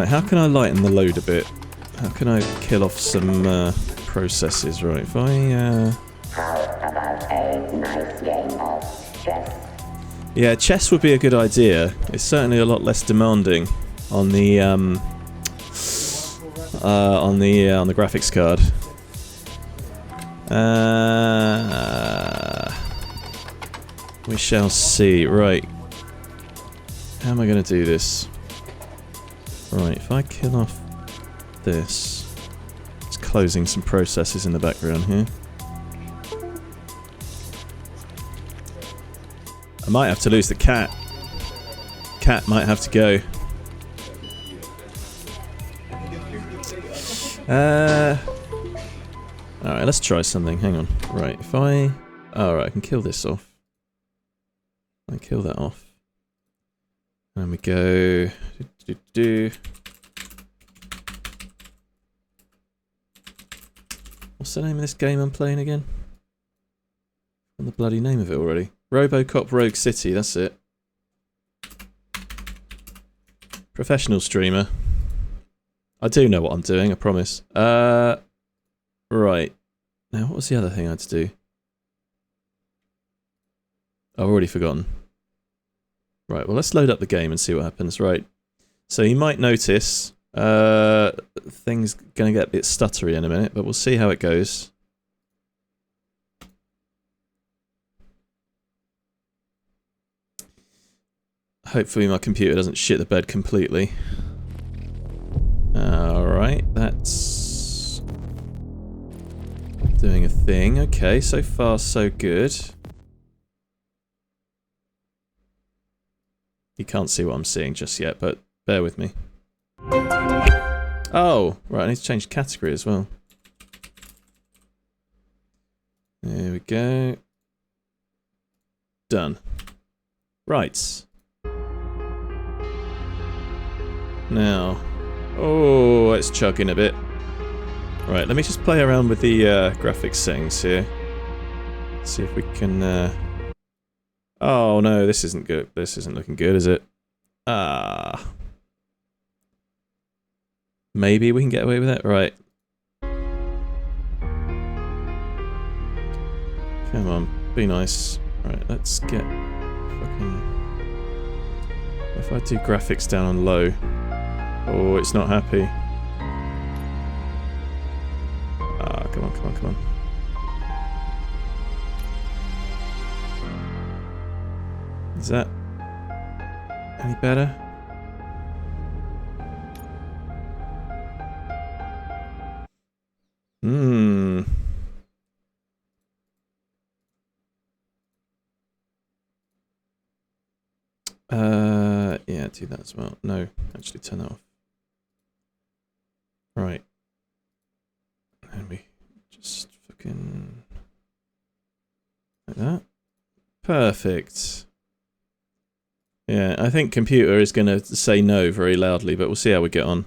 how can I lighten the load a bit? How can I kill off some processes? Right, if I yeah, chess would be a good idea. It's certainly a lot less demanding on the graphics card. We shall see. Right. How am I going to do this? Right, if I kill off this. It's closing some processes in the background here. I might have to lose the cat. Cat might have to go. Alright, let's try something. Hang on. Right, if I... Alright, I can kill this off. I kill that off. And we go... What's the name of this game I'm playing again? What's the bloody name of it already? RoboCop Rogue City, that's it. Professional streamer. I do know what I'm doing, I promise. Right. Now, what was the other thing I had to do? I've already forgotten. Right, well, let's load up the game and see what happens. Right. So you might notice things going to get a bit stuttery in a minute, but we'll see how it goes. Hopefully my computer doesn't shit the bed completely. Alright, that's doing a thing. Okay, so far so good. You can't see what I'm seeing just yet, but bear with me. Oh, right, I need to change category as well. There we go. Done. Right. Now, oh, it's chugging a bit. Right, let me just play around with the graphics settings here. See if we can... Oh no, this isn't good. This isn't looking good, is it? Ah. Maybe we can get away with it? Right. Come on, be nice. Right, let's get fucking... If I do graphics down on low... Oh, it's not happy. Ah, come on, come on, come on. Is that any better? Hmm. Yeah, do that as well. No, actually turn that off. Right. And we just fucking... like that. Perfect. Yeah, I think computer is going to say no very loudly, but we'll see how we get on.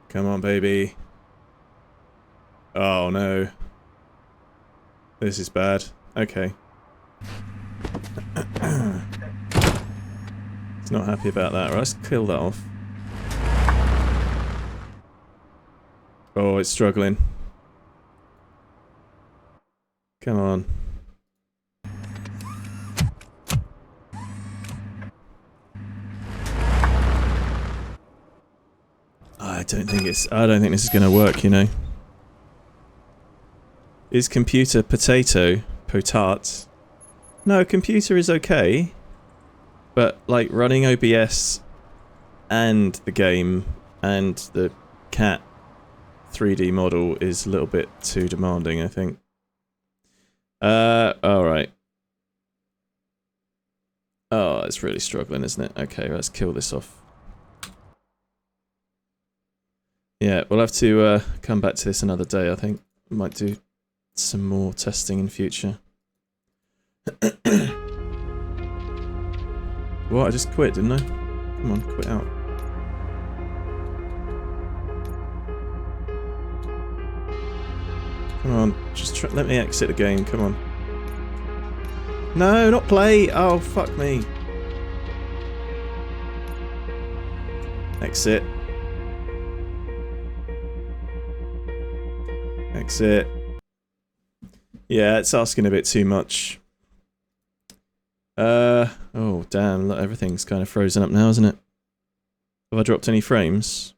Come on, baby. Oh, no. This is bad. Okay. He's not happy about that. Right, let's kill that off. Oh, it's struggling. Come on. I don't think this is going to work, you know. Is computer potato? Potart? No, computer is okay. But, like, running OBS and the game and the cat 3D model is a little bit too demanding, I think. Alright. Oh, it's really struggling, isn't it? Okay, let's kill this off. Yeah, we'll have to come back to this another day, I think. Might do some more testing in future. What? I just quit, didn't I? Come on, quit out. Come on, just let me exit the game, come on. No, not play! Oh, fuck me. Exit. Exit. Yeah, it's asking a bit too much. Oh damn, look, everything's kind of frozen up now, isn't it? Have I dropped any frames?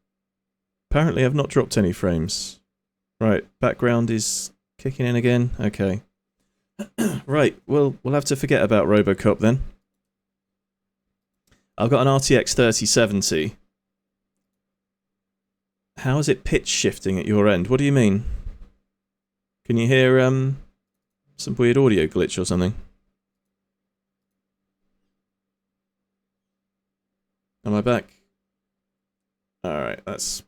Apparently I've not dropped any frames. Right, background is kicking in again. Okay. Right, we'll have to forget about RoboCop then. I've got an RTX 3070. How is it pitch shifting at your end? What do you mean? Can you hear some weird audio glitch or something? Am I back? Alright, that's...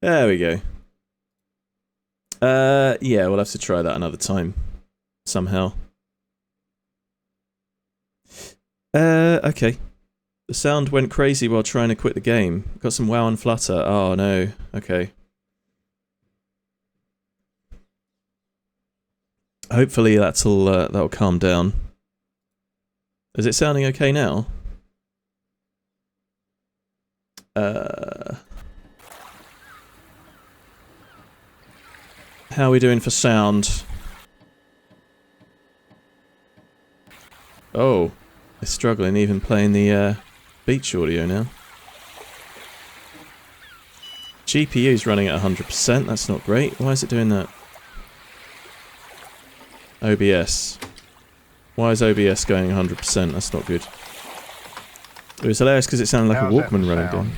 There we go. Yeah, we'll have to try that another time. Somehow. Okay. The sound went crazy while trying to quit the game. Got some WoW and Flutter. Oh no. Okay. Hopefully that'll calm down. Is it sounding okay now? How are we doing for sound? Oh, it's struggling even playing the beach audio now. GPU's running at 100%, that's not great. Why is it doing that? OBS. Why is OBS going 100%? That's not good. It was hilarious because it sounded like a Walkman running down.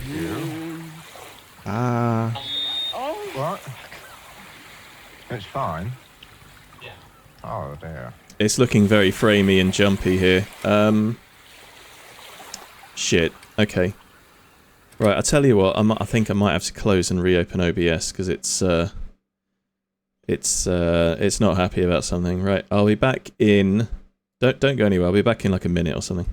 Ah. What? It's fine. Yeah. Oh dear. It's looking very framey and jumpy here. Shit. Okay. Right, I'll tell you what. I think I might have to close and reopen OBS because it's not happy about something. Right, I'll be back in... Don't go anywhere. I'll be back in like a minute or something.